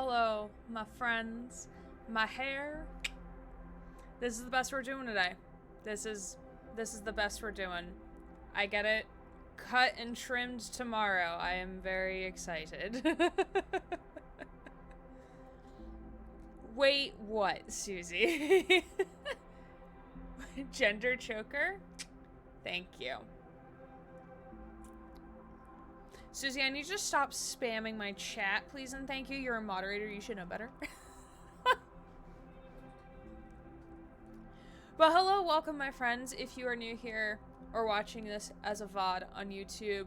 Hello, my friends. My hair. This is the best we're doing today. This is the best we're doing. I get it cut and trimmed tomorrow. I am very excited. Wait, what, Susie? Gender choker? Thank you. Susie, I need you to stop spamming my chat, please and thank you. You're a moderator, you should know better. But hello, welcome my friends. If you are new here or watching this as a VOD on YouTube,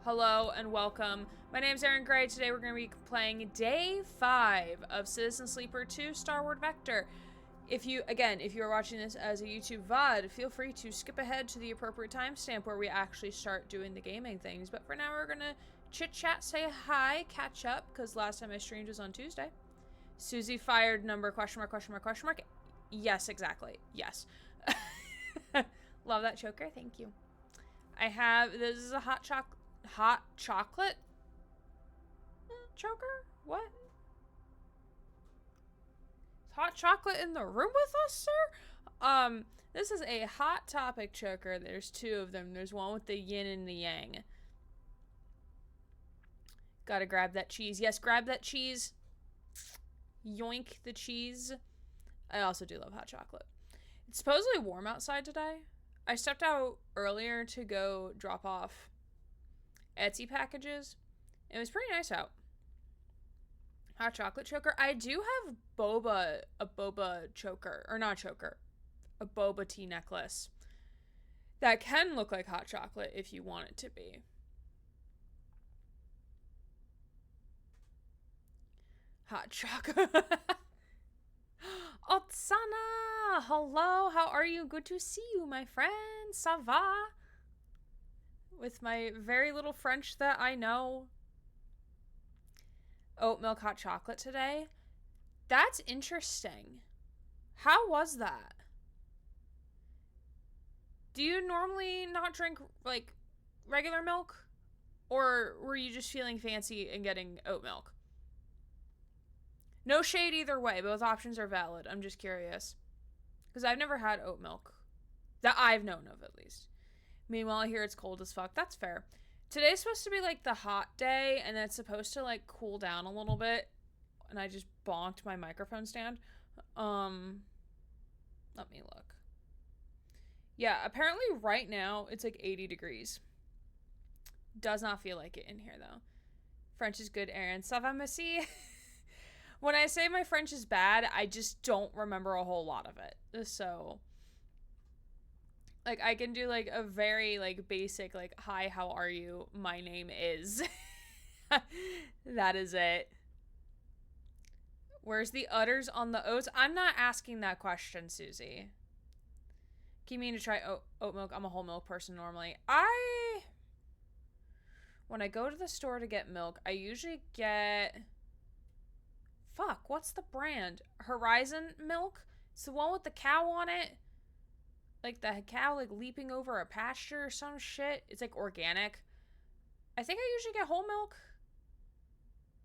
hello and welcome. My name's Erin Gray. Today we're going to be playing Day 5 of Citizen Sleeper 2 Starward Vector. If you are watching this as a YouTube VOD, feel free to skip ahead to the appropriate timestamp where we actually start doing the gaming things. But for now, we're going to chit-chat, say hi, catch up, because last time I streamed was on Tuesday. Susie fired number, ? Yes, exactly. Yes. Love that choker. Thank you. This is a hot chocolate choker? What? Hot chocolate in the room with us, sir? This is a hot topic choker. There's two of them. There's one with the yin and the yang. Gotta grab that cheese. Yes, grab that cheese. Yoink the cheese. I also do love hot chocolate. It's supposedly warm outside today. I stepped out earlier to go drop off Etsy packages. It was pretty nice out. Hot chocolate choker. I do have a boba choker, or not choker, a boba tea necklace that can look like hot chocolate if you want it to be. Hot chocolate. Otsana! Hello, how are you? Good to see you, my friend. Ça va? With my very little French that I know. Oat milk hot chocolate today. That's interesting. How was that? Do you normally not drink, like, regular milk? Or were you just feeling fancy and getting oat milk? No shade either way. Both options are valid. I'm just curious. Because I've never had oat milk. That I've known of, at least. Meanwhile, I hear it's cold as fuck. That's fair. Today's supposed to be, like, the hot day, and it's supposed to, like, cool down a little bit. And I just bonked my microphone stand. Let me look. Yeah, apparently right now, it's, like, 80 degrees. Does not feel like it in here, though. French is good, Erin. Ça va, merci? When I say my French is bad, I just don't remember a whole lot of it. So, like, I can do, like, a very, like, basic, like, hi, how are you? My name is. That is it. Where's the udders on the oats? I'm not asking that question, Susie. Keep meaning to try oat milk. I'm a whole milk person normally. When I go to the store to get milk, I usually get... Fuck, what's the brand? Horizon milk? It's the one with the cow on it. Like the cow like leaping over a pasture or some shit. It's like organic. I think I usually get whole milk.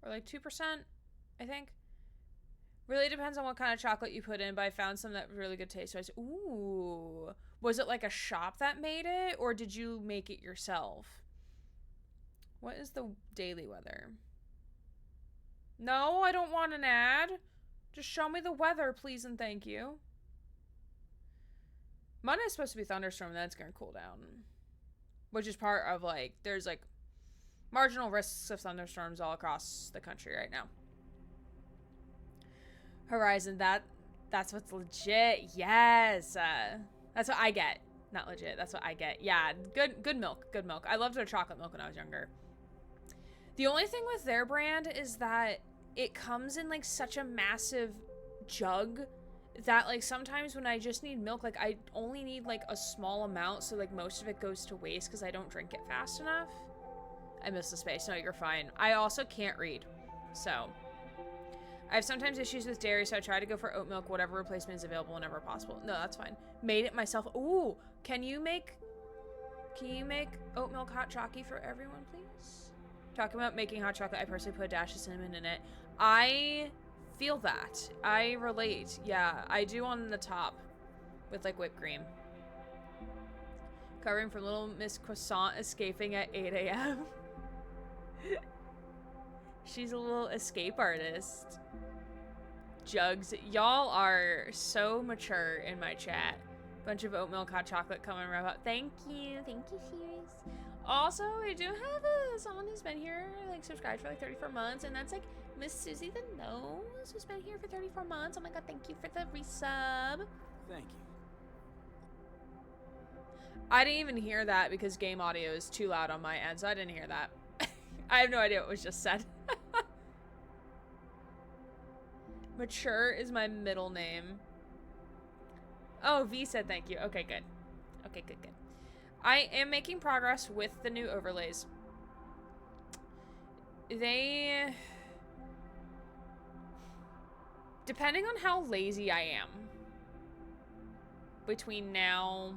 Or like 2%, I think. Really depends on what kind of chocolate you put in, but I found some that really good taste. So I said, ooh. Was it like a shop that made it? Or did you make it yourself? What is the daily weather? No, I don't want an ad. Just show me the weather, please and thank you. Monday's supposed to be thunderstorm, and that's going to cool down. Which is part of, like, there's, like, marginal risks of thunderstorms all across the country right now. Horizon, that's what's legit. Yes. That's what I get. Not legit. That's what I get. Yeah, good milk. Good milk. I loved their chocolate milk when I was younger. The only thing with their brand is that it comes in, like, such a massive jug that, like, sometimes when I just need milk, like, I only need, like, a small amount, so, like, most of it goes to waste because I don't drink it fast enough. I missed the space. No, you're fine. I also can't read, so... I have sometimes issues with dairy, so I try to go for oat milk, whatever replacement is available whenever possible. No, that's fine. Made it myself. Ooh, can you make oat milk hot chockey for everyone, please? Talking about making hot chocolate, I personally put a dash of cinnamon in it. I feel that. I relate. Yeah, I do on the top with like whipped cream. Covering from Little Miss Croissant escaping at 8 a.m. She's a little escape artist. Jugs, y'all are so mature in my chat. Bunch of oat milk hot chocolate coming right up. Thank you, Shears. Also, I do have someone who's been here, like subscribed for like 34 months, and that's like Miss Susie the Nose, who's been here for 34 months. Oh my god, thank you for the resub. Thank you. I didn't even hear that because game audio is too loud on my end, so I didn't hear that. I have no idea what was just said. Mature is my middle name. Oh, V said thank you. Okay, good. Okay, good. I am making progress with the new overlays. They... Depending on how lazy I am between now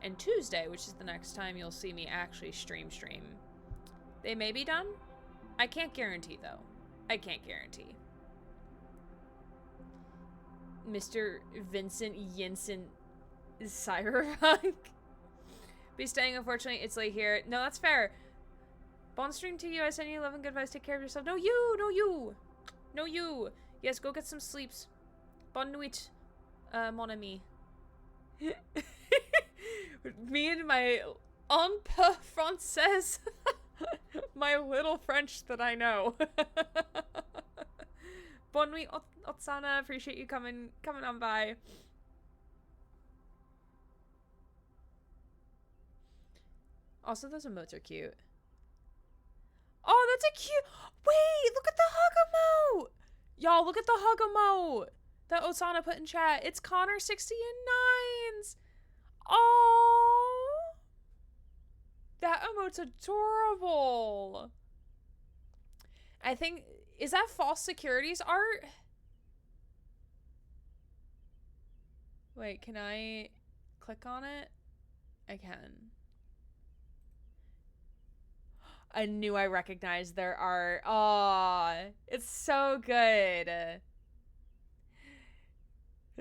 and Tuesday, which is the next time you'll see me actually stream, they may be done. I can't guarantee, though. I can't guarantee. Mr. Vincent Yinsen Cyberpunk. Be staying, unfortunately, it's late here. No, that's fair. Bon stream to you. I send you love and good vibes. Take care of yourself. No, you! No, you! No, you! Yes, go get some sleeps. Bonne nuit, mon ami. Me and my un peu française. My little French that I know. Bonne nuit, Otsana. Appreciate you coming on by. Also, those emotes are cute. Oh, that's a cute... Wait, look at the hug emote! Y'all, look at the hug emote that Otsana put in chat. It's Connor 60 and 9s. Oh, that emote's adorable. I think... Is that false securities art? Wait, can I click on it? I can. I knew I recognized their art. Aw, it's so good.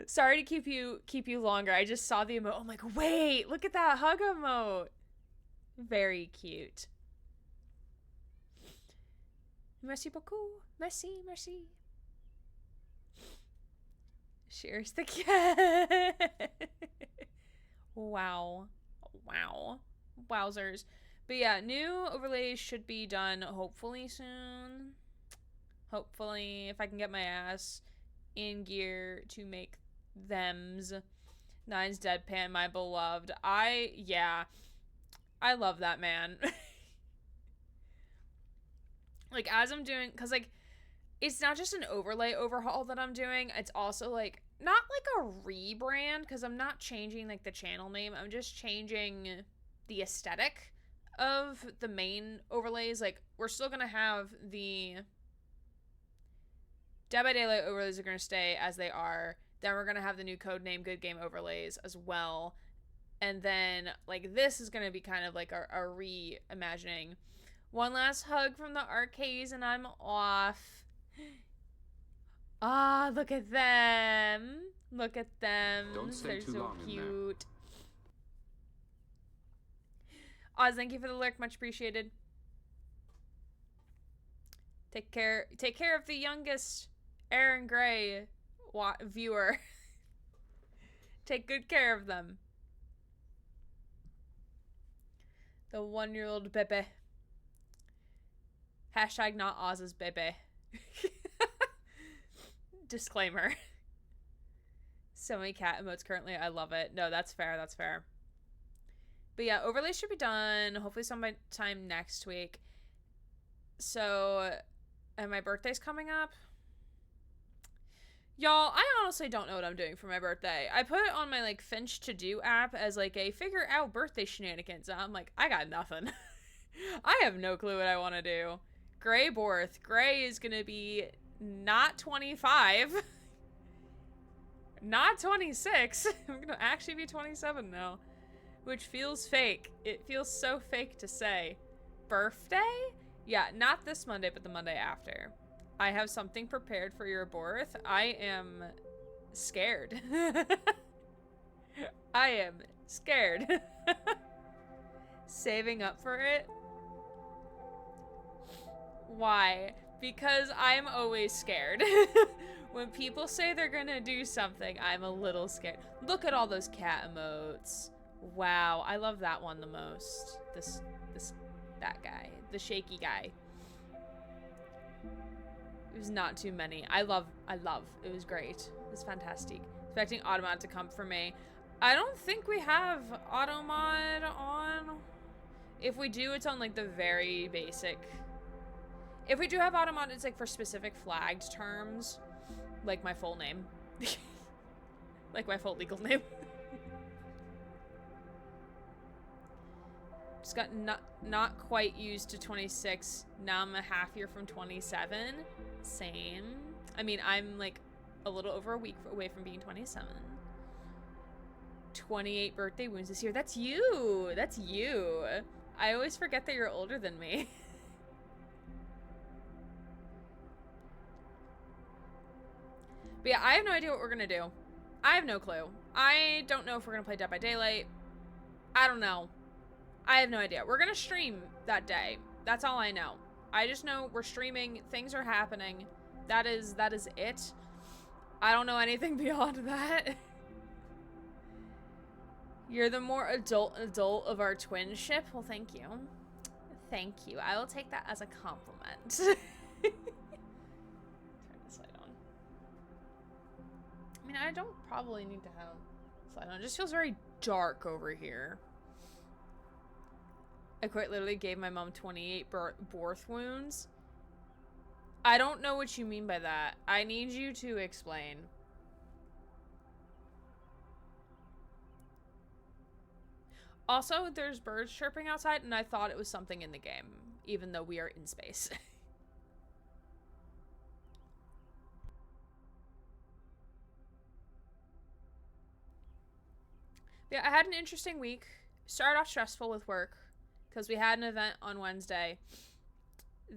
Sorry to keep you longer. I just saw the emote. I'm like, wait, look at that hug emote. Very cute. Merci beaucoup. Merci. Cheers the cat. Wow. Wowzers. But yeah, new overlays should be done hopefully soon. Hopefully, if I can get my ass in gear to make thems. Nine's Deadpan, my beloved. I love that man. Like, as I'm doing, because, like, it's not just an overlay overhaul that I'm doing. It's also, like, not like a rebrand, because I'm not changing, like, the channel name. I'm just changing the aesthetic of the main overlays. Like, we're still gonna have the Dead by Daylight overlays are gonna stay as they are. Then we're gonna have the new codename Good Game overlays as well. And then, like, this is gonna be kind of like a reimagining. One last hug from the arcades and I'm off. Ah, look at them. Look at them. They're so cute. Oz, thank you for the lurk. Much appreciated. Take care of the youngest Aaron Gray viewer. Take good care of them. The 1-year-old Bebe. Hashtag not Oz's Bebe. Disclaimer. So many cat emotes currently. I love it. No, that's fair. That's fair. But yeah, overlays should be done hopefully sometime next week. So, and my birthday's coming up. Y'all, I honestly don't know what I'm doing for my birthday. I put it on my, like, Finch to-do app as, like, a figure out birthday shenanigans. And I'm like, I got nothing. I have no clue what I want to do. Gray Borth. Gray is gonna be not 25. Not 26. I'm gonna actually be 27 now. Which feels fake. It feels so fake to say. Birthday? Yeah, not this Monday, but the Monday after. I have something prepared for your birth. I am scared. I am scared. Saving up for it? Why? Because I'm always scared. When people say they're gonna do something, I'm a little scared. Look at all those cat emotes. Wow, I love that one the most. That guy. The shaky guy. It was not too many. I love. It was great. It was fantastic. Expecting Automod to come for me. I don't think we have Automod on. If we do, it's on like the very basic. If we do have Automod, it's like for specific flagged terms. Like my full name. Like my full legal name. Just got not quite used to 26. Now I'm a half year from 27. Same. I mean, I'm like a little over a week away from being 27. 28 birthday wounds this year. That's you. That's you. I always forget that you're older than me. But yeah, I have no idea what we're gonna do. I have no clue. I don't know if we're gonna play Dead by Daylight. I don't know. I have no idea. We're gonna stream that day. That's all I know. I just know we're streaming. Things are happening. That is it. I don't know anything beyond that. You're the more adult of our twinship. Well, thank you. Thank you. I will take that as a compliment. Turn this light on. I mean, I don't probably need to have this light on. It just feels very dark over here. I quite literally gave my mom 28 birth wounds. I don't know what you mean by that. I need you to explain. Also, there's birds chirping outside, and I thought it was something in the game, even though we are in space. Yeah, I had an interesting week. Started off stressful with work, because we had an event on Wednesday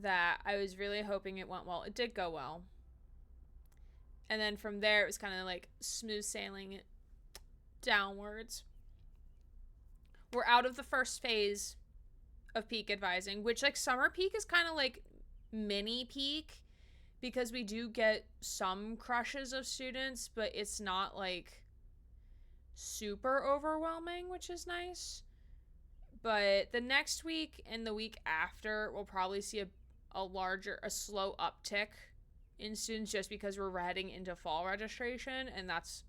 that I was really hoping it went well. It did go well. And then from there, it was kind of like smooth sailing downwards. We're out of the first phase of peak advising, which like summer peak is kind of like mini peak because we do get some crushes of students, but it's not like super overwhelming, which is nice. But the next week and the week after, we'll probably see a slow uptick in students just because we're heading into fall registration, and that's,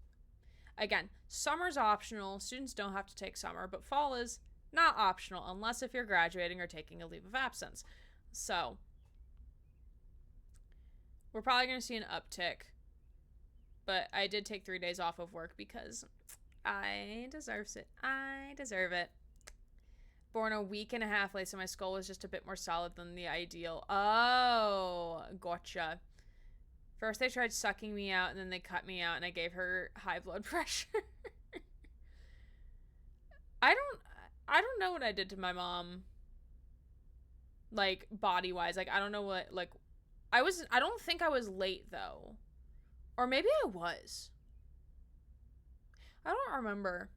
again, summer's optional. Students don't have to take summer, but fall is not optional unless if you're graduating or taking a leave of absence. So we're probably going to see an uptick, but I did take 3 days off of work because I deserve it. I deserve it. Born a week and a half late, so my skull was just a bit more solid than the ideal. Oh, gotcha. First they tried sucking me out, and then they cut me out, and I gave her high blood pressure. I don't know what I did to my mom. Like, body-wise. Like, I don't know what, like, I don't think I was late, though. Or maybe I was. I don't remember.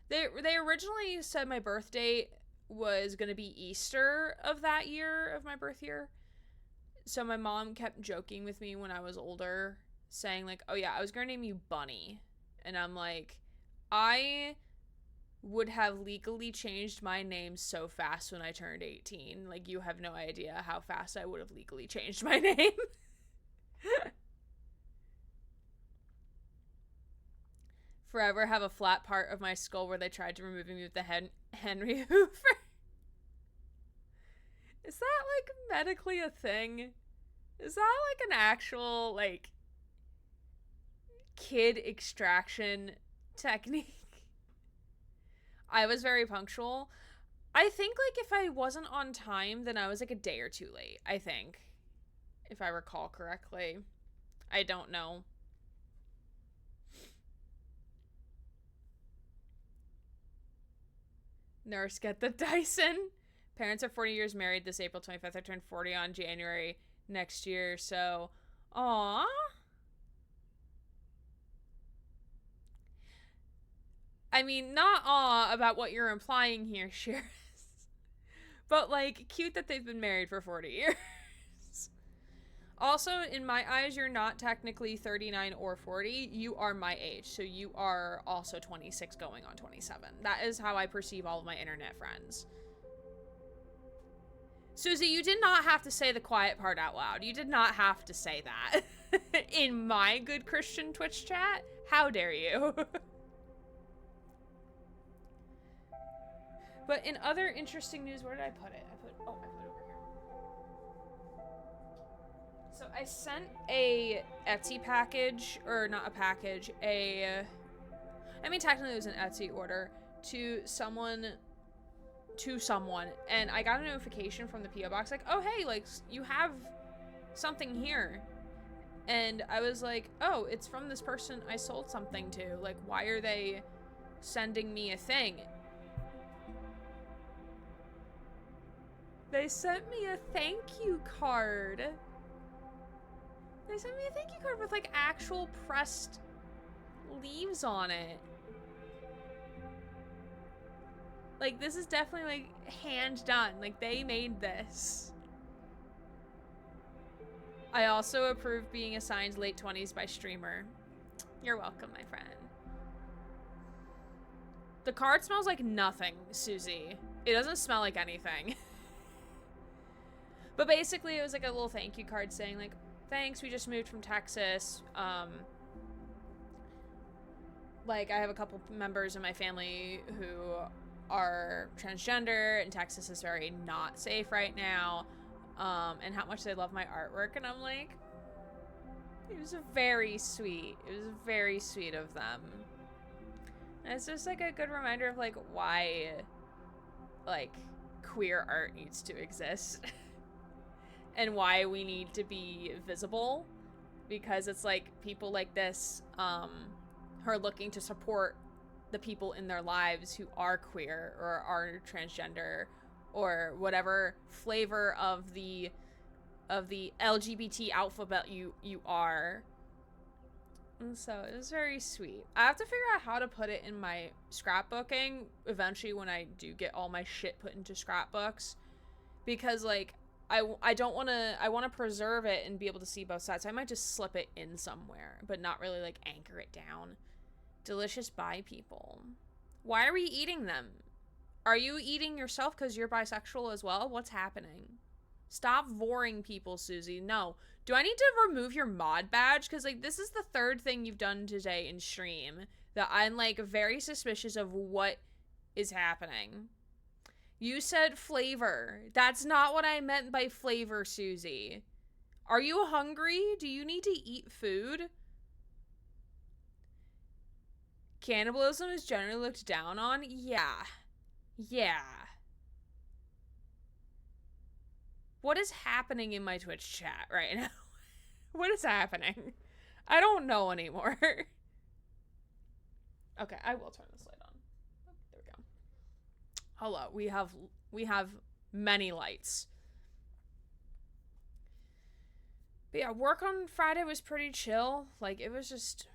They originally said my birth date was going to be Easter of that year, of my birth year. So my mom kept joking with me when I was older, saying like, oh yeah, I was going to name you Bunny. And I'm like, I would have legally changed my name so fast when I turned 18. Like, you have no idea how fast I would have legally changed my name. Forever have a flat part of my skull where they tried to remove me with the Henry Hoover. Is that, like, medically a thing? Is that, like, an actual, like, kid extraction technique? I was very punctual. I think, like, if I wasn't on time, then I was, like, a day or two late, I think. If I recall correctly. I don't know. Nurse, get the Dyson. Parents are 40 years married this April 25th. I turned 40 on January next year. So, aw. I mean, not aw about what you're implying here, Shears. But, like, cute that they've been married for 40 years. Also, in my eyes, you're not technically 39 or 40. You are my age. So you are also 26 going on 27. That is how I perceive all of my internet friends. Susie, you did not have to say the quiet part out loud. You did not have to say that. In my good Christian Twitch chat? How dare you? But in other interesting news, where did I put it? I put it over here. So I sent a Etsy package, or not a package, I mean technically it was an Etsy order to someone, and I got a notification from the P.O. box like, oh hey, like, you have something here. And I was like, oh, it's from this person I sold something to. Like, why are they sending me a thing? They sent me a thank you card. They sent me a thank you card with, like, actual pressed leaves on it. Like, this is definitely, like, hand done. Like, they made this. I also approve being assigned late 20s by streamer. You're welcome, my friend. The card smells like nothing, Susie. It doesn't smell like anything. But basically, it was like a little thank you card saying, like, thanks, we just moved from Texas. Like, I have a couple members in my family who are transgender, and Texas is very not safe right now. And how much they love my artwork. And I'm like, it was very sweet. It was very sweet of them. And it's just, like, a good reminder of, like, why, like, queer art needs to exist. And why we need to be visible, because it's like people like this who are looking to support the people in their lives who are queer or are transgender or whatever flavor of the LGBT alphabet you are. And so it was very sweet. I have to figure out how to put it in my scrapbooking eventually when I do get all my shit put into scrapbooks, because like I want to preserve it and be able to see both sides. So I might just slip it in somewhere, but not really like anchor it down. Delicious bi people. Why are we eating them? Are you eating yourself because you're bisexual as well? What's happening? Stop voring people, Susie. No. Do I need to remove your mod badge? Because like this is the third thing you've done today in stream that I'm like very suspicious of what is happening. You said flavor. That's not what I meant by flavor, Susie. Are you hungry? Do you need to eat food? Cannibalism is generally looked down on? Yeah. Yeah. What is happening in my Twitch chat right now? What is happening? I don't know anymore. Okay, I will turn this light on. There we go. Hello, we have many lights. But yeah, work on Friday was pretty chill. Like, it was just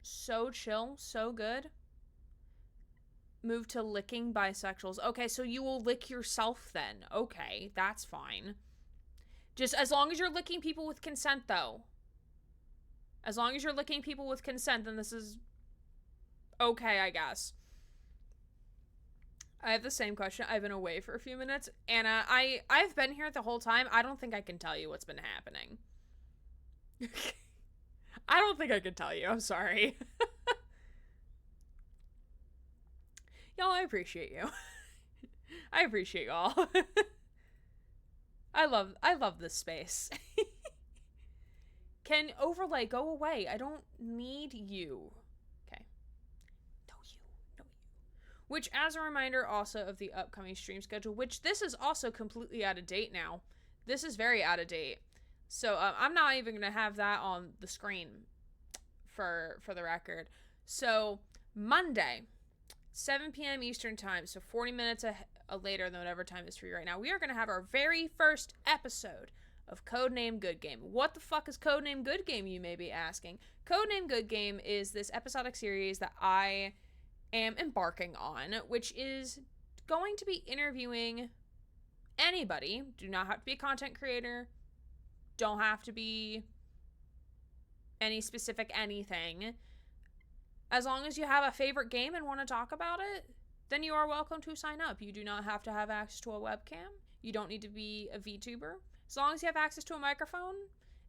so chill, so good. Move to licking bisexuals. Okay, so you will lick yourself then. Okay, that's fine. Just as long as you're licking people with consent, though. As long as you're licking people with consent, then this is okay, I guess. I have the same question. I've been away for a few minutes. Anna, I've been here the whole time. I don't think I can tell you what's been happening. I don't think I can tell you. I'm sorry. Y'all, I appreciate you. I appreciate y'all. I love this space. Can overlay go away? I don't need you. Okay. No you. No you. Which, as a reminder also of the upcoming stream schedule, which this is also completely out of date now. This is very out of date. So I'm not even going to have that on the screen for the record. So Monday, 7 p.m. Eastern time, so 40 minutes later than whatever time is for you right now, we are going to have our very first episode of Codename Good Game. What the fuck is Codename Good Game, you may be asking? Codename Good Game is this episodic series that I am embarking on, which is going to be interviewing anybody. Do not have to be a content creator. Don't have to be any specific anything. As long as you have a favorite game and want to talk about it, then you are welcome to sign up. You do not have to have access to a webcam. You don't need to be a VTuber. As long as you have access to a microphone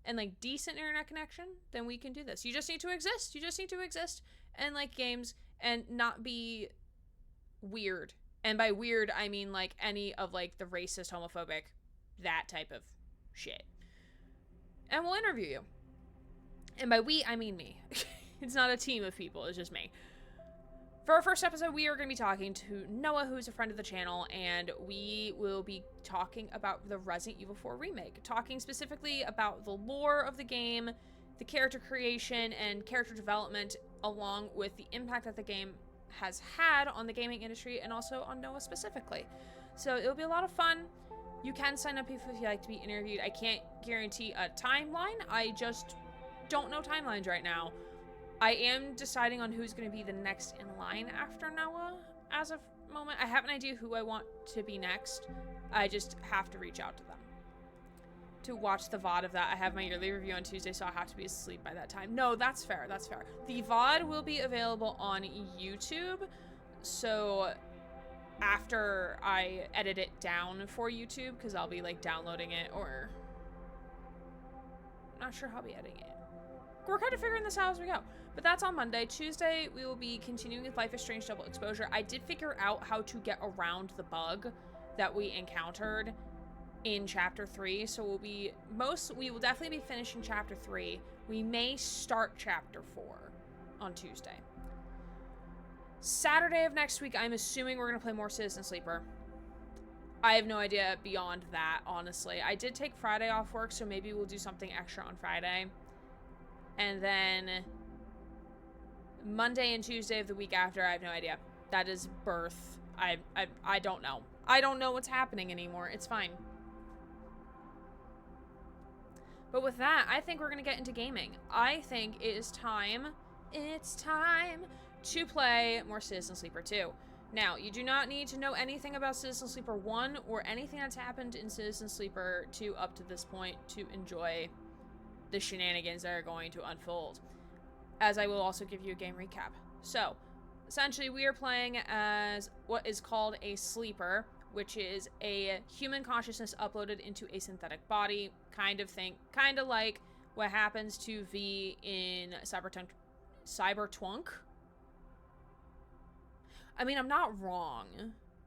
and like decent internet connection, then we can do this. You just need to exist. You just need to exist and like games and not be weird. And by weird, I mean like any of like the racist, homophobic, that type of shit. And we'll interview you. And by we, I mean me. It's not a team of people, it's just me. For our first episode, we are going to be talking to Noah, who's a friend of the channel, and we will be talking about the Resident Evil 4 remake, talking specifically about the lore of the game, the character creation and character development, along with the impact that the game has had on the gaming industry and also on Noah specifically. So it'll be a lot of fun. You can sign up if you'd like to be interviewed. I can't guarantee a timeline. I just don't know timelines right now. I am deciding on who's going to be the next in line after Noah as of moment. I have an idea who I want to be next. I just have to reach out to them to watch the VOD of that. I have my yearly review on Tuesday, so I have to be asleep by that time. No, that's fair. That's fair. The VOD will be available on YouTube. So after I edit it down for YouTube, because I'll be like downloading it, or I'm not sure how I'll be editing it. We're kind of figuring this out as we go. But that's on Monday. Tuesday, we will be continuing with Life is Strange Double Exposure. I did figure out how to get around the bug that we encountered in Chapter 3. So we will definitely be finishing Chapter 3. We may start Chapter 4 on Tuesday. Saturday of next week, I'm assuming we're going to play more Citizen Sleeper. I have no idea beyond that, honestly. I did take Friday off work, so maybe we'll do something extra on Friday. And then Monday and Tuesday of the week after, I have no idea. That is birth. I don't know. I don't know what's happening anymore. It's fine. But with that, I think we're going to get into gaming. I think it's time to play more Citizen Sleeper 2. Now, you do not need to know anything about Citizen Sleeper 1 or anything that's happened in Citizen Sleeper 2 up to this point to enjoy the shenanigans that are going to unfold, as I will also give you a game recap. So, essentially, we are playing as what is called a sleeper, which is a human consciousness uploaded into a synthetic body, kind of like what happens to V in Cyberpunk. I mean, I'm not wrong.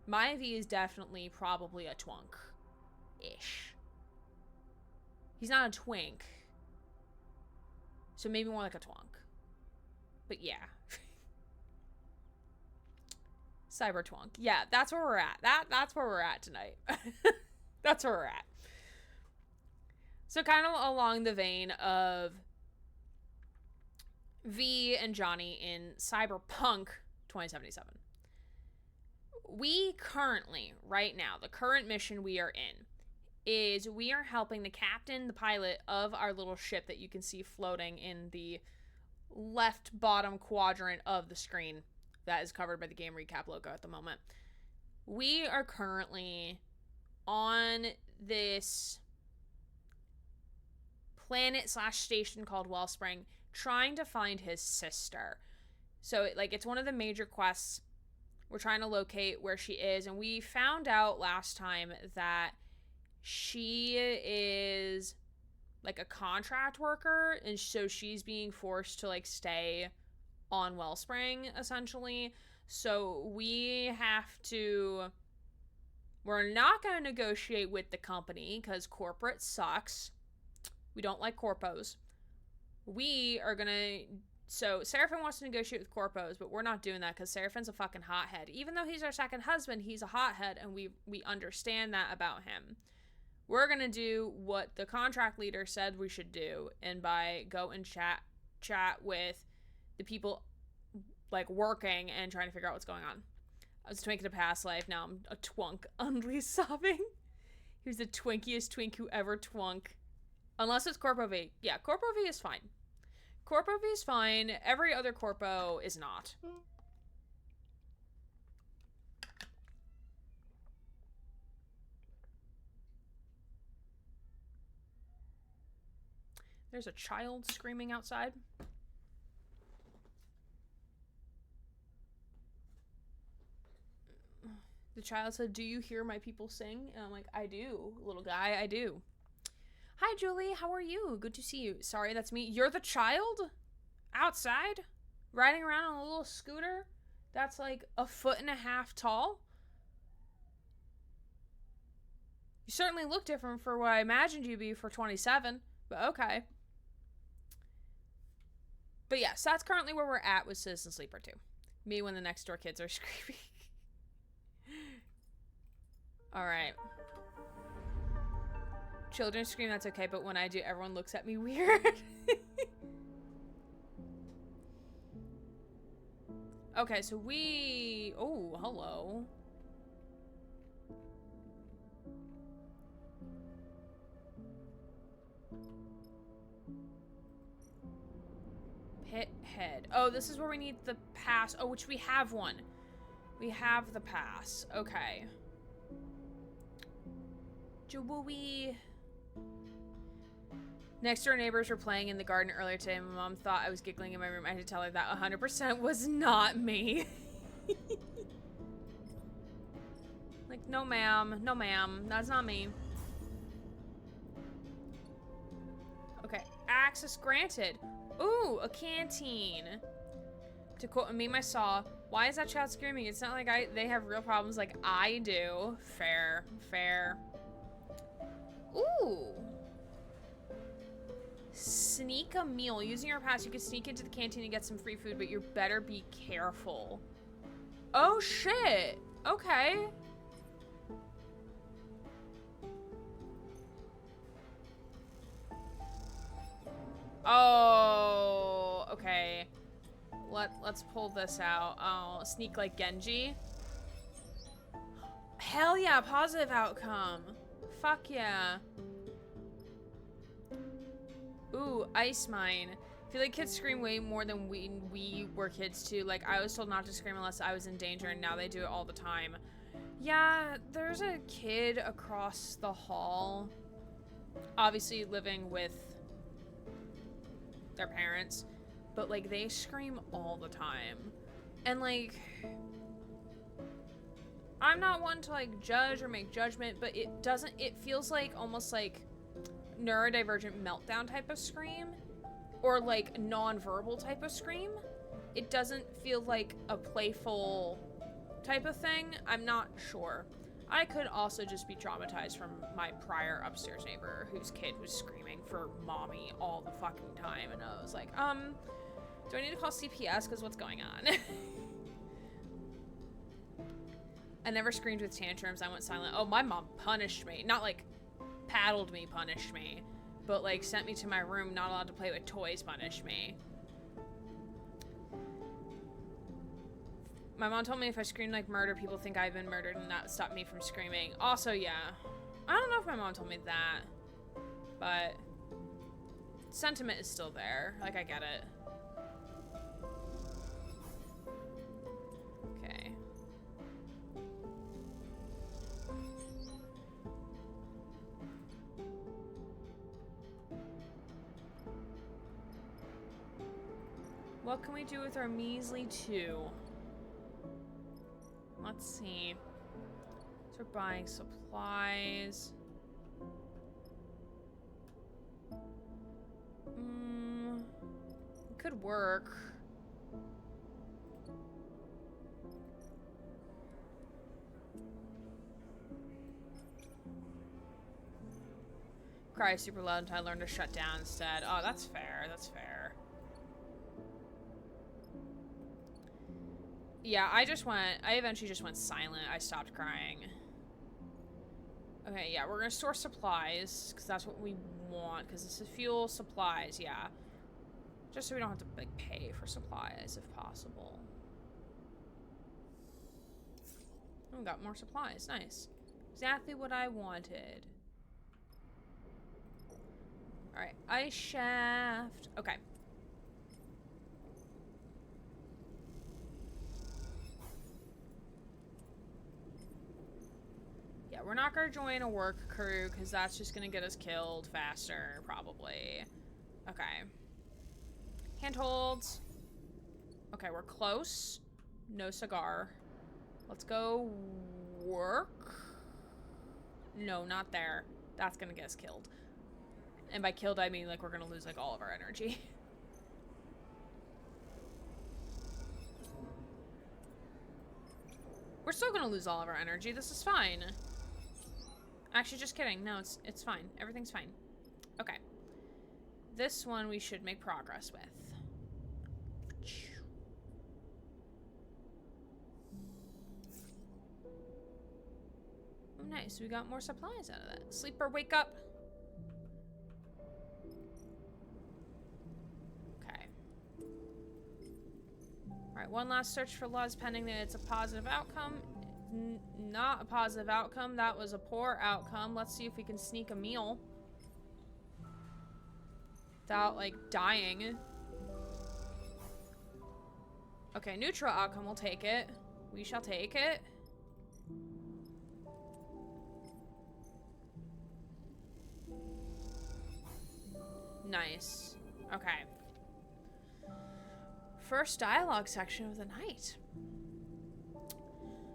My V is definitely probably a twunk-ish. He's not a twink. So maybe more like a twonk. But yeah. Cyberpunk. Yeah, that's where we're at. That's where we're at tonight. That's where we're at. So kind of along the vein of V and Johnny in Cyberpunk 2077. We currently, right now, the current mission we are in is we are helping the captain, the pilot of our little ship that you can see floating in the left bottom quadrant of the screen that is covered by the game recap logo at the moment. We are currently on this planet/station called Wellspring, trying to find his sister. So, like, it's one of the major quests. We're trying to locate where she is, and we found out last time that she is like a contract worker, and so she's being forced to like stay on Wellspring essentially. So we're not going to negotiate with the company because corporate sucks. We don't like corpos. So Seraphim wants to negotiate with corpos, but we're not doing that because Seraphim's a fucking hothead. Even though he's our second husband, he's a hothead, and we understand that about him. We're going to do what the contract leader said we should do, and by go and chat with the people like working and trying to figure out what's going on. I was a twink in a past life. Now I'm a twunk. Unleash sobbing. He was the twinkiest twink who ever twunk. Unless it's Corpo V. Yeah, Corpo V is fine. Corpo V is fine. Every other Corpo is not. There's a child screaming outside. The child said, "Do you hear my people sing?" And I'm like, "I do, little guy, I do." Hi, Julie. How are you? Good to see you. Sorry, that's me. You're the child? Outside? Riding around on a little scooter? That's like 1.5 feet tall? You certainly look different for what I imagined you'd be for 27. But okay. But yes, that's currently where we're at with Citizen Sleeper 2. Me when the next door kids are screaming. Alright. Children scream, that's okay, but when I do, everyone looks at me weird. Okay, so we... Oh, hello. Pit head. Oh, this is where we need the pass. Oh, which we have one. We have the pass. Okay. Jubilee. Next door neighbors were playing in the garden earlier today. My mom thought I was giggling in my room. I had to tell her that 100% was not me. Like, no ma'am. No ma'am. That's not me. Okay. Access granted. Ooh, a canteen. To quote a meme I saw, why is that child screaming? It's not like they have real problems like I do. Fair. Fair. Ooh. Sneak a meal. Using your pass, you can sneak into the canteen and get some free food, but you better be careful. Oh, shit. Okay. Oh, okay. Let's pull this out. Oh, sneak like Genji. Hell yeah, positive outcome. Fuck yeah. Ooh, ice mine. I feel like kids scream way more than we were kids too. Like, I was told not to scream unless I was in danger, and now they do it all the time. Yeah, there's a kid across the hall, obviously living with their parents, but like they scream all the time. And like, I'm not one to like judge or make judgment, but it feels like almost like neurodivergent meltdown type of scream, or like non-verbal type of scream. It doesn't feel like a playful type of thing. I'm not sure. I could also just be traumatized from my prior upstairs neighbor whose kid was screaming for mommy all the fucking time, and I was like, do I need to call CPS? Because what's going on? I never screamed with tantrums. I went silent. Oh, my mom punished me. Not like paddled me, punished me, but like sent me to my room, not allowed to play with toys, punished me. My mom told me if I screamed like murder, people think I've been murdered, and that would stop me from screaming. Also, yeah. I don't know if my mom told me that, but sentiment is still there. Like, I get it. Okay. What can we do with our measly 2? Let's see. So we're buying supplies. It could work. Cry super loud until I learn to shut down instead. Oh, that's fair. That's fair. Yeah, I eventually just went silent. I stopped crying. Okay, yeah, we're gonna store supplies, because that's what we want, because this is fuel, supplies, yeah. Just so we don't have to, like, pay for supplies, if possible. Oh, we got more supplies. Nice. Exactly what I wanted. Alright, ice shaft. Okay. Yeah, we're not gonna join a work crew because that's just gonna get us killed faster, probably. Okay. Handholds. Okay, we're close. No cigar. Let's go work. No, not there. That's gonna get us killed. And by killed, I mean, like, we're gonna lose, like, all of our energy. We're still gonna lose all of our energy. This is fine. Actually, just kidding. No, it's fine. Everything's fine. Okay. This one we should make progress with. Oh, nice. We got more supplies out of that. Sleeper, wake up. Okay. Alright, one last search for laws pending that it's a positive outcome. Not a positive outcome. That was a poor outcome. Let's see if we can sneak a meal. Without, like, dying. Okay, neutral outcome. We'll take it. We shall take it. Nice. Okay. First dialogue section of the night.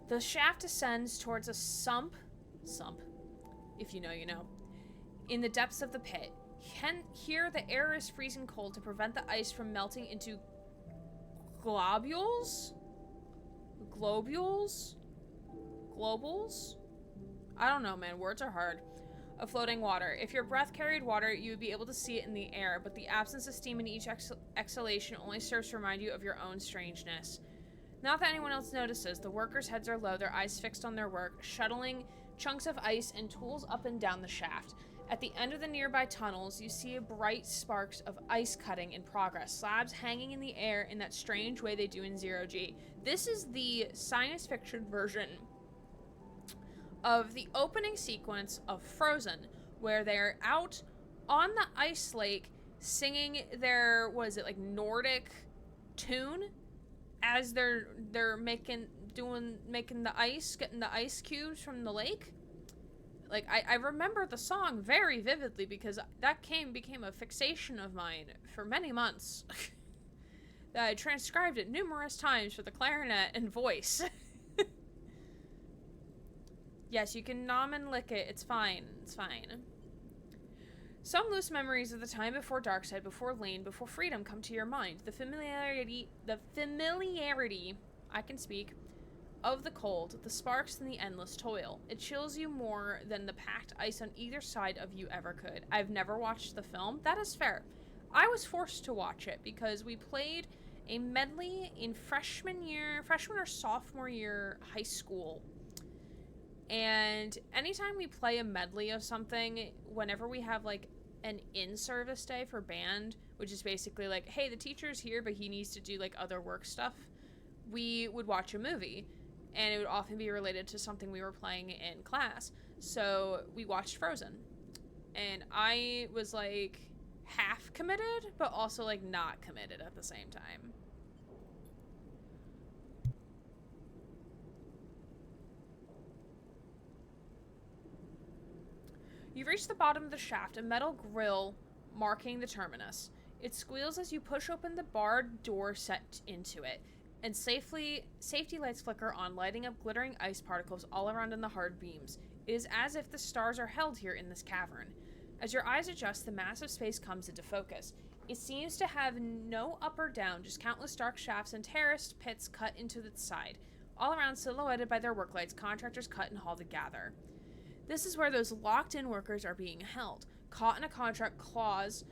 The shaft descends towards a sump, if you know, you know, in the depths of the pit. Here, the air is freezing cold to prevent the ice from melting into globules? Globules? Globules? I don't know, man. Words are hard. Of floating water. If your breath carried water, you would be able to see it in the air, but the absence of steam in each exhalation only serves to remind you of your own strangeness. Not that anyone else notices, the workers' heads are low, their eyes fixed on their work, shuttling chunks of ice and tools up and down the shaft. At the end of the nearby tunnels, you see bright sparks of ice cutting in progress, slabs hanging in the air in that strange way they do in Zero-G. This is the science fiction version of the opening sequence of Frozen, where they're out on the ice lake singing their, what is it, like, Nordic tune as they're making the ice, getting the ice cubes from the lake. Like, I remember the song very vividly because that became a fixation of mine for many months. That I transcribed it numerous times for the clarinet and voice. Yes, you can nom and lick it. It's fine. It's fine. Some loose memories of the time before Darkside, before Lane, before Freedom come to your mind. The familiarity, I can speak, of the cold, the sparks, and the endless toil. It chills you more than the packed ice on either side of you ever could. I've never watched the film. That is fair. I was forced to watch it because we played a medley in freshman or sophomore year high school. And anytime we play a medley of something, whenever we have, like, an in-service day for band, which is basically like, hey, the teacher's here, but he needs to do, like, other work stuff, we would watch a movie. And it would often be related to something we were playing in class. So we watched Frozen. And I was, like, half committed, but also, like, not committed at the same time. You reach the bottom of the shaft, a metal grill marking the terminus. It squeals as you push open the barred door set into it, and safety lights flicker on, lighting up glittering ice particles all around in the hard beams. It is as if the stars are held here in this cavern. As your eyes adjust, the massive space comes into focus. It seems to have no up or down, just countless dark shafts and terraced pits cut into the side. All around, silhouetted by their work lights, contractors cut and haul together. This is where those locked-in workers are being held, caught in a contract clause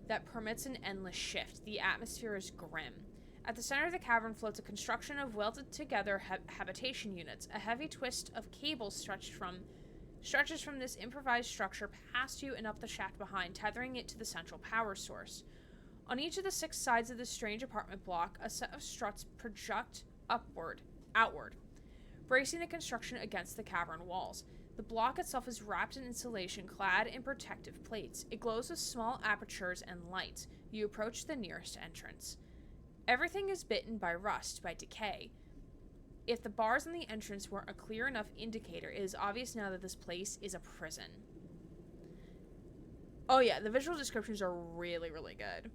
that permits an endless shift. The atmosphere is grim. At the center of the cavern floats a construction of welded-together habitation units. A heavy twist of cables stretches from this improvised structure past you and up the shaft behind, tethering it to the central power source. On each of the 6 sides of this strange apartment block, a set of struts project outward. bracing the construction against the cavern walls. The block itself is wrapped in insulation, clad in protective plates. It glows with small apertures and lights. You approach the nearest entrance. Everything is bitten by rust, by decay. If the bars on the entrance weren't a clear enough indicator, it is obvious now that this place is a prison. Oh yeah, the visual descriptions are really, really good.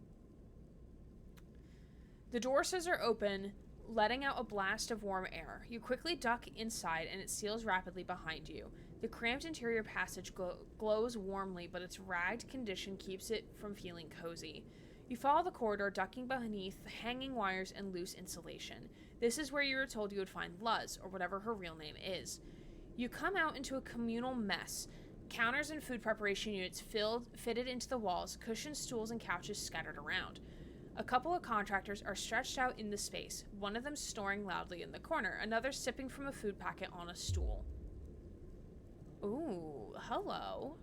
The door says are open, letting out a blast of warm air. You quickly duck inside and it seals rapidly behind you. The cramped interior passage glows warmly, but its ragged condition keeps it from feeling cozy. You follow the corridor, ducking beneath hanging wires and loose insulation. This is where you were told you would find Luz, or whatever her real name is. You come out into a communal mess. Counters and food preparation units fitted into the walls, cushioned stools and couches scattered around. A couple of contractors are stretched out in the space, one of them snoring loudly in the corner, another sipping from a food packet on a stool. Ooh, hello.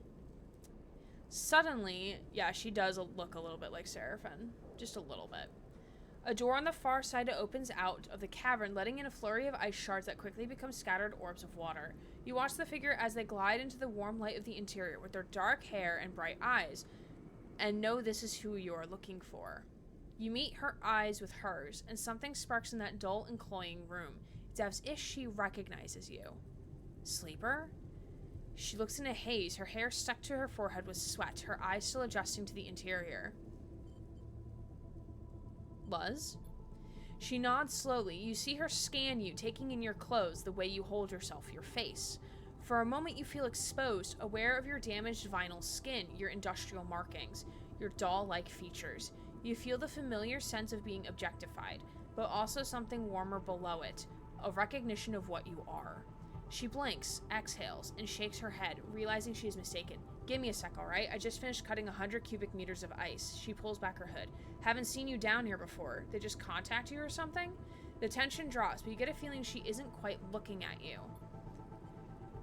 Suddenly, yeah, she does look a little bit like Seraphine. Just a little bit. A door on the far side opens out of the cavern, letting in a flurry of ice shards that quickly become scattered orbs of water. You watch the figure as they glide into the warm light of the interior with their dark hair and bright eyes, and know this is who you are looking for. You meet her eyes with hers, and something sparks in that dull and cloying room. It's as if she recognizes you. Sleeper? She looks in a haze, her hair stuck to her forehead with sweat, her eyes still adjusting to the interior. Luz? She nods slowly. You see her scan you, taking in your clothes, the way you hold yourself, your face. For a moment you feel exposed, aware of your damaged vinyl skin, your industrial markings, your doll-like features. You feel the familiar sense of being objectified, but also something warmer below it, a recognition of what you are. She blinks, exhales, and shakes her head, realizing she is mistaken. Give me a sec, alright? I just finished cutting 100 cubic meters of ice. She pulls back her hood. Haven't seen you down here before. They just contact you or something? The tension drops, but you get a feeling she isn't quite looking at you.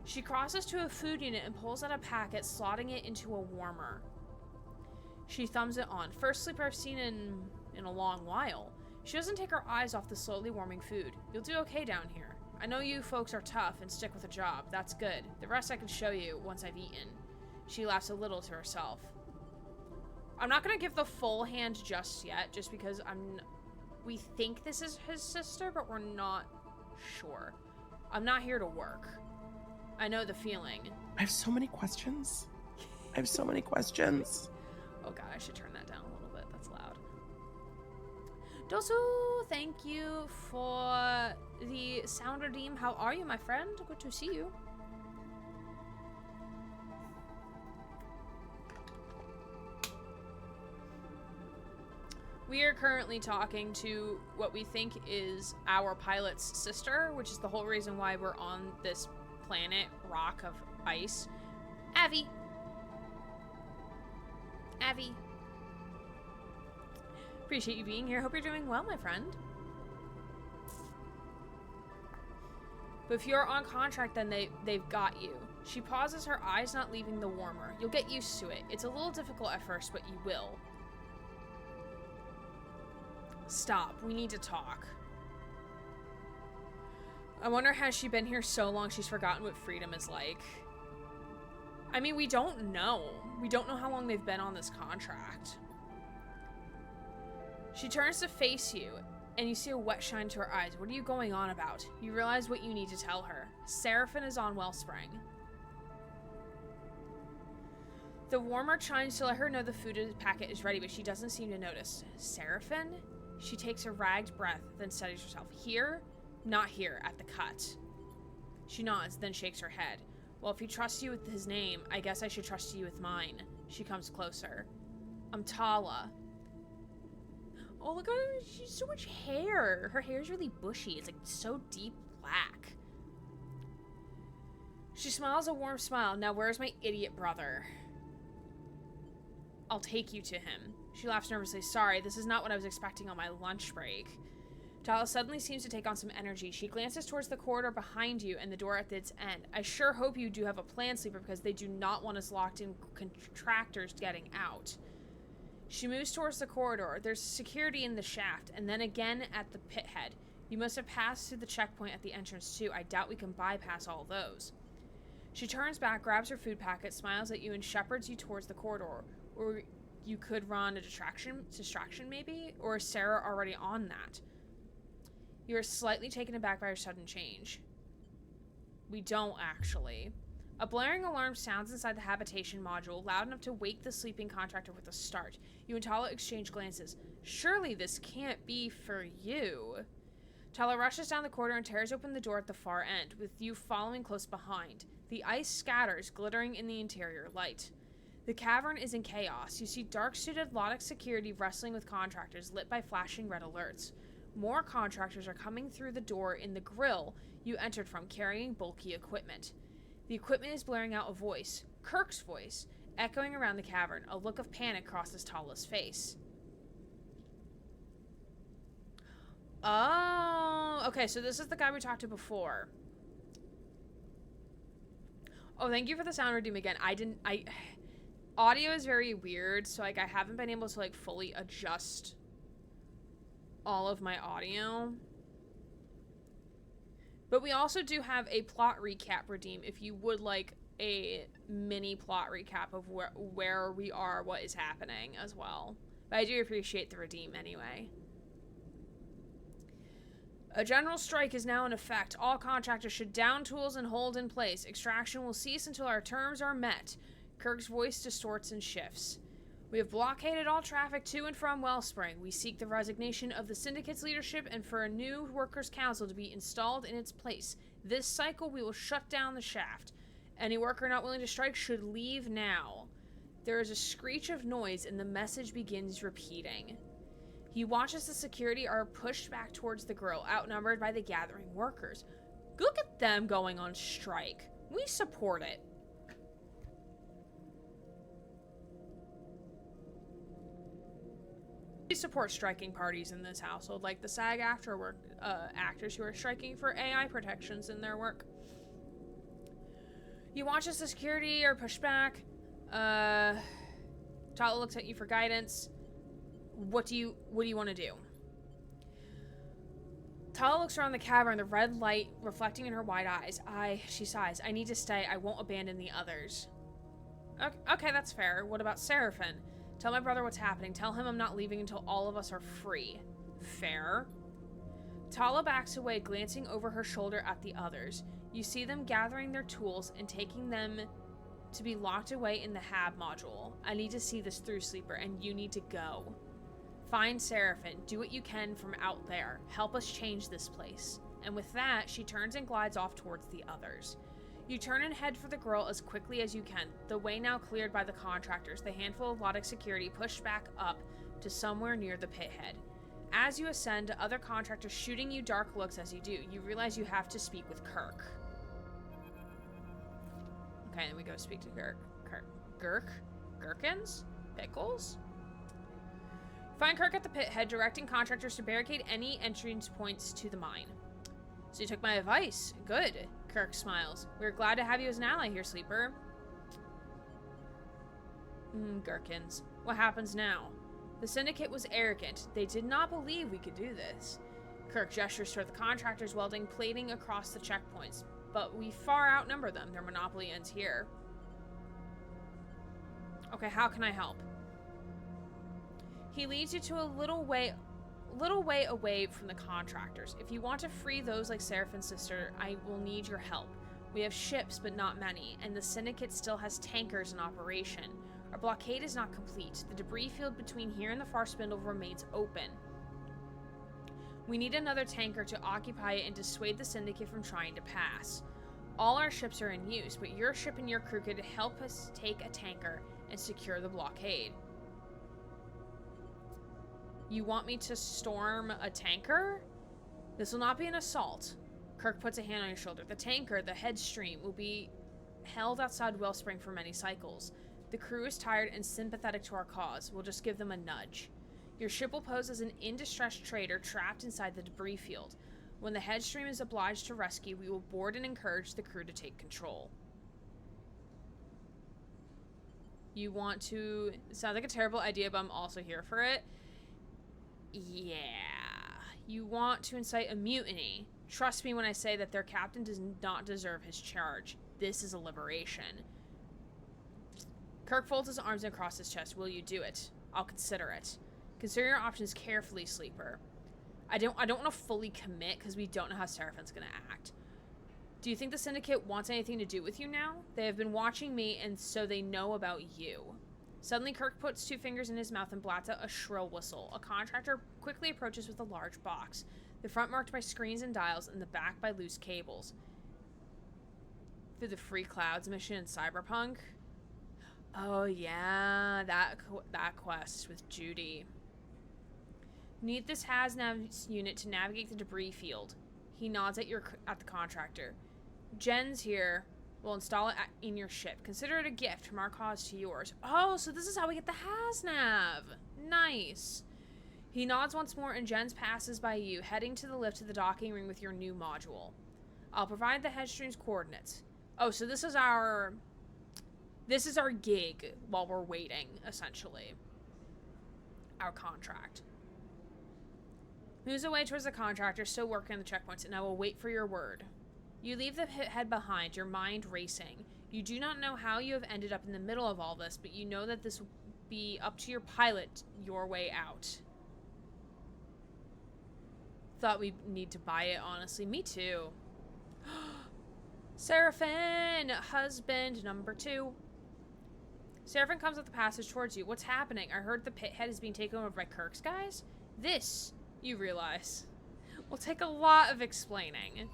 She crosses to a food unit and pulls out a packet, slotting it into a warmer. She thumbs it on. First sleeper I've seen in a long while. She doesn't take her eyes off the slowly warming food. You'll do okay down here. I know you folks are tough and stick with a job. That's good. The rest I can show you once I've eaten. She laughs a little to herself. I'm not gonna give the full hand just yet, just because we think this is his sister, but we're not sure. I'm not here to work. I know the feeling. I have so many questions. I have so many questions. Oh god, I should turn that down a little bit. That's loud. Dosu, thank you for the sound redeem. How are you, my friend? Good to see you. We are currently talking to what we think is our pilot's sister, which is the whole reason why we're on this planet, rock of ice. Avi. Avi. Appreciate you being here. Hope you're doing well, my friend. But if you're on contract, then they've got you. She pauses, her eyes not leaving the warmer. You'll get used to it. It's a little difficult at first, but you will. Stop. We need to talk. I wonder, has she been here so long she's forgotten what freedom is like? I mean, we don't know. We don't know how long they've been on this contract. She turns to face you, and you see a wet shine to her eyes. What are you going on about? You realize what you need to tell her. Seraphine is on Wellspring. The warmer chimes to let her know the food packet is ready, but she doesn't seem to notice. Seraphine? She takes a ragged breath, then steadies herself. Here? Not here, at the cut. She nods, then shakes her head. Well, if he trusts you with his name, I guess I should trust you with mine. She comes closer. I'm Tala. Oh, look at her. She's so much hair. Her hair's really bushy. It's like so deep black. She smiles a warm smile. Now where's my idiot brother? I'll take you to him. She laughs nervously. Sorry, this is not what I was expecting on my lunch break. Tala suddenly seems to take on some energy. She glances towards the corridor behind you and the door at its end. I sure hope you do have a plan, Sleeper, because they do not want us locked in contractors getting out. She moves towards the corridor. There's security in the shaft, and then again at the pit head. You must have passed through the checkpoint at the entrance too. I doubt we can bypass all those. She turns back, grabs her food packet, smiles at you, and shepherds you towards the corridor. Or you could run a distraction maybe? Or is Sarah already on that? You are slightly taken aback by her sudden change. We don't, actually. A blaring alarm sounds inside the habitation module, loud enough to wake the sleeping contractor with a start. You and Tala exchange glances. Surely this can't be for you. Tala rushes down the corridor and tears open the door at the far end, with you following close behind. The ice scatters, glittering in the interior light. The cavern is in chaos. You see dark-suited Lotic security wrestling with contractors, lit by flashing red alerts. More contractors are coming through the door in the grill you entered from, carrying bulky equipment. The equipment is blaring out a voice, Kirk's voice, echoing around the cavern. A look of panic crosses Tala's face. Oh, okay, so this is the guy we talked to before. Oh, thank you for the sound redeem again. Audio is very weird, so, like, I haven't been able to, like, fully adjust all of my audio. But we also do have a plot recap redeem if you would like a mini plot recap of where we are, what is happening as well. But I do appreciate the redeem anyway. A general strike is now in effect. All contractors should down tools and hold in place. Extraction will cease until our terms are met. Kirk's voice distorts and shifts. We have blockaded all traffic to and from Wellspring. We seek the resignation of the Syndicate's leadership and for a new Workers' Council to be installed in its place. This cycle, we will shut down the shaft. Any worker not willing to strike should leave now. There is a screech of noise and the message begins repeating. He watches the security are pushed back towards the grill, outnumbered by the gathering workers. Look at them going on strike. We support it. We support striking parties in this household, like the SAG-AFTRA work actors who are striking for AI protections in their work. You watch as the security are pushed back. Tala looks at you for guidance. What do you want to do? Tala looks around the cavern, the red light reflecting in her wide eyes. She sighs. I need to stay. I won't abandon the others. Okay, that's fair. What about Seraphin? Tell my brother what's happening. Tell him I'm not leaving until all of us are free. Fair. Tala backs away, glancing over her shoulder at the others. You see them gathering their tools and taking them to be locked away in the HAB module. I need to see this through, Sleeper, and you need to go. Find Seraphin. Do what you can from out there. Help us change this place. And with that, she turns and glides off towards the others. You turn and head for the grill as quickly as you can, the way now cleared by the contractors, the handful of Lotic security pushed back up to somewhere near the pit head. As you ascend, other contractors shooting you dark looks as you do. You realize you have to speak with Kirk. Okay, then we go speak to Gherkins? Pickles? Find Kirk at the pit head, directing contractors to barricade any entrance points to the mine. So you took my advice. Good. Kirk smiles. We're glad to have you as an ally here, Sleeper. Gherkins. What happens now? The Syndicate was arrogant. They did not believe we could do this. Kirk gestures toward the contractors welding plating across the checkpoints, but we far outnumber them. Their monopoly ends here. Okay, how can I help? He leads you to a little way away from the contractors. If you want to free those like Seraphin's sister, I will need your help. We have ships, but not many, and the Syndicate still has tankers in operation. Our blockade is not complete. The debris field between here and the far spindle remains open. We need another tanker to occupy it and dissuade the Syndicate from trying to pass. All our ships are in use, but your ship and your crew could help us take a tanker and secure the blockade. You want me to storm a tanker? This will not be an assault. Kirk puts a hand on your shoulder. The tanker, the Headstream, will be held outside Wellspring for many cycles. The crew is tired and sympathetic to our cause. We'll just give them a nudge. Your ship will pose as an in-distress trader trapped inside the debris field. When the Headstream is obliged to rescue, we will board and encourage the crew to take control. You want to... It sounds like a terrible idea, but I'm also here for it. Yeah. You want to incite a mutiny. Trust me when I say that their captain does not deserve his charge. This is a liberation. Kirk folds his arms across his chest. Will you do it? I'll consider it. Consider your options carefully, Sleeper. I don't want to fully commit because we don't know how Seraphin's going to act. Do you think the Syndicate wants anything to do with you now? They have been watching me, and so they know about you. Suddenly, Kirk puts 2 fingers in his mouth and blats out a shrill whistle. A contractor quickly approaches with a large box, the front marked by screens and dials, and the back by loose cables. Through the Free Clouds mission in Cyberpunk? Oh yeah, that quest with Judy. Need this HasNav unit to navigate the debris field. He nods at the contractor. Jen's here. We'll install it in your ship. Consider it a gift from our cause to yours. Oh, so this is how we get the HasNav. Nice. He nods once more and Jens passes by you, heading to the lift to the docking ring with your new module. I'll provide the headstream's coordinates. Oh, so this is our gig while we're waiting, essentially. Our contract. Moves away towards the contractor, still working on the checkpoints, and I will wait for your word. You leave the head behind, your mind racing. You do not know how you have ended up in the middle of all this, but you know that this will be up to your pilot your way out. Thought we'd need to buy it, honestly. Me too. Seraphin, husband number 2. Seraphin comes up the passage towards you. What's happening? I heard the pit head is being taken over by Kirk's guys. This, you realize, will take a lot of explaining.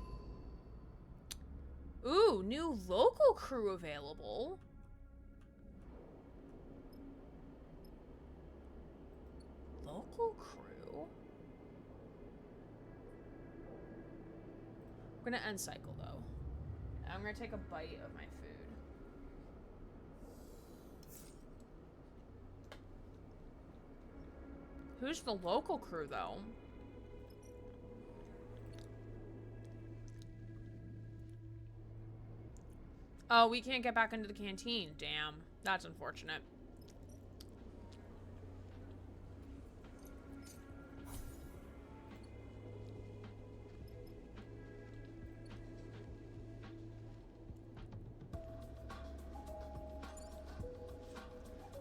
Ooh, new local crew available. Local crew? We're gonna end cycle though. I'm gonna take a bite of my food. Who's the local crew though? Oh, we can't get back into the canteen. Damn. That's unfortunate.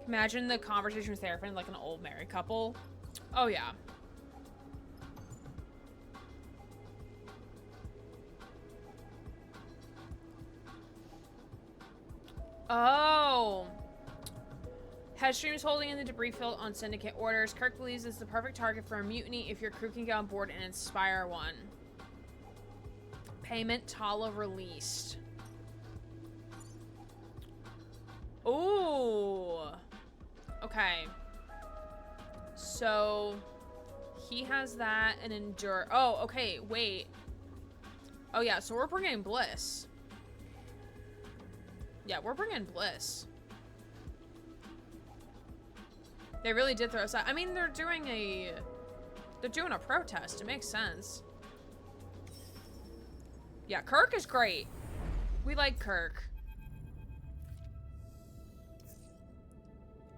Imagine the conversation with Seraphin like an old married couple. Oh, yeah. Oh. Headstream is holding in the debris field on Syndicate orders. Kirk believes it's the perfect target for a mutiny if your crew can get on board and inspire one. Payment Tala released. Ooh. Okay. So he has that and endure. Oh, okay. Wait. Oh, yeah. So we're bringing Bliss. Yeah, we're bringing Bliss. They really did throw us out. I mean, they're doing a protest. It makes sense. Yeah, Kirk is great. We like Kirk.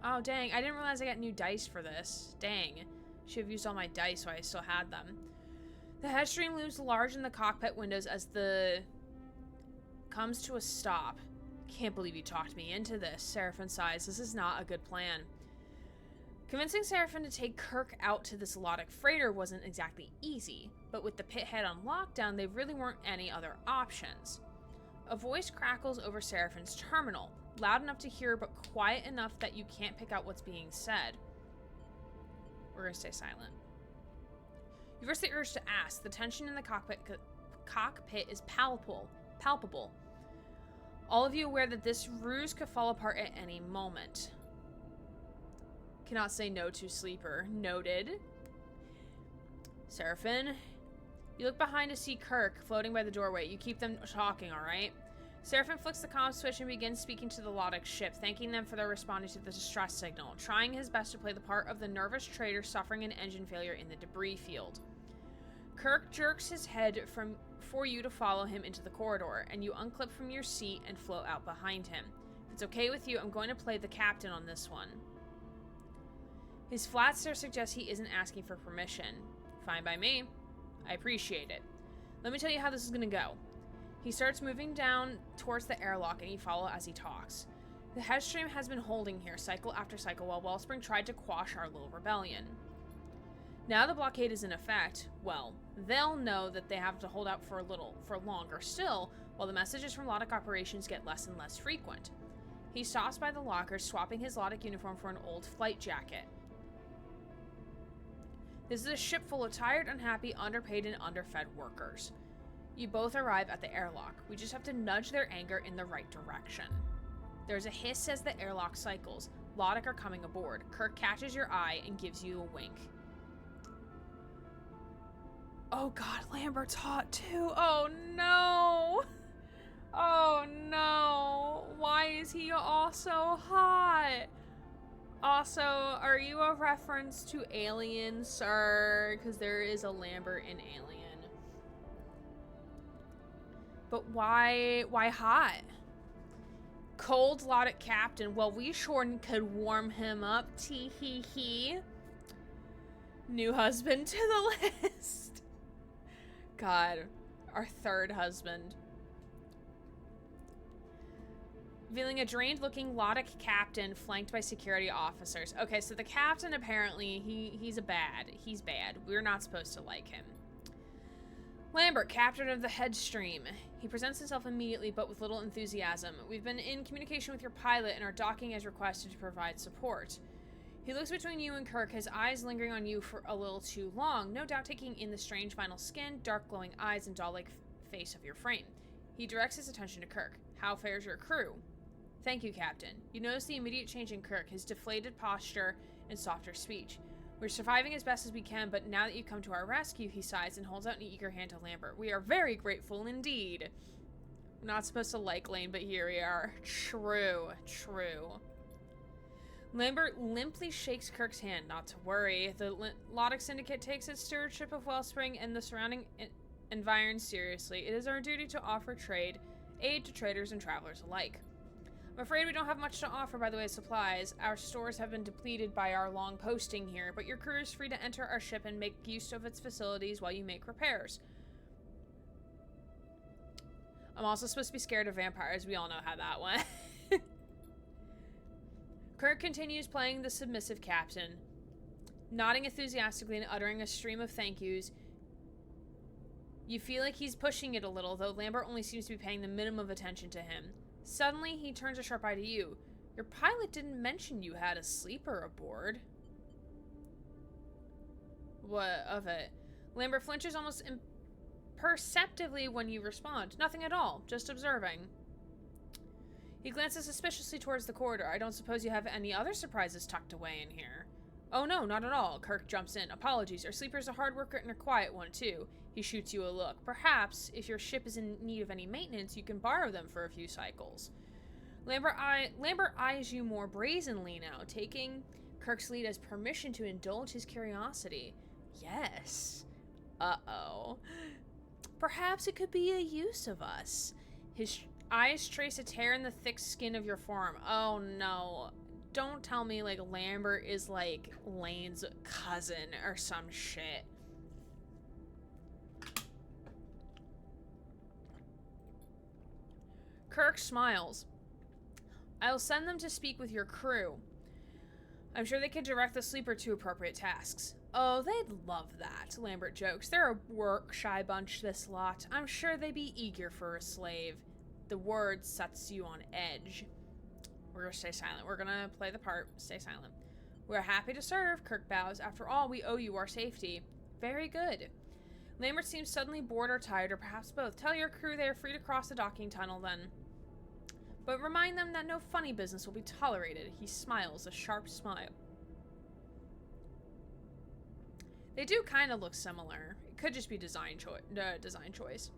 Oh, dang. I didn't realize I got new dice for this. Dang. Should have used all my dice so I still had them. The headstream looms large in the cockpit windows as the comes to a stop. Can't believe you talked me into this. Seraphin sighs. This is not a good plan. Convincing Seraphin to take Kirk out to this Lotic freighter wasn't exactly easy, but with the pit head on lockdown, there really weren't any other options. A voice crackles over Seraphin's terminal, loud enough to hear but quiet enough that you can't pick out what's being said. We're gonna stay silent. You first the urge to ask. The tension in the cockpit is palpable. All of you aware that this ruse could fall apart at any moment. Cannot say no to Sleeper. Noted. Seraphin. You look behind to see Kirk floating by the doorway. You keep them talking, alright? Seraphin flicks the comm switch and begins speaking to the Lotic ship, thanking them for their responding to the distress signal, trying his best to play the part of the nervous trader suffering an engine failure in the debris field. Kirk jerks his head for you to follow him into the corridor, and you unclip from your seat and float out behind him. If it's okay with you, I'm going to play the captain on this one. His flat stare suggests he isn't asking for permission. Fine by me. I appreciate it. Let me tell you how this is gonna go. He starts moving down towards the airlock, and you follow as he talks. The headstream has been holding here cycle after cycle while Wellspring tried to quash our little rebellion. Now the blockade is in effect, well, they'll know that they have to hold out for longer still, while the messages from Lotic operations get less and less frequent. He stops by the locker, swapping his Lotic uniform for an old flight jacket. This is a ship full of tired, unhappy, underpaid, and underfed workers. You both arrive at the airlock. We just have to nudge their anger in the right direction. There's a hiss as the airlock cycles. Lotic are coming aboard. Kirk catches your eye and gives you a wink. Oh god, Lambert's hot too. Oh no. Oh no. Why is he also hot? Also, are you a reference to Alien, sir? Because there is a Lambert in Alien. But why hot? Cold Lotic captain. Well, we sure could warm him up. Tee hee hee. New husband to the list. God, our third husband. Revealing a drained-looking Lotic captain flanked by security officers. Okay, so the captain apparently, he's bad. We're not supposed to like him. Lambert, captain of the Headstream. He presents himself immediately, but with little enthusiasm. We've been in communication with your pilot and are docking as requested to provide support. He looks between you and Kirk, his eyes lingering on you for a little too long, no doubt taking in the strange vinyl skin, dark glowing eyes, and doll-like face of your frame. He directs his attention to Kirk. How fares your crew? Thank you, Captain. You notice the immediate change in Kirk, his deflated posture and softer speech. We're surviving as best as we can, but now that you come to our rescue, he sighs and holds out an eager hand to Lambert. We are very grateful indeed. We're not supposed to like Lane, but here we are. True. Lambert limply shakes Kirk's hand. Not to worry. The Lotic Syndicate takes its stewardship of Wellspring and the surrounding environs seriously. It is our duty to offer aid to traders and travelers alike. I'm afraid we don't have much to offer by the way of supplies. Our stores have been depleted by our long posting here, but your crew is free to enter our ship and make use of its facilities while you make repairs. I'm also supposed to be scared of vampires. We all know how that went. Kirk continues playing the submissive captain, nodding enthusiastically and uttering a stream of thank yous. You feel like he's pushing it a little, though Lambert only seems to be paying the minimum of attention to him. Suddenly, he turns a sharp eye to you. Your pilot didn't mention you had a sleeper aboard. What of it? Lambert flinches almost imperceptibly when you respond. Nothing at all, just observing. He glances suspiciously towards the corridor. I don't suppose you have any other surprises tucked away in here. Oh no, not at all. Kirk jumps in. Apologies, our sleeper's a hard worker and a quiet one too. He shoots you a look. Perhaps, if your ship is in need of any maintenance, you can borrow them for a few cycles. Lambert eyes you more brazenly now, taking Kirk's lead as permission to indulge his curiosity. Yes. Uh-oh. Perhaps it could be a use of us. His eyes trace a tear in the thick skin of your forearm. Oh no. Don't tell me, like, Lambert is, like, Lane's cousin or some shit. Kirk smiles. I'll send them to speak with your crew. I'm sure they could direct the sleeper to appropriate tasks. Oh, they'd love that, Lambert jokes. They're a work-shy bunch, this lot. I'm sure they'd be eager for a slave. The word sets you on edge. We're gonna stay silent. We're gonna play the part. Stay silent. We're happy to serve, Kirk bows. After all, we owe you our safety. Very good. Lambert seems suddenly bored or tired, or perhaps both. Tell your crew they are free to cross the docking tunnel then. But remind them that no funny business will be tolerated. He smiles, a sharp smile. They do kind of look similar. It could just be design choice.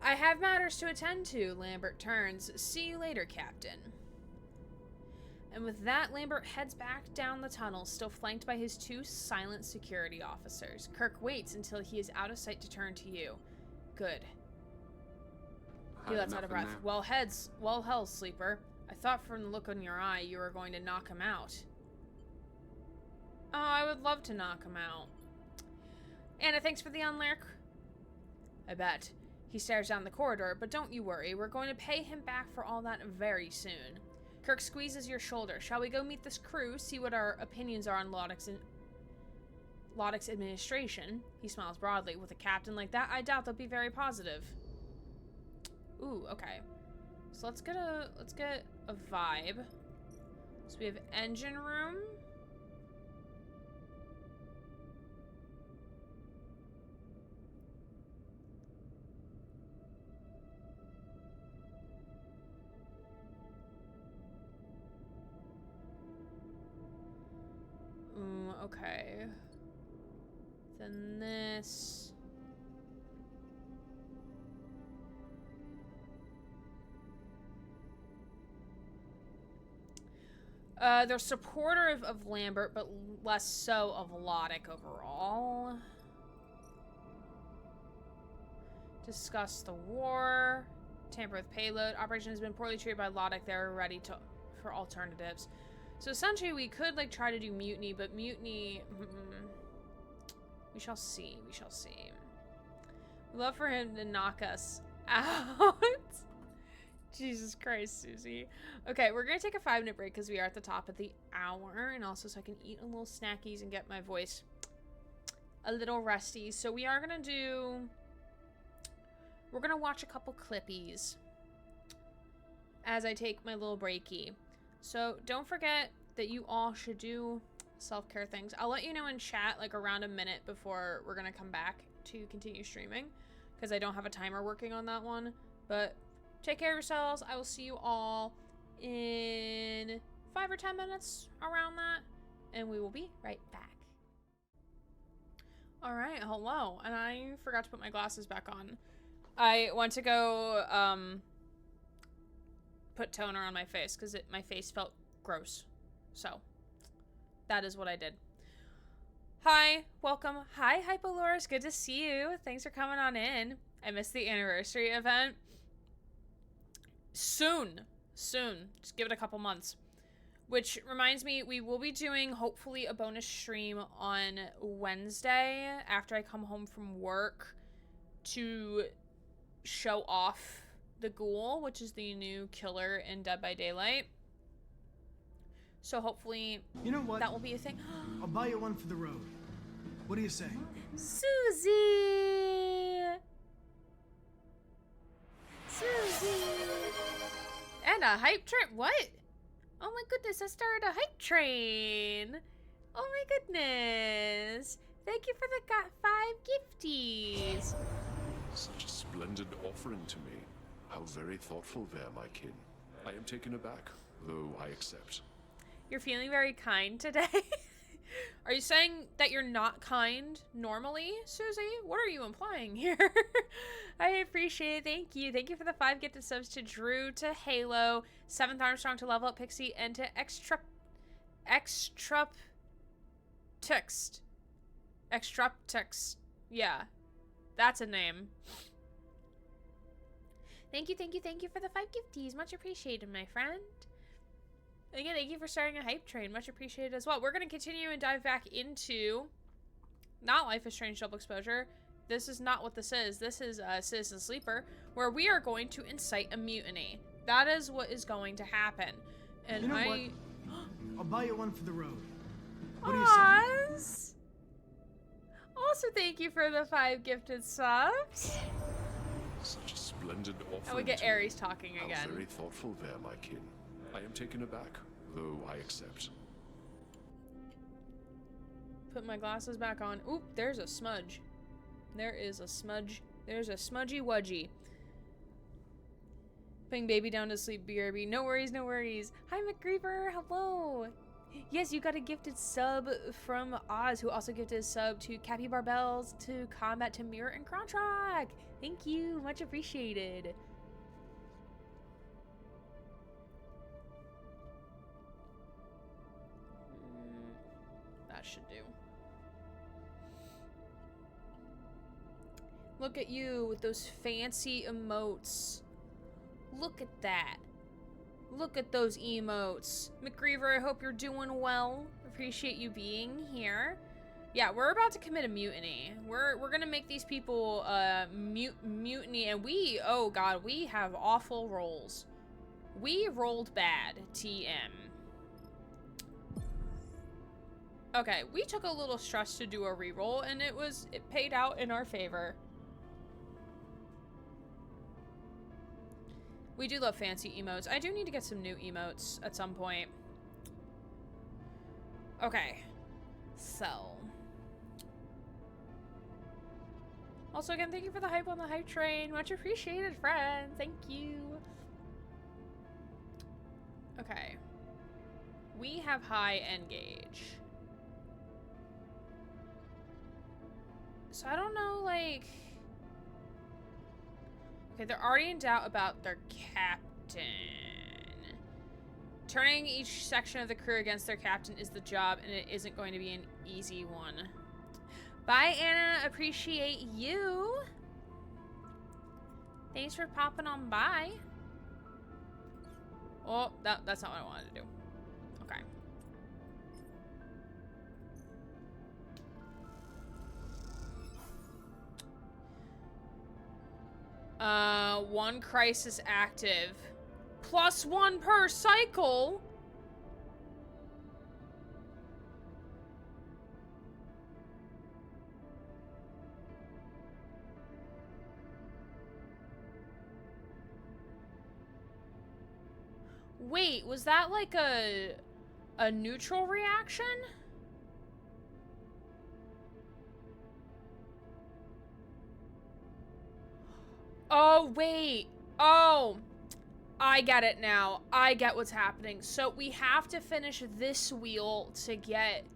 I have matters to attend to, Lambert turns. See you later, Captain. And with that, Lambert heads back down the tunnel, still flanked by his two silent security officers. Kirk waits until he is out of sight to turn to you. Good. He lets out a breath. Well, hell, sleeper. I thought from the look in your eye you were going to knock him out. Oh, I would love to knock him out. Anna, thanks for the unlurk. I bet. He stares down the corridor, but don't you worry. We're going to pay him back for all that very soon. Kirk squeezes your shoulder. Shall we go meet this crew, see what our opinions are on Loddick's administration? He smiles broadly. With a captain like that, I doubt they'll be very positive. Ooh, okay. So let's get a vibe. So we have engine room. Okay. Then this. They're supportive of Lambert, but less so of Loddick overall. Discuss the war. Tamper with payload. Operation has been poorly treated by Loddick. They're ready for alternatives. So essentially, we could like try to do mutiny, but mutiny. We shall see. We shall see. We'd love for him to knock us out. Jesus Christ, Susie. Okay, we're gonna take a 5-minute break because we are at the top of the hour, and also so I can eat a little snackies and get my voice a little rusty. So we are gonna do. We're gonna watch a couple clippies as I take my little breaky. So don't forget that you all should do self-care things. I'll let you know in chat like around a minute before we're gonna come back to continue streaming because I don't have a timer working on that one. But take care of yourselves. I will see you all in 5 or 10 minutes around that, and we will be right back. All right, hello. And I forgot to put my glasses back on. I went to go put toner on my face because my face felt gross. So that is what I did. Hi, welcome. Hi, Hypolorus. Good to see you. Thanks for coming on in. I missed the anniversary event. Soon. Just give it a couple months. Which reminds me, we will be doing, hopefully, a bonus stream on Wednesday after I come home from work to show off the Ghoul, which is the new killer in Dead by Daylight. So hopefully, you know what? That will be a thing. I'll buy you one for the road. What do you say? Susie! And a hype train. What? Oh my goodness, I started a hype train. Oh my goodness. Thank you for the 5 gifties. Such a splendid offering to me. How very thoughtful there, my kin. I am taken aback, though I accept. You're feeling very kind today? Are you saying that you're not kind normally, Susie? What are you implying here? I appreciate it. Thank you. Thank you for the 5 gifted subs to Drew, to Halo, 7th Armstrong, to Level Up Pixie, and to Extraptext. Yeah, that's a name. Thank you for the 5 gifties. Much appreciated, my friend. And again, thank you for starting a hype train. Much appreciated as well. We're going to continue and dive back into not Life is Strange Double Exposure. This is not what this is. This is Citizen Sleeper, where we are going to incite a mutiny. That is what is going to happen. And you know what? I'll buy you one for the road. What do you say? Oz. Also, thank you for the 5 gifted subs. Such a splendid offering. And we get Aries talking How again. very thoughtful there, my kin. I am taken aback, though I accept. Put my glasses back on. Oop, there's a smudge. There is a smudge. There's a smudgy wudgy. Putting baby down to sleep, BRB. No worries, no worries. Hi, McGreever. Hello. Yes, you got a gifted sub from Oz, who also gifted a sub to Cappy Barbells, to Combat, to Mirror, and Krontrock. Thank you. Much appreciated. That should do. Look at you with those fancy emotes. Look at that. Look at those emotes. McGreever, I hope you're doing well. Appreciate you being here. Yeah, we're about to commit a mutiny. We're gonna make these people mutiny, and oh god, we have awful rolls. We rolled bad, TM. Okay, we took a little stress to do a reroll, and it paid out in our favor. We do love fancy emotes. I do need to get some new emotes at some point. Okay, so. Also, again, thank you for the hype on the hype train. Much appreciated, friend. Thank you. Okay. We have high engage. So I don't know, like... Okay, they're already in doubt about their captain. Turning each section of the crew against their captain is the job, and it isn't going to be an easy one. Bye, Anna. Appreciate you. Thanks for popping on by. Oh, that's not what I wanted to do. Okay. One crisis active. +1 per cycle? Wait, was that like a neutral reaction? Oh, wait. Oh, I get it now. I get what's happening. So we have to finish this wheel to get...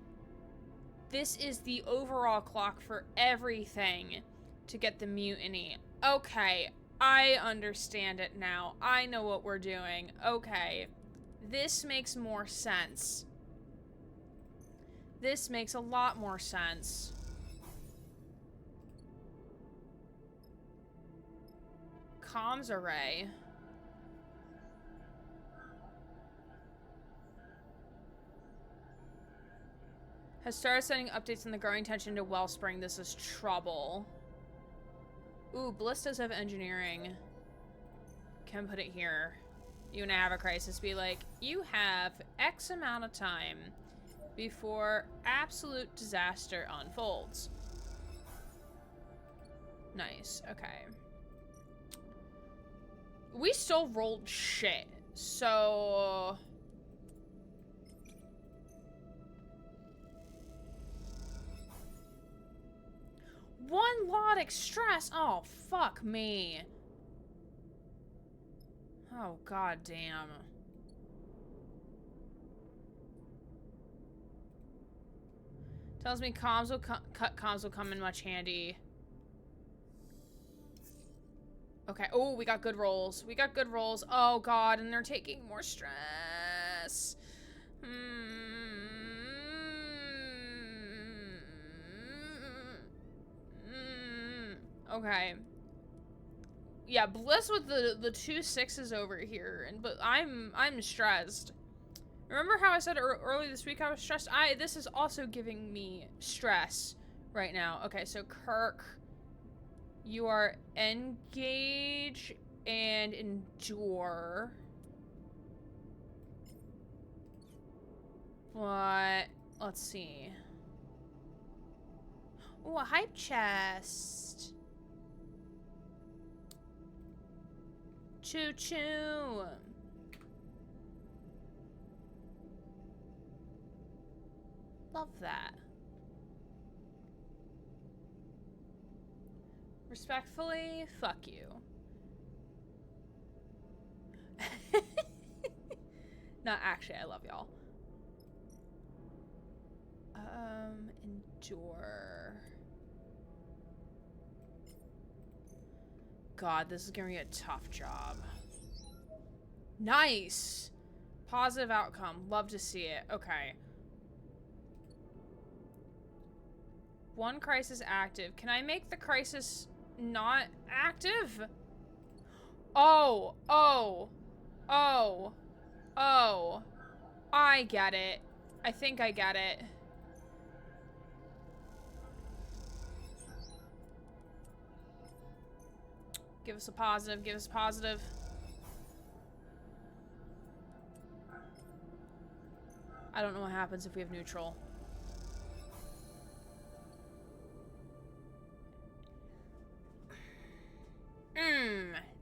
This is the overall clock for everything to get the mutiny. Okay, I understand it now. I know what we're doing. Okay, this makes more sense. This makes a lot more sense. Comms array. Has started sending updates on the growing tension to Wellspring. This is trouble. Ooh, ballistas have engineering. Can put it here. You and I have a crisis. Be like, you have X amount of time before absolute disaster unfolds. Nice. Okay. We still rolled shit. So... One Lodic stress. Oh, fuck me. Oh, god damn. Tells me comms will come in much handy. Okay. Oh, we got good rolls. We got good rolls. Oh god, and they're taking more stress. Okay. Yeah, Bliss with the 2 6s over here, but I'm stressed. Remember how I said earlier this week I was stressed? This is also giving me stress right now. Okay, so Kirk, you are engage and endure. What? Let's see. Oh, a hype chest. Choo choo. Love that. Respectfully, fuck you. Not actually, I love y'all. Endure. God, this is gonna be a tough job. Nice! Positive outcome. Love to see it. Okay. One crisis active. Can I make the crisis not active? Oh, oh, oh, oh. I get it. I think I get it. Give us a positive. Give us a positive. I don't know what happens if we have neutral.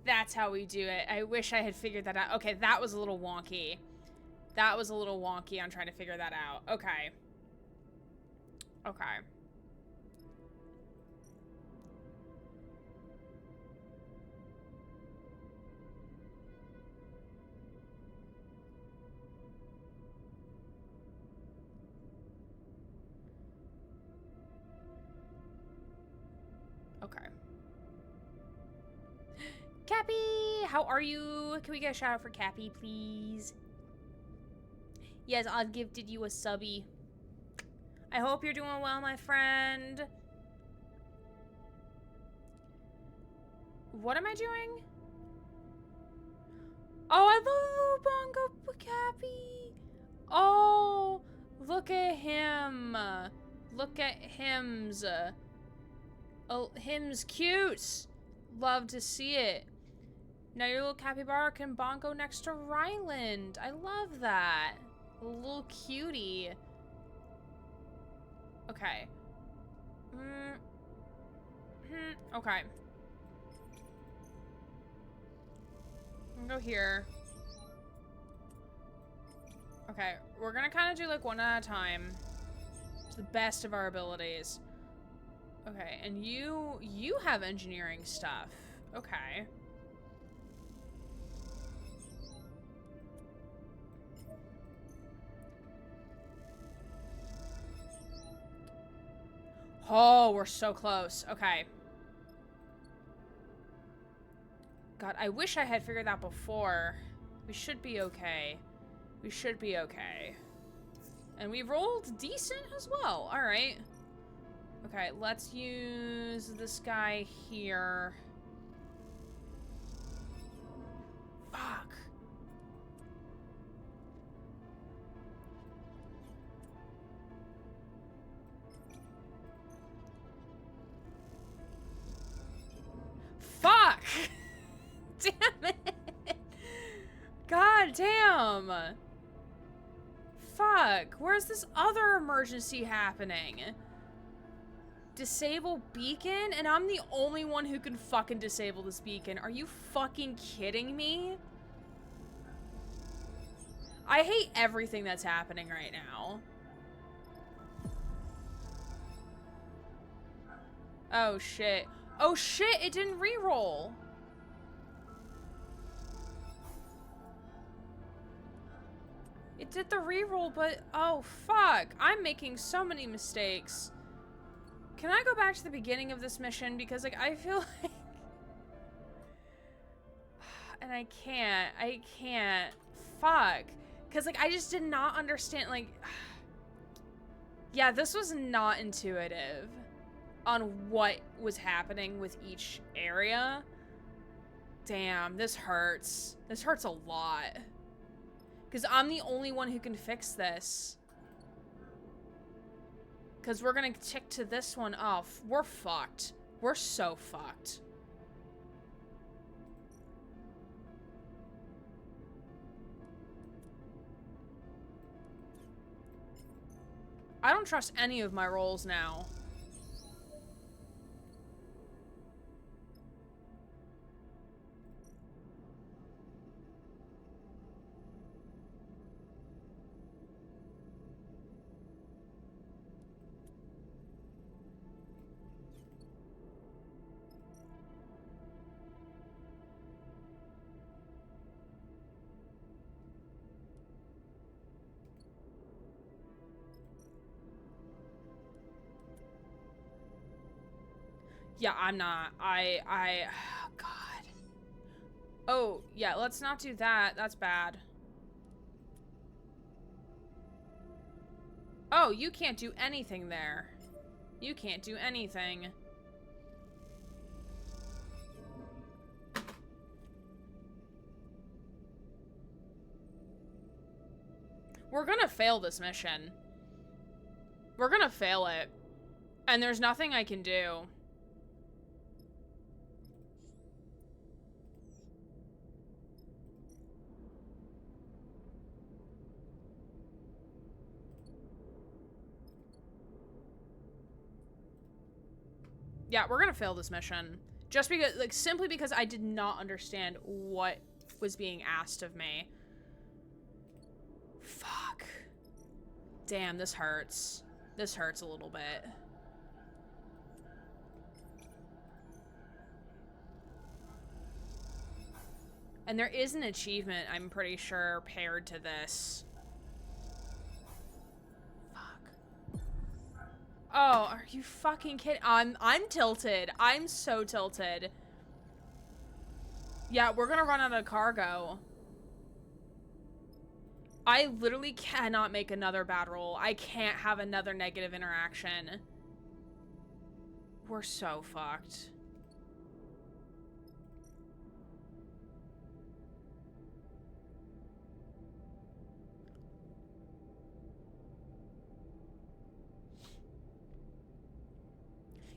That's how we do it. I wish I had figured that out. Okay, that was a little wonky. That was a little wonky on trying to figure that out. Okay. Okay. Okay. Cappy! How are you? Can we get a shout out for Cappy, please? Yes, I've gifted you a subby. I hope you're doing well, my friend. What am I doing? Oh, I love the little bongo Cappy. Oh, look at him. Look at him's. Oh, him's cute. Love to see it. Now your little capybara can bongo next to Ryland. I love that. A little cutie. Okay. Okay. I'm gonna go here. Okay, we're gonna kind of do like one at a time. To the best of our abilities. Okay, and you have engineering stuff. Okay. Oh, we're so close. Okay. God, I wish I had figured that before. We should be okay. We should be okay. And we rolled decent as well. All right. Okay, let's use this guy here. Fuck. Fuck! Damn it! God damn! Fuck, where's this other emergency happening? Disable beacon? And I'm the only one who can fucking disable this beacon. Are you fucking kidding me? I hate everything that's happening right now. Oh shit. Oh shit, it didn't re-roll. It did the re-roll, but oh fuck. I'm making so many mistakes. Can I go back to the beginning of this mission? Because like I feel like and I can't. Fuck. Because like I just did not understand like yeah, this was not intuitive on what was happening with each area. Damn, this hurts. This hurts a lot. Because I'm the only one who can fix this. Because we're going to tick to this one off. We're fucked. We're so fucked. I don't trust any of my rolls now. Yeah, I'm not. Oh, God. Oh, yeah, let's not do that. That's bad. Oh, you can't do anything there. You can't do anything. We're gonna fail this mission. We're gonna fail it. And there's nothing I can do. Yeah, we're gonna fail this mission. Just because, like, simply because I did not understand what was being asked of me. Fuck. Damn, this hurts. This hurts a little bit. And there is an achievement, I'm pretty sure, paired to this. Fuck. Oh, are you fucking kidding? I'm tilted. I'm so tilted. Yeah, we're gonna run out of cargo. I literally cannot make another bad roll. I can't have another negative interaction. We're so fucked.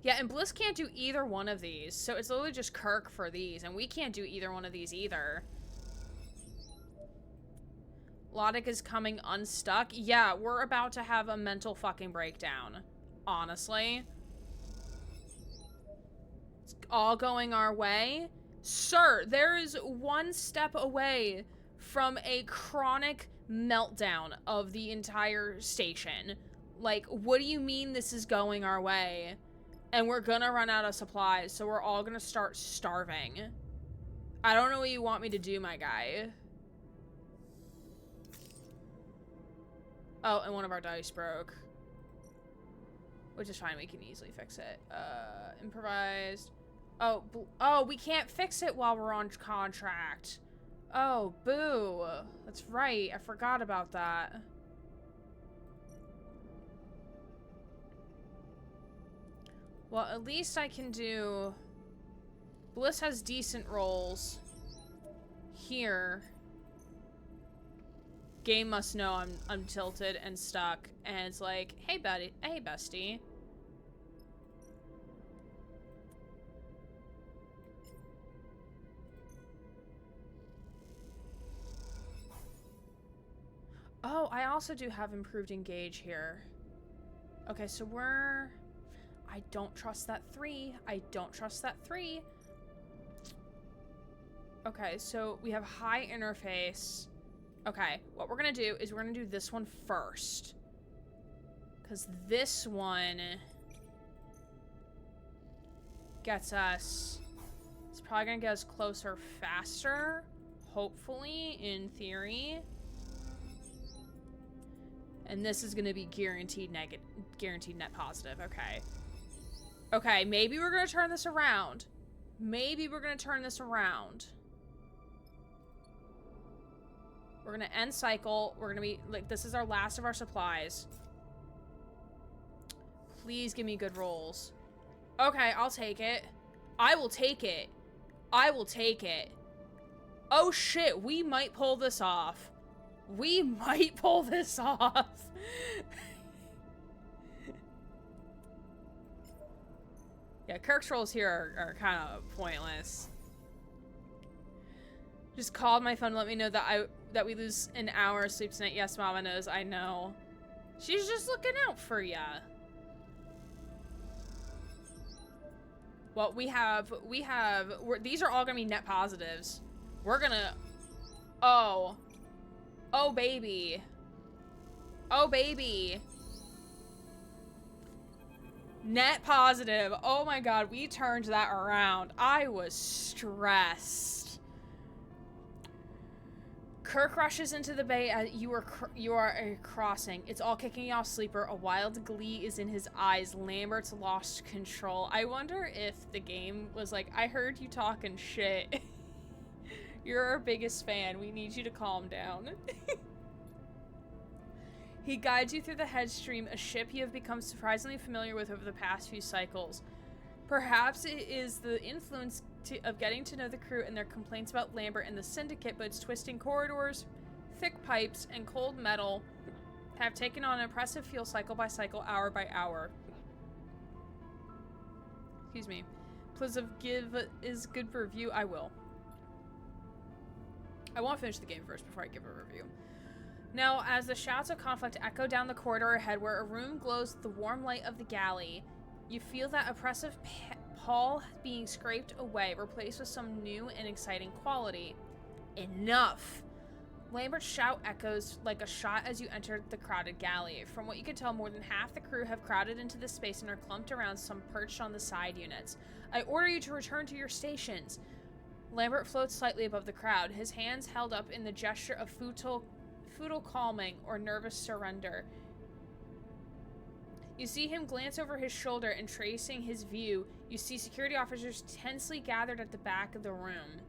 Yeah, and Bliss can't do either one of these, so it's literally just Kirk for these, and we can't do either one of these either. Lodic is coming unstuck. Yeah, we're about to have a mental fucking breakdown. Honestly. It's all going our way. Sir, there is one step away from a chronic meltdown of the entire station. Like, what do you mean this is going our way? And we're gonna run out of supplies, so we're all gonna start starving. I don't know what you want me to do, my guy. Oh, and one of our dice broke. Which is fine, we can easily fix it. Improvised. Oh, we can't fix it while we're on contract. Oh, boo. That's right, I forgot about that. Well, at least I can do... Bliss has decent rolls. Here. Game must know I'm tilted and stuck. And it's like, hey, buddy. Hey, bestie. Oh, I also do have improved engage here. Okay, so we're... I don't trust that 3. I don't trust that 3. Okay, so we have high interface. Okay, what we're gonna do is we're gonna do this one first. Because this one gets us... It's probably gonna get us closer faster. Hopefully, in theory. And this is gonna be guaranteed net positive. Okay. Okay, maybe we're gonna turn this around. Maybe we're gonna turn this around. We're gonna end cycle. We're gonna be, like, this is our last of our supplies. Please give me good rolls. Okay, I'll take it. I will take it. I will take it. Oh shit, we might pull this off. We might pull this off. Yeah, Kirk's rolls here are kind of pointless. Just called my phone to let me know that we lose an hour of sleep tonight. Yes, Mama knows. I know. She's just looking out for ya. Well, these are all gonna be net positives. We're gonna, oh baby. Oh baby. Net positive. Oh my god, we turned that around. I was stressed. Kirk rushes into the bay. You are crossing. It's all kicking off Sleeper. A wild glee is in his eyes. Lambert's lost control. I wonder if the game was like, I heard you talking shit. You're our biggest fan. We need you to calm down. He guides you through the headstream, a ship you have become surprisingly familiar with over the past few cycles. Perhaps it is the influence of getting to know the crew and their complaints about Lambert and the Syndicate, but its twisting corridors, thick pipes, and cold metal have taken on an impressive fuel cycle by cycle, hour by hour. Excuse me. Please give is good for review. I will. I want to finish the game first before I give a review. Now, as the shouts of conflict echo down the corridor ahead where a room glows with the warm light of the galley, You feel that oppressive pall being scraped away, replaced with some new and exciting quality. Enough! Lambert's shout echoes like a shot as you enter the crowded galley. From what you can tell, more than half the crew have crowded into the space and are clumped around some perched on the side units. I order you to return to your stations. Lambert floats slightly above the crowd, his hands held up in the gesture of futile calming or nervous surrender. You see him glance over his shoulder, and tracing his view, you see security officers tensely gathered at the back of the room.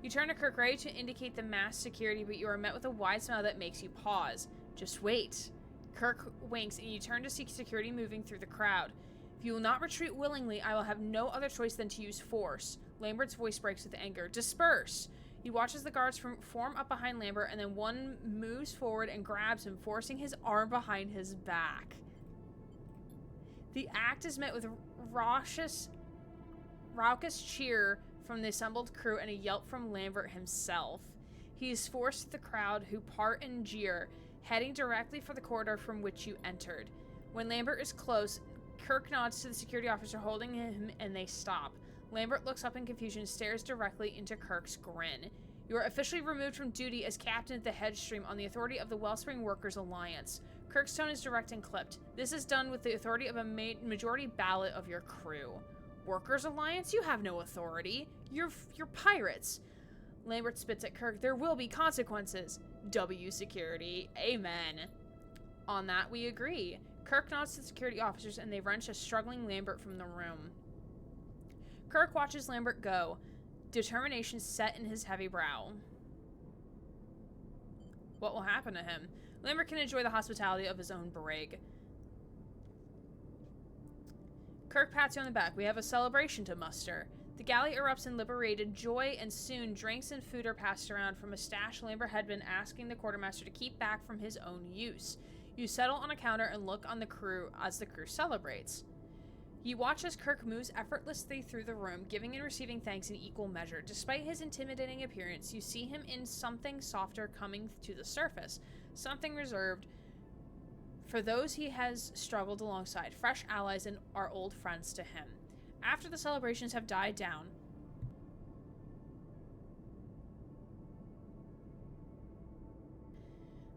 You turn to Kirk, ready to indicate the masked security, but you are met with a wide smile that makes you pause. Just wait. Kirk winks, and you turn to see security moving through the crowd. If you will not retreat willingly, I will have no other choice than to use force. Lambert's voice breaks with anger. Disperse! You watch as the guards form up behind Lambert, and then one moves forward and grabs him, forcing his arm behind his back. The act is met with raucous cheer from the assembled crew and a yelp from Lambert himself. He is forced to the crowd, who part and jeer, heading directly for the corridor from which you entered. When Lambert is close, Kirk nods to the security officer holding him, and they stop. Lambert looks up in confusion and stares directly into Kirk's grin. You are officially removed from duty as captain of the Headstream on the authority of the Wellspring Workers Alliance. Kirk's tone is direct and clipped. This is done with the authority of a majority ballot of your crew. Workers Alliance? You have no authority. You're pirates. Lambert spits at Kirk. There will be consequences. W security. Amen. On that, we agree. Kirk nods to the security officers, and they wrench a struggling Lambert from the room. Kirk watches Lambert go, determination set in his heavy brow. What will happen to him? Lambert can enjoy the hospitality of his own brig. Kirk pats you on the back. We have a celebration to muster. The galley erupts in liberated joy, and soon drinks and food are passed around from a stash Lambert had been asking the quartermaster to keep back from his own use. You settle on a counter and look on the crew as the crew celebrates. You watch as Kirk moves effortlessly through the room, giving and receiving thanks in equal measure. Despite his intimidating appearance, you see him in something softer coming to the surface, something reserved for those he has struggled alongside, fresh allies and are old friends to him. After the celebrations have died down,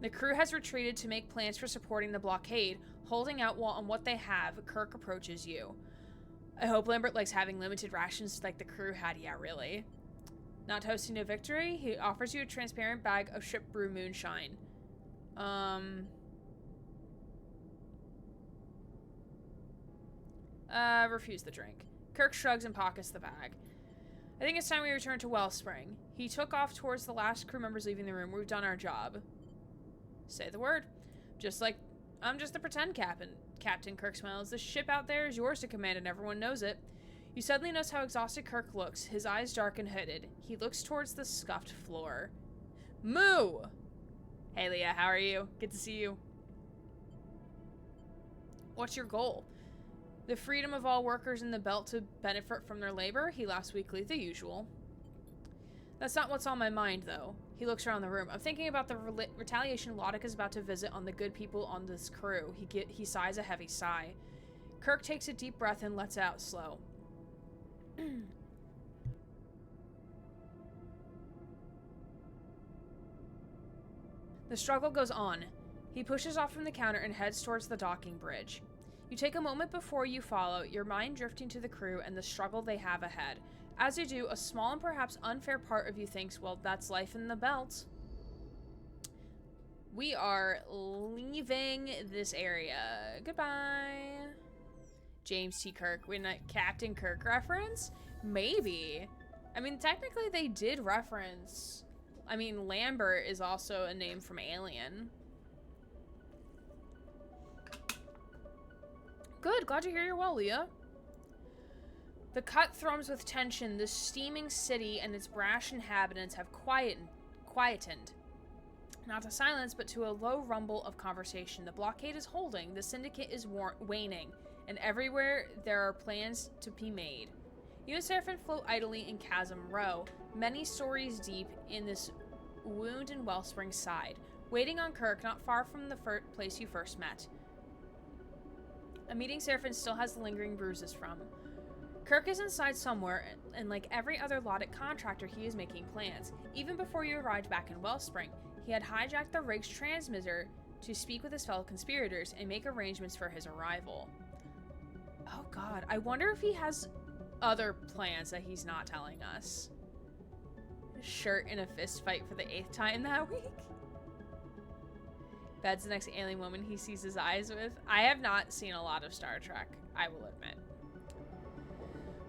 the crew has retreated to make plans for supporting the blockade, holding out on what they have. Kirk approaches you. I hope Lambert likes having limited rations like the crew had. Yeah, really. Not toasting to victory, he offers you a transparent bag of ship brew moonshine. Refuse the drink. Kirk shrugs and pockets the bag. I think it's time we return to Wellspring. He took off towards the last crew members leaving the room. We've done our job. Say the word. I'm just the pretend captain, Kirk smiles. The ship out there is yours to command and everyone knows it. You suddenly notice how exhausted Kirk looks, his eyes dark and hooded. He looks towards the scuffed floor. Moo! Hey Leah, how are you? Good to see you. What's your goal? The freedom of all workers in the belt to benefit from their labor? He laughs weakly, the usual. That's not what's on my mind, though. He looks around the room. I'm thinking about the retaliation Loddick is about to visit on the good people on this crew. He sighs a heavy sigh. Kirk takes a deep breath and lets out slow. The struggle goes on. He pushes off from the counter and heads towards the docking bridge. You take a moment before you follow, your mind drifting to the crew and the struggle they have ahead. As you do, a small and perhaps unfair part of you thinks, well, that's life in the belt. We are leaving this area. Goodbye. James T. Kirk. We're not Captain Kirk reference? Maybe. I mean, technically they did reference. I mean, Lambert is also a name from Alien. Good. Glad to hear you're well, Leah. The cut thrums with tension. The steaming city and its brash inhabitants have quietened. Not to silence, but to a low rumble of conversation. The blockade is holding, the syndicate is waning, and everywhere there are plans to be made. You and Seraphim float idly in Chasm Row, many stories deep in this wound and wellspring side, waiting on Kirk not far from the place you first met. A meeting Seraphin still has lingering bruises from. Kirk is inside somewhere, and like every other Lodic contractor, he is making plans. Even before you arrived back in Wellspring, he had hijacked the rig's transmitter to speak with his fellow conspirators and make arrangements for his arrival. Oh god, I wonder if he has other plans that he's not telling us. Shirt in a fist fight for the 8th time that week. Bed's the next alien woman he sees his eyes with. I have not seen a lot of Star Trek, I will admit.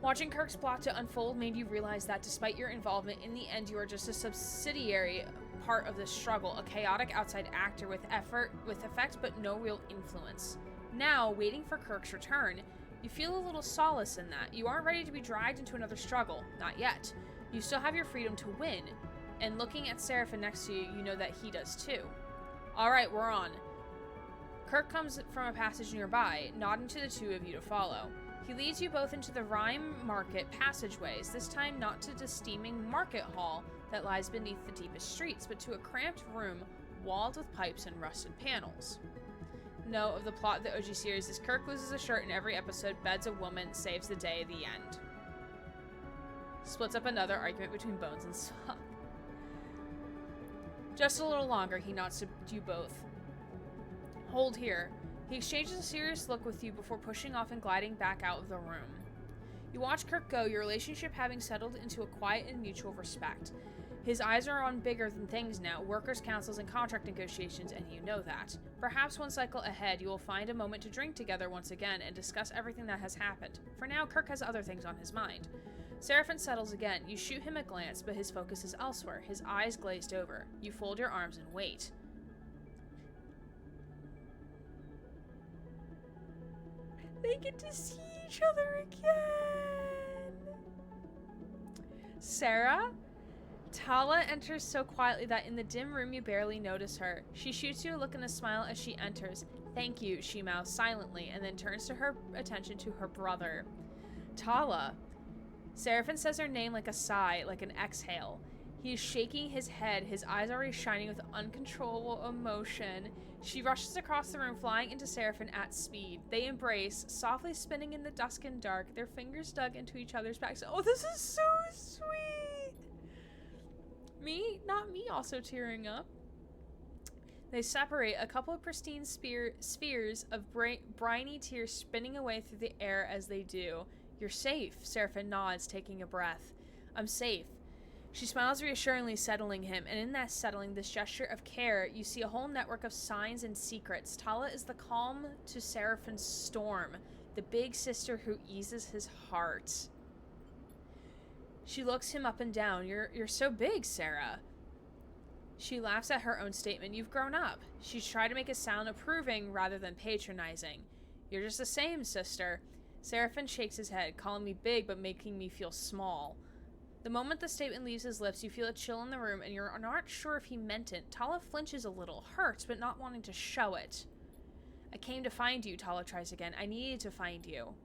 Watching Kirk's plot to unfold made you realize that despite your involvement, in the end you are just a subsidiary part of this struggle, a chaotic outside actor with effect but no real influence. Now, waiting for Kirk's return, you feel a little solace in that. You aren't ready to be dragged into another struggle, not yet. You still have your freedom to win, and looking at Seraphin next to you, you know that he does too. Alright, we're on. Kirk comes from a passage nearby, nodding to the two of you to follow. He leads you both into the Rhyme Market passageways, this time not to the steaming market hall that lies beneath the deepest streets, but to a cramped room walled with pipes and rusted panels. No, of the plot of the OG series is Kirk loses a shirt in every episode, beds a woman, saves the day, the end. Splits up another argument between Bones and Spock. Just a little longer, he nods to you both. Hold here. He exchanges a serious look with you before pushing off and gliding back out of the room. You watch Kirk go, your relationship having settled into a quiet and mutual respect. His eyes are on bigger than things now, workers' councils and contract negotiations, and you know that. Perhaps one cycle ahead, you will find a moment to drink together once again and discuss everything that has happened. For now, Kirk has other things on his mind. Seraphin settles again. You shoot him a glance, but his focus is elsewhere, his eyes glazed over. You fold your arms and wait. They get to see each other again! Sarah? Tala enters so quietly that in the dim room you barely notice her. She shoots you a look and a smile as she enters. Thank you, she mouths silently, and then turns to her attention to her brother. Tala. Seraphin says her name like a sigh, like an exhale. He is shaking his head, his eyes already shining with uncontrollable emotion. She rushes across the room, flying into Seraphin at speed. They embrace, softly spinning in the dusk and dark, their fingers dug into each other's backs. Oh, this is so sweet! Me? Not me also tearing up. They separate, a couple of pristine spheres of briny tears spinning away through the air as they do. You're safe, Seraphin nods, taking a breath. I'm safe. She smiles reassuringly, settling him, and in that settling, this gesture of care, you see a whole network of signs and secrets. Tala is the calm to Seraphin's storm, the big sister who eases his heart. She looks him up and down. You're so big, Sarah. She laughs at her own statement. You've grown up. She's tried to make it sound approving rather than patronizing. You're just the same, sister. Seraphin shakes his head, calling me big but making me feel small. The moment the statement leaves his lips, you feel a chill in the room, and you're not sure if he meant it. Tala flinches a little, hurts, but not wanting to show it. I came to find you, Tala tries again. I needed to find you.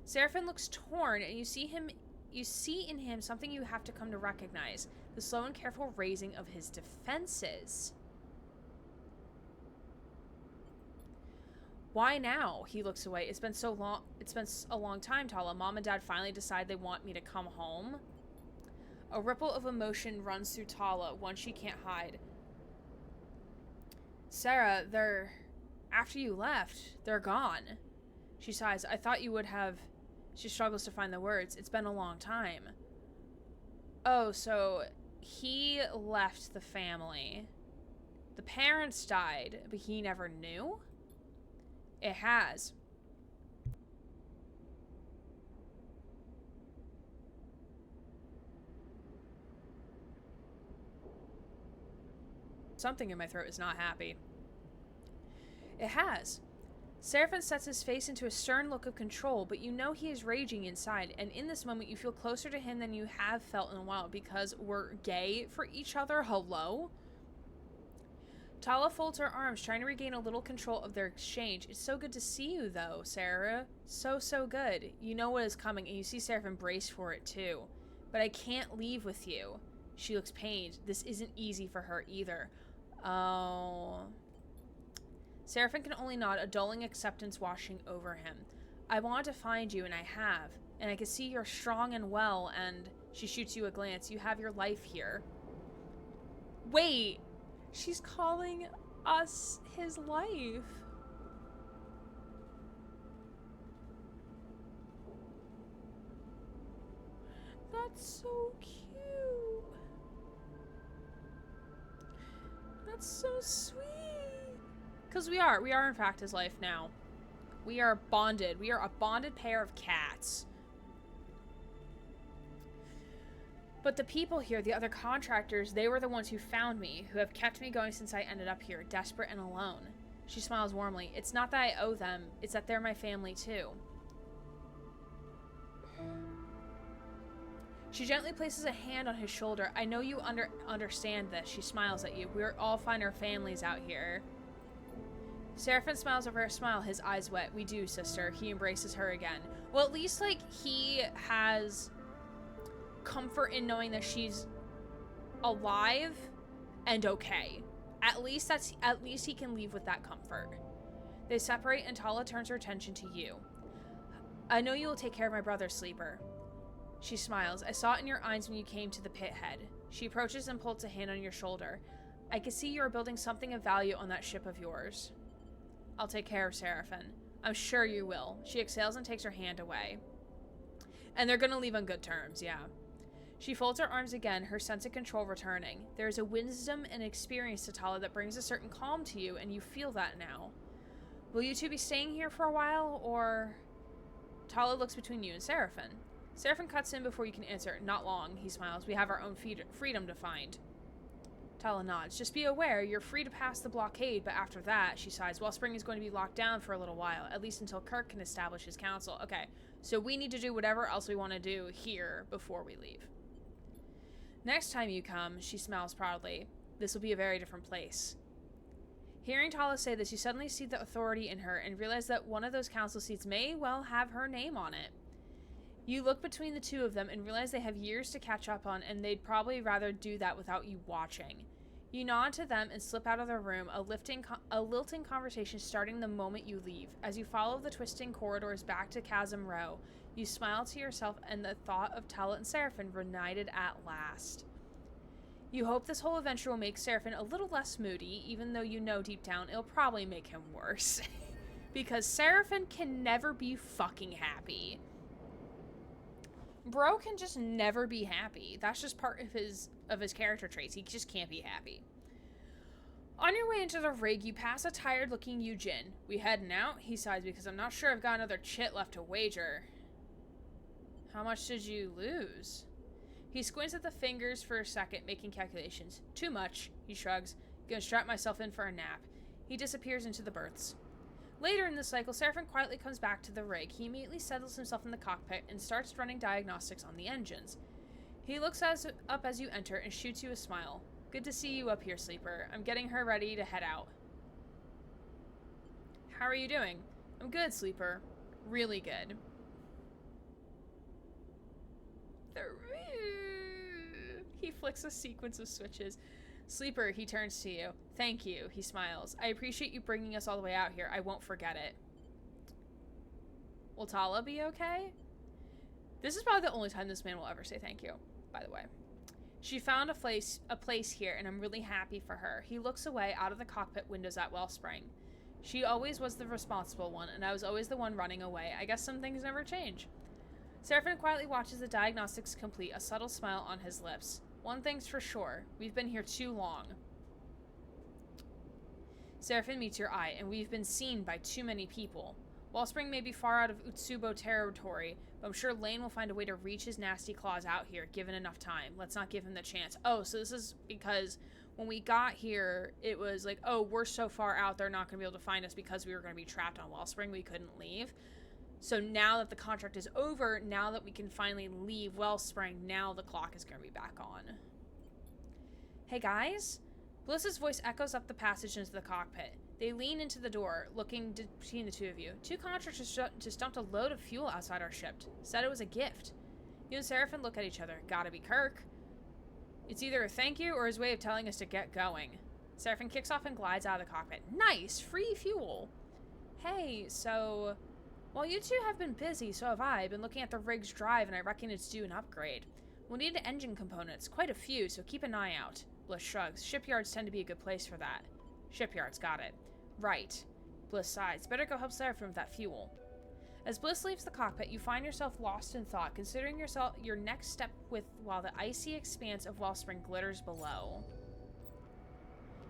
Seraphin looks torn, and you see in him something you have to come to recognize. The slow and careful raising of his defenses. Why now? He looks away. It's been so long. It's been a long time, Tala. Mom and Dad finally decide they want me to come home. A ripple of emotion runs through Tala, one she can't hide. Sarah, after you left, they're gone. She sighs. I thought you would have... She struggles to find the words. It's been a long time. Oh, so he left the family. The parents died, but he never knew? It has. Something in my throat is not happy. It has. Seraphin sets his face into a stern look of control, but you know he is raging inside, and in this moment you feel closer to him than you have felt in a while because we're gay for each other. Hello? Tala folds her arms, trying to regain a little control of their exchange. It's so good to see you, though, Sarah. So good. You know what is coming, and you see Seraphin brace for it, too. But I can't leave with you. She looks pained. This isn't easy for her, either. Oh. Seraphim can only nod, a dulling acceptance washing over him. I want to find you, and I have. And I can see you're strong and well, and... She shoots you a glance. You have your life here. Wait! She's calling us his life. That's so cute. That's so sweet. Because we are in fact his life now. We are bonded. We are a bonded pair of cats. But the people here, the other contractors, they were the ones who found me, who have kept me going since I ended up here, desperate and alone. She smiles warmly. It's not that I owe them, it's that they're my family too. She gently places a hand on his shoulder. I know you understand this. She smiles at you. We're all find our families out here. Seraphim smiles over her smile, his eyes wet. We do, sister. He embraces her again. Well, at least, like, he has comfort in knowing that she's alive and okay. At least he can leave with that comfort. They separate and Tala turns her attention to you. I know you will take care of my brother, Sleeper. She smiles. I saw it in your eyes when you came to the pit head. She approaches and pulls a hand on your shoulder. I can see you are building something of value on that ship of yours. I'll take care of Seraphim. I'm sure you will. She exhales and takes her hand away. And they're gonna leave on good terms, yeah. She folds her arms again, her sense of control returning. There is a wisdom and experience to Tala that brings a certain calm to you, and you feel that now. Will you two be staying here for a while, or... Tala looks between you and Seraphim. Seraphim cuts in before you can answer. Not long, he smiles. We have our own freedom to find. Tala nods. Just be aware, you're free to pass the blockade, but after that, she sighs, Wellspring is going to be locked down for a little while, at least until Kirk can establish his council. Okay, so we need to do whatever else we want to do here before we leave. Next time you come, she smiles proudly, this will be a very different place. Hearing Tala say this, you suddenly see the authority in her and realize that one of those council seats may well have her name on it. You look between the two of them and realize they have years to catch up on, and they'd probably rather do that without you watching. You nod to them and slip out of the room, a lilting conversation starting the moment you leave. As you follow the twisting corridors back to Chasm Row, you smile to yourself and the thought of Tala and Seraphim reunited at last. You hope this whole adventure will make Seraphim a little less moody, even though you know deep down it'll probably make him worse. Because Seraphim can never be fucking happy. Bro can just never be happy. That's just part of his character traits. He just can't be happy. On your way into the rig, you pass a tired-looking Eugene. We heading out? He sighs because I'm not sure I've got another chit left to wager. How much did you lose? He squints at the fingers for a second, making calculations. Too much, he shrugs. Gonna strap myself in for a nap. He disappears into the berths. Later in the cycle, Seraphim quietly comes back to the rig. He immediately settles himself in the cockpit and starts running diagnostics on the engines. He looks up as you enter and shoots you a smile. Good to see you up here, Sleeper. I'm getting her ready to head out. How are you doing? I'm good, Sleeper. Really good. He flicks a sequence of switches. Sleeper, he turns to you. Thank you, he smiles. I appreciate you bringing us all the way out here. I won't forget it. Will Tala be okay? This is probably the only time this man will ever say thank you, by the way. She found a place here, and I'm really happy for her. He looks away out of the cockpit windows at Wellspring. She always was the responsible one, and I was always the one running away. I guess some things never change. Seraphim quietly watches the diagnostics complete, a subtle smile on his lips. One thing's for sure, we've been here too long. Seraphim meets your eye, and we've been seen by too many people. Wellspring may be far out of Utsubo territory, but I'm sure Lane will find a way to reach his nasty claws out here, given enough time. Let's not give him the chance. Oh, so this is because when we got here, it was like, oh, we're so far out, they're not going to be able to find us because we were going to be trapped on Wellspring. We couldn't leave. So now that the contract is over, now that we can finally leave Wellspring, now the clock is going to be back on. Hey guys? Bliss's voice echoes up the passage into the cockpit. They lean into the door, looking between the two of you. Two contractors just dumped a load of fuel outside our ship. Said it was a gift. You and Seraphim look at each other. Gotta be Kirk. It's either a thank you or his way of telling us to get going. Seraphim kicks off and glides out of the cockpit. Nice! Free fuel! Hey, so... While you two have been busy, so have I. I've been looking at the rig's drive, and I reckon it's due an upgrade. We'll need engine components. Quite a few, so keep an eye out. Bliss shrugs. Shipyards tend to be a good place for that. Shipyards, got it. Right. Bliss sighs. Better go help Seraphim with that fuel. As Bliss leaves the cockpit, you find yourself lost in thought, considering your next step while the icy expanse of Wellspring glitters below.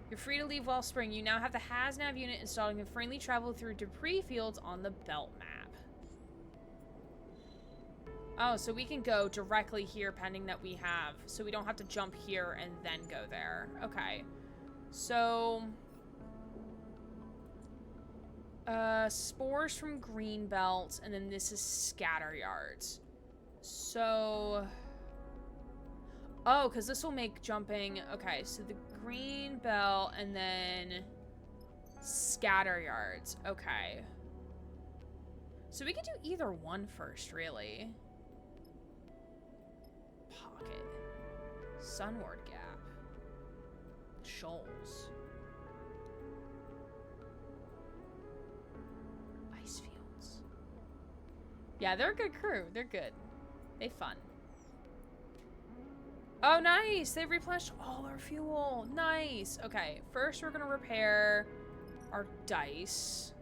You're free to leave Wellspring. You now have the HasNav unit installed and can freely travel through debris fields on the belt map. Oh, so we can go directly here pending that we have. So we don't have to jump here and then go there. Okay. So... spores from Greenbelt, and then this is Scatter Yards. So... Oh, because this will make jumping... Okay, so the green belt and then Scatter Yards. Okay. So we could do either one first, really. Pocket. Sunward Gap. Shoals. Ice Fields. Yeah, they're a good crew. They're good. They fun. Oh, nice! They've replenished all our fuel. Nice! Okay, first we're gonna repair our dice.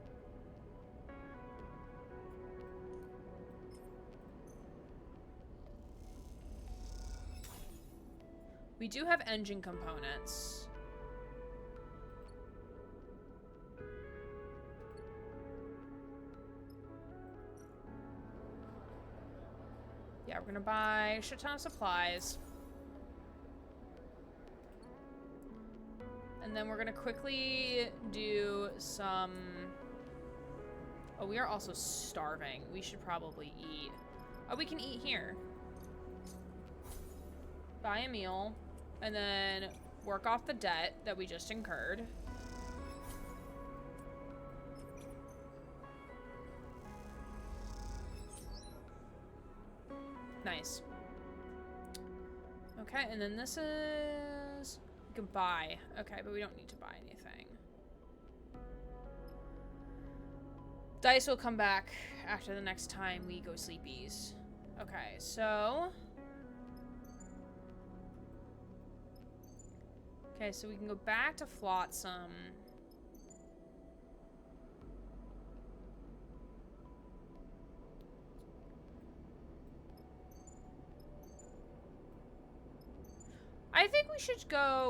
We do have engine components. Yeah, we're gonna buy a shit ton of supplies. And then we're gonna quickly do some... Oh, we are also starving. We should probably eat. Oh, we can eat here. Buy a meal. And then work off the debt that we just incurred. Nice. Okay, and then this is... We can buy. Okay, but we don't need to buy anything. Dice will come back after the next time we go sleepies. Okay, so... Okay, so we can go back to Flotsam. I think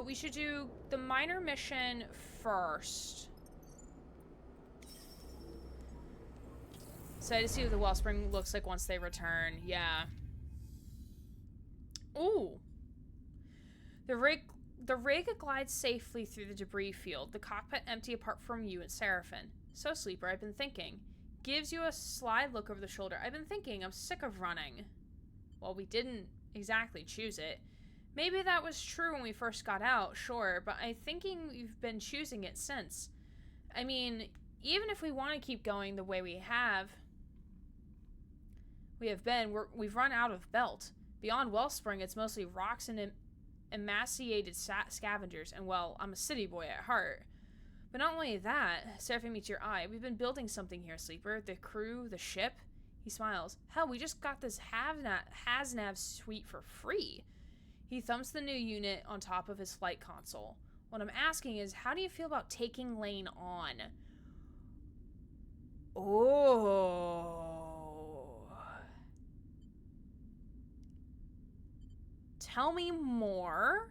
we should do the minor mission first. So to see what the Wellspring looks like once they return. Yeah. Ooh. The rig glides safely through the debris field, the cockpit empty apart from you and Seraphim. So, Sleeper, I've been thinking. Gives you a sly look over the shoulder. I've been thinking, I'm sick of running. Well, we didn't exactly choose it. Maybe that was true when we first got out, sure, but I'm thinking we've been choosing it since. I mean, even if we want to keep going the way we have we've run out of belt. Beyond Wellspring, it's mostly rocks and emaciated scavengers, and well, I'm a city boy at heart. But not only that, Seraphim meets your eye. We've been building something here, Sleeper. The crew, the ship. He smiles. Hell, we just got this HasNav suite for free. He thumps the new unit on top of his flight console. What I'm asking is, how do you feel about taking Lane on? Oh. Tell me more.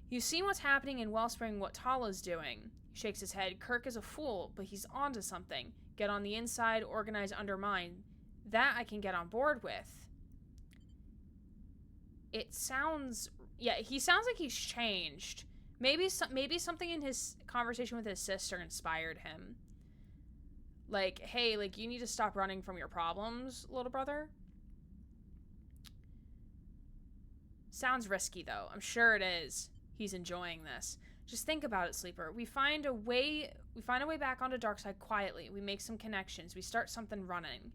You've seen what's happening in Wellspring, what Tala's doing. He shakes his head. Kirk is a fool, but he's onto something. Get on the inside, organize, undermine. That I can get on board with. It sounds... Yeah, he sounds like he's changed. Maybe something in his conversation with his sister inspired him. Like, hey, like, you need to stop running from your problems, little brother. Sounds risky, though. I'm sure it is. He's enjoying this. Just think about it, Sleeper. We find a way back onto Darkside quietly. We make some connections. We start something running.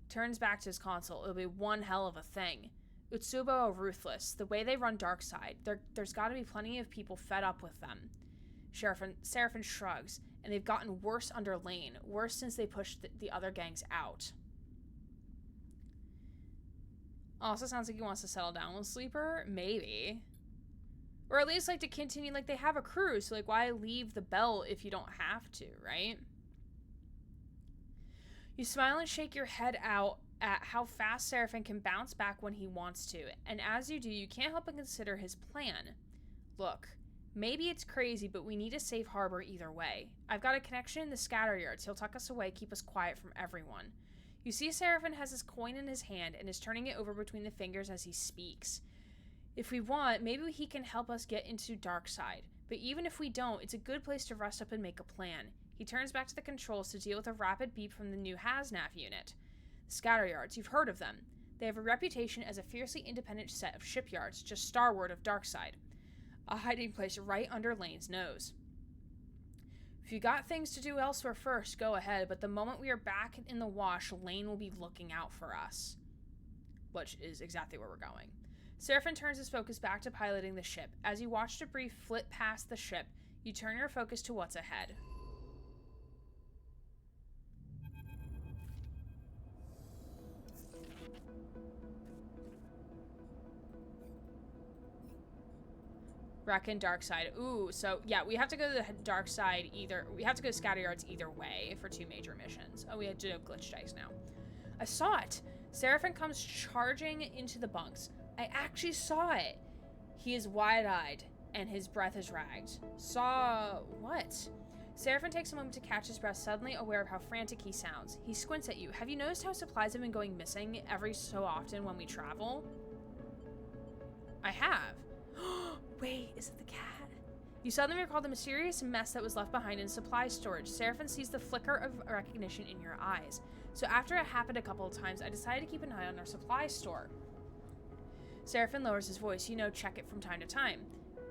Turns back to his console. It'll be one hell of a thing. Utsubo are ruthless. The way they run Darkside, there's got to be plenty of people fed up with them. Seraphin shrugs, and they've gotten worse under Lane, worse since they pushed the other gangs out. Also sounds like he wants to settle down with Sleeper. Maybe. Or at least like to continue, like they have a crew, so like why leave the belt if you don't have to, right? You smile and shake your head out at how fast Seraphin can bounce back when he wants to, and as you do, you can't help but consider his plan. Look, maybe it's crazy, but we need a safe harbor either way. I've got a connection in the scatter yards. He'll tuck us away, keep us quiet from everyone. You see Seraphin has his coin in his hand and is turning it over between the fingers as he speaks. If we want, maybe he can help us get into Darkside. But even if we don't, it's a good place to rest up and make a plan. He turns back to the controls to deal with a rapid beep from the new HasNav unit. The Scatter Yards, you've heard of them. They have a reputation as a fiercely independent set of shipyards, just starward of Darkside. A hiding place right under Lane's nose. If you got things to do elsewhere first, go ahead, but the moment we are back in the wash, Lane will be looking out for us. Which is exactly where we're going. Seraphin turns his focus back to piloting the ship. As you watch debris flit past the ship, you turn your focus to what's ahead. Reckon Darkside. Ooh, so yeah, we have to go to the Darkside either. We have to go to Scatter Yards either way for 2 major missions. Oh, we had to do glitch dice now. I saw it. Seraphin comes charging into the bunks. I actually saw it. He is wide-eyed and his breath is ragged. Saw what? Seraphin takes a moment to catch his breath, suddenly aware of how frantic he sounds. He squints at you. Have you noticed how supplies have been going missing every so often when we travel? I have. Wait, is it the cat? You suddenly recall the mysterious mess that was left behind in supply storage. Seraphin sees the flicker of recognition in your eyes. So after it happened a couple of times, I decided to keep an eye on our supply store. Seraphin lowers his voice. You know, check it from time to time.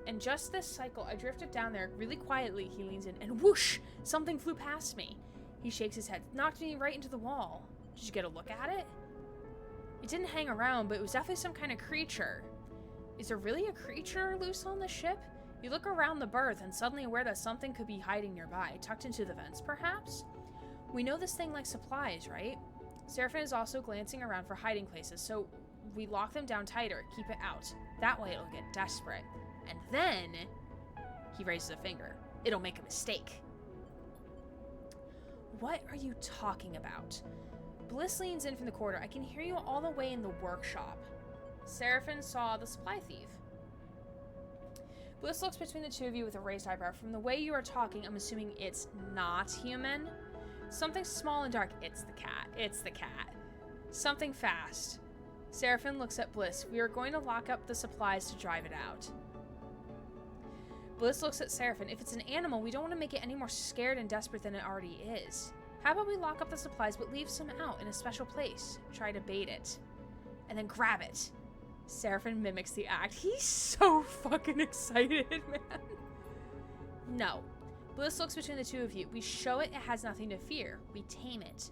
And just this cycle, I drifted down there really quietly. He leans in and whoosh! Something flew past me. He shakes his head. Knocked me right into the wall. Did you get a look at it? It didn't hang around, but it was definitely some kind of creature. Is there really a creature loose on the ship? You look around the berth and suddenly aware that something could be hiding nearby, tucked into the vents perhaps? We know this thing likes supplies, right? Seraphin is also glancing around for hiding places, so we lock them down tighter, keep it out. That way it'll get desperate. And then, he raises a finger. It'll make a mistake. What are you talking about? Bliss leans in from the corridor. I can hear you all the way in the workshop. Seraphin saw the supply thief. Bliss looks between the two of you with a raised eyebrow. From the way you are talking, I'm assuming it's not human. Something small and dark. It's the cat. It's the cat. Something fast. Seraphin looks at Bliss. We are going to lock up the supplies to drive it out. Bliss looks at Seraphin. If it's an animal, we don't want to make it any more scared and desperate than it already is. How about we lock up the supplies but leave some out in a special place? Try to bait it. And then grab it. Seraphin mimics the act. He's so fucking excited, man. No. Bliss looks between the two of you. We show it has nothing to fear. We tame it.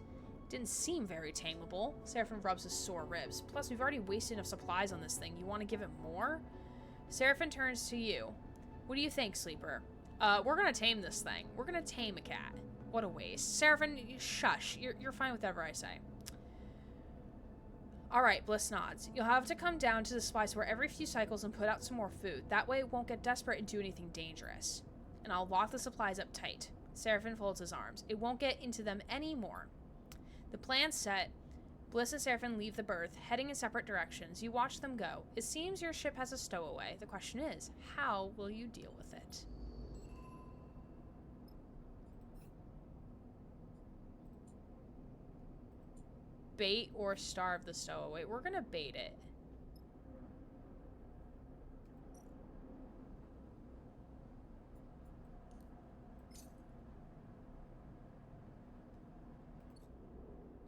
Didn't seem very tameable. Seraphin rubs his sore ribs. Plus, we've already wasted enough supplies on this thing. You want to give it more? Seraphin turns to you. What do you think, Sleeper? We're gonna tame this thing. We're gonna tame a cat. What a waste. Seraphin, shush. You're fine with whatever I say. Alright, Bliss nods. You'll have to come down to the supply store every few cycles and put out some more food. That way it won't get desperate and do anything dangerous. And I'll lock the supplies up tight. Seraphin folds his arms. It won't get into them anymore. The plan's set. Bliss and Seraphin leave the berth, heading in separate directions. You watch them go. It seems your ship has a stowaway. The question is, how will you deal with it? Bait or starve the stowaway. We're gonna bait it.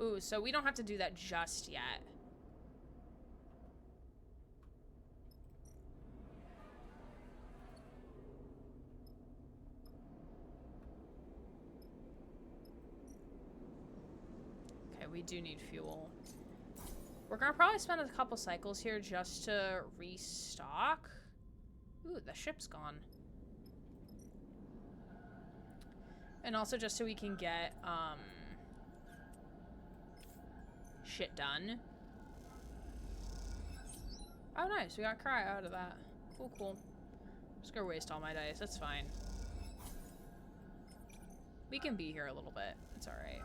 Ooh, so we don't have to do that just yet. Okay, we do need fuel. We're gonna probably spend a couple cycles here just to restock. Ooh, the ship's gone. And also just so we can get, shit done. Oh, nice. We got Cry out of that. Cool, cool. Just gonna waste all my dice. That's fine. We can be here a little bit. It's alright.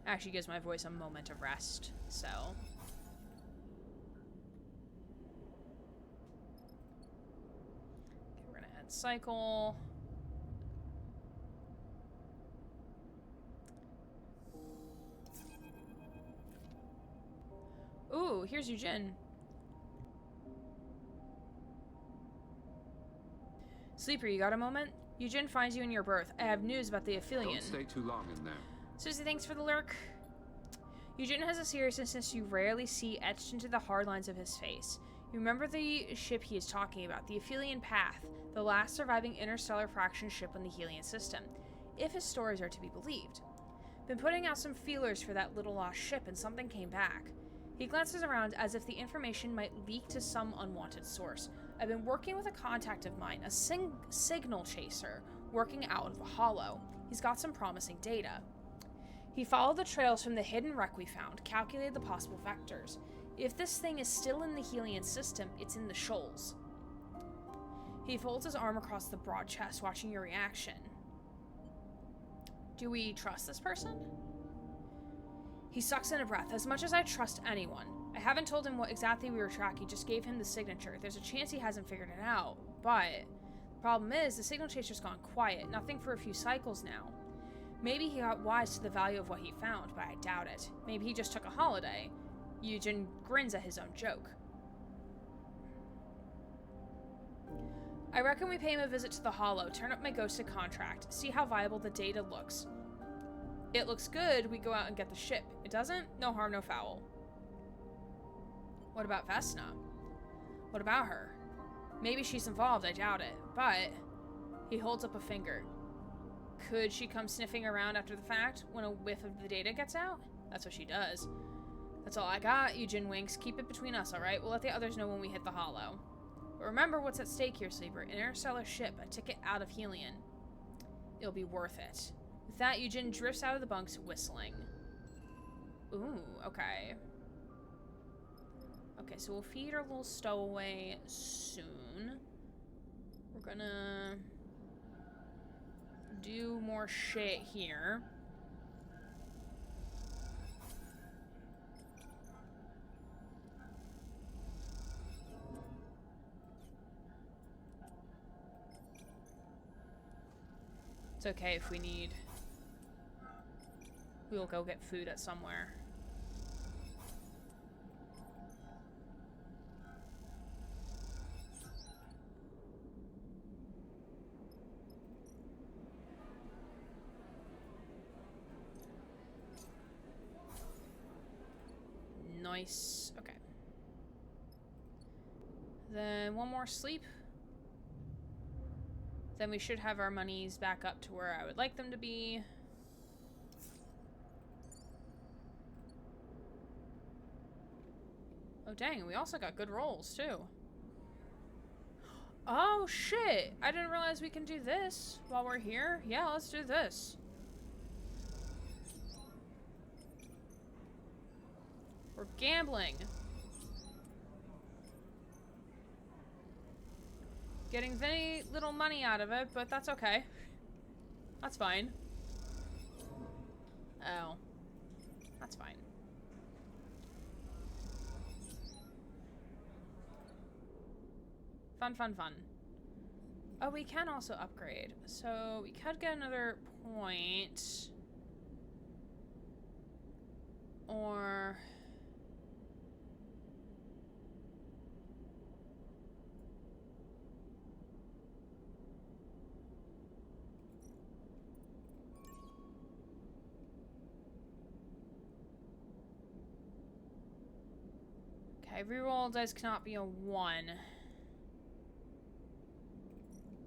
Actually gives my voice a moment of rest, so. Okay, we're gonna add cycle. Ooh, here's Eugene. Sleeper, you got a moment? Eugene finds you in your berth. I have news about the Aphelion. Don't stay too long in there. Susie, thanks for the lurk. Eugene has a seriousness you rarely see etched into the hard lines of his face. You remember the ship he is talking about, the Aphelion Path, the last surviving interstellar fraction ship in the Helion system, if his stories are to be believed. Been putting out some feelers for that little lost ship and something came back. He glances around as if the information might leak to some unwanted source. I've been working with a contact of mine, a signal chaser, working out of a hollow. He's got some promising data. He followed the trails from the hidden wreck we found, calculated the possible vectors. If this thing is still in the Helion system, it's in the shoals. He folds his arm across the broad chest, watching your reaction. Do we trust this person? He sucks in a breath. As much as I trust anyone. I haven't told him what exactly we were tracking, just gave him the signature. There's a chance he hasn't figured it out, but the problem is the signal chaser's gone quiet, nothing for a few cycles now. Maybe he got wise to the value of what he found, but I doubt it. Maybe he just took a holiday. Eugen grins at his own joke. I reckon we pay him a visit to the Hollow, turn up my ghosted contract, see how viable the data looks. It looks good, we go out and get the ship. It doesn't? No harm, no foul. What about Vesna? What about her? Maybe she's involved, I doubt it. But he holds up a finger. Could she come sniffing around after the fact when a whiff of the data gets out? That's what she does. That's all I got, Eugen winks. Keep it between us, alright? We'll let the others know when we hit the Hollow. But remember what's at stake here, Sleeper. An interstellar ship, a ticket out of Helion. It'll be worth it. With that, Eugen drifts out of the bunks, whistling. Ooh, okay. Okay, so we'll feed our little stowaway soon. We're gonna do more shit here. It's okay if we need. We'll go get food at somewhere. Nice. Okay. Then one more sleep. Then we should have our monies back up to where I would like them to be. Oh dang, we also got good rolls too. Oh shit! I didn't realize we can do this while we're here. Yeah, let's do this. We're gambling. Getting very little money out of it, but that's okay. That's fine. Oh. That's fine. Fun, fun, fun. Oh, we can also upgrade. So we could get another point. Or... Okay, reroll dice cannot be a 1.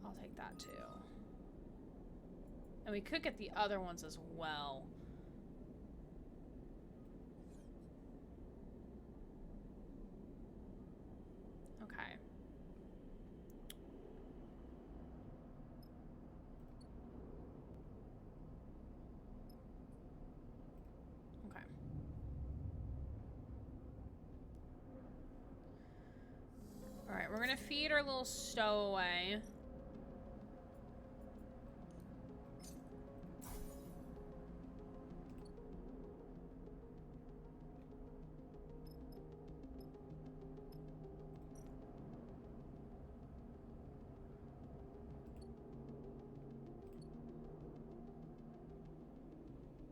I'll take that too. And we could get the other ones as well. Okay. Okay. Alright, we're gonna feed our little stowaway.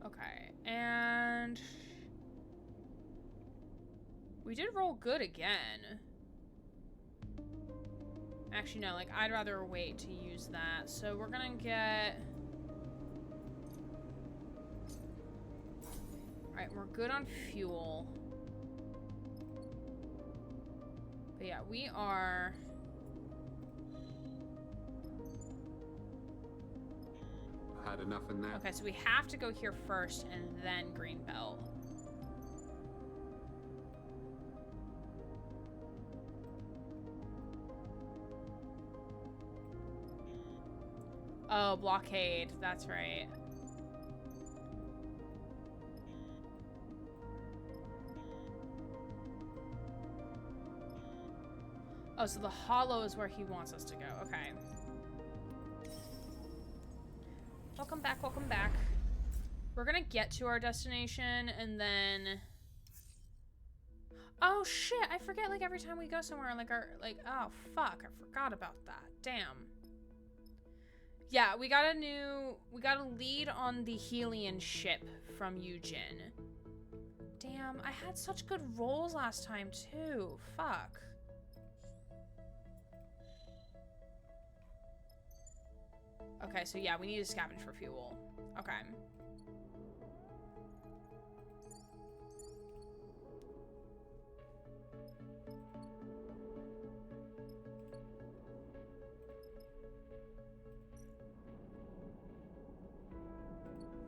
Okay, and we did roll good again. Actually, no, like, I'd rather wait to use that. So we're gonna get... Alright, we're good on fuel. But yeah, we are... Had enough in there. Okay, so we have to go here first and then Greenbelt. Oh, blockade. That's right. Oh, so the hollow is where he wants us to go. Okay. Welcome back, welcome back. We're gonna get to our destination and then... Oh shit, I forget like every time we go somewhere, like oh fuck, I forgot about that. Damn. Yeah, we got a lead on the Helion ship from Eugen. Damn, I had such good rolls last time too. Fuck. Okay, so yeah, we need to scavenge for fuel. Okay.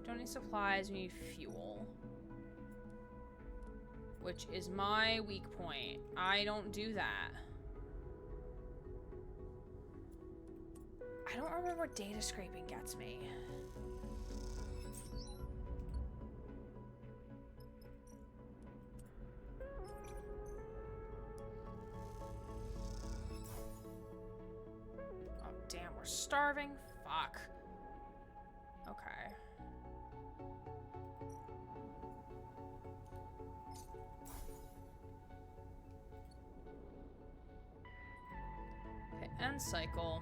Don't need supplies, we need fuel. Which is my weak point. I don't do that. I don't remember what data scraping gets me. Oh, damn, we're starving? Fuck. Okay. Okay, end cycle.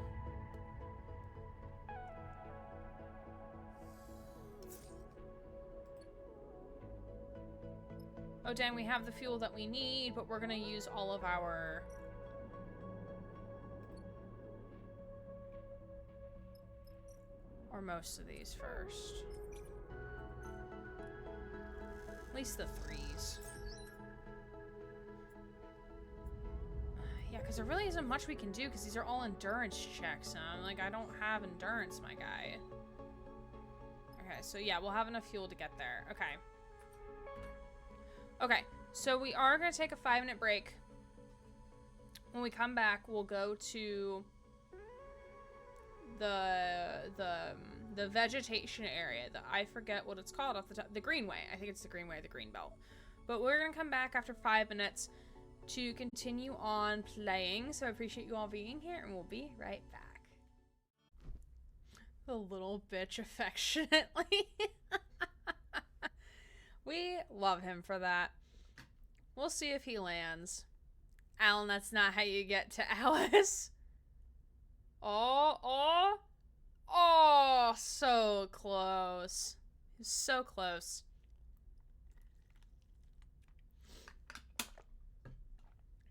Oh dang, we have the fuel that we need, but we're gonna use all of our... Or most of these first. At least the 3s. Yeah, because there really isn't much we can do, because these are all endurance checks, and I'm like, I don't have endurance, my guy. Okay, so yeah, we'll have enough fuel to get there. Okay. Okay, so we are going to take a 5-minute break. When we come back, we'll go to the vegetation area. I forget what it's called off the top. The Greenway. I think it's the Greenway or the Greenbelt. But we're going to come back after 5 minutes to continue on playing. So I appreciate you all being here, and we'll be right back. The little bitch affectionately. We love him for that. We'll see if he lands. Alan, that's not how you get to Alice. Oh, so close. So close.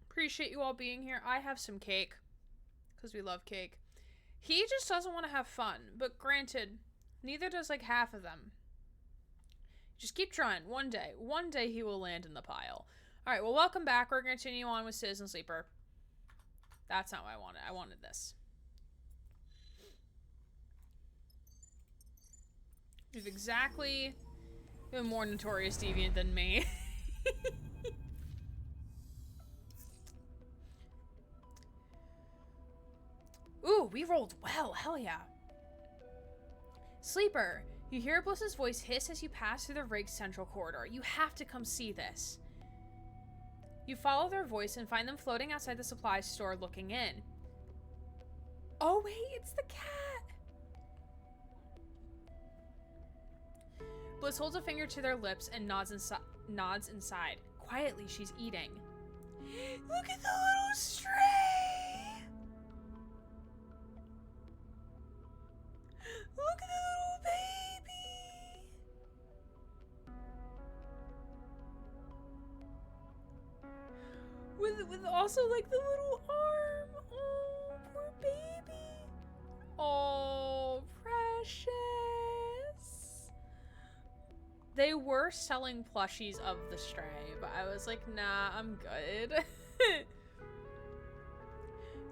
Appreciate you all being here. I have some cake, because we love cake. He just doesn't want to have fun, but granted, neither does like half of them. Just keep trying. One day he will land in the pile. All right, well, welcome back. We're going to continue on with Citizen Sleeper. That's not what I wanted. I wanted this. You've exactly been more notorious deviant than me. Ooh, we rolled well. Hell yeah. Sleeper, you hear Bliss's voice hiss as you pass through the rig's central corridor. You have to come see this. You follow their voice and find them floating outside the supply store looking in. Oh wait, it's the cat! Bliss holds a finger to their lips and nods inside. Quietly, she's eating. Look at the little stray! Look at the little baby! With also like the little arm. Oh, poor baby. Oh, precious. They were selling plushies of the stray, but I was like, nah, I'm good.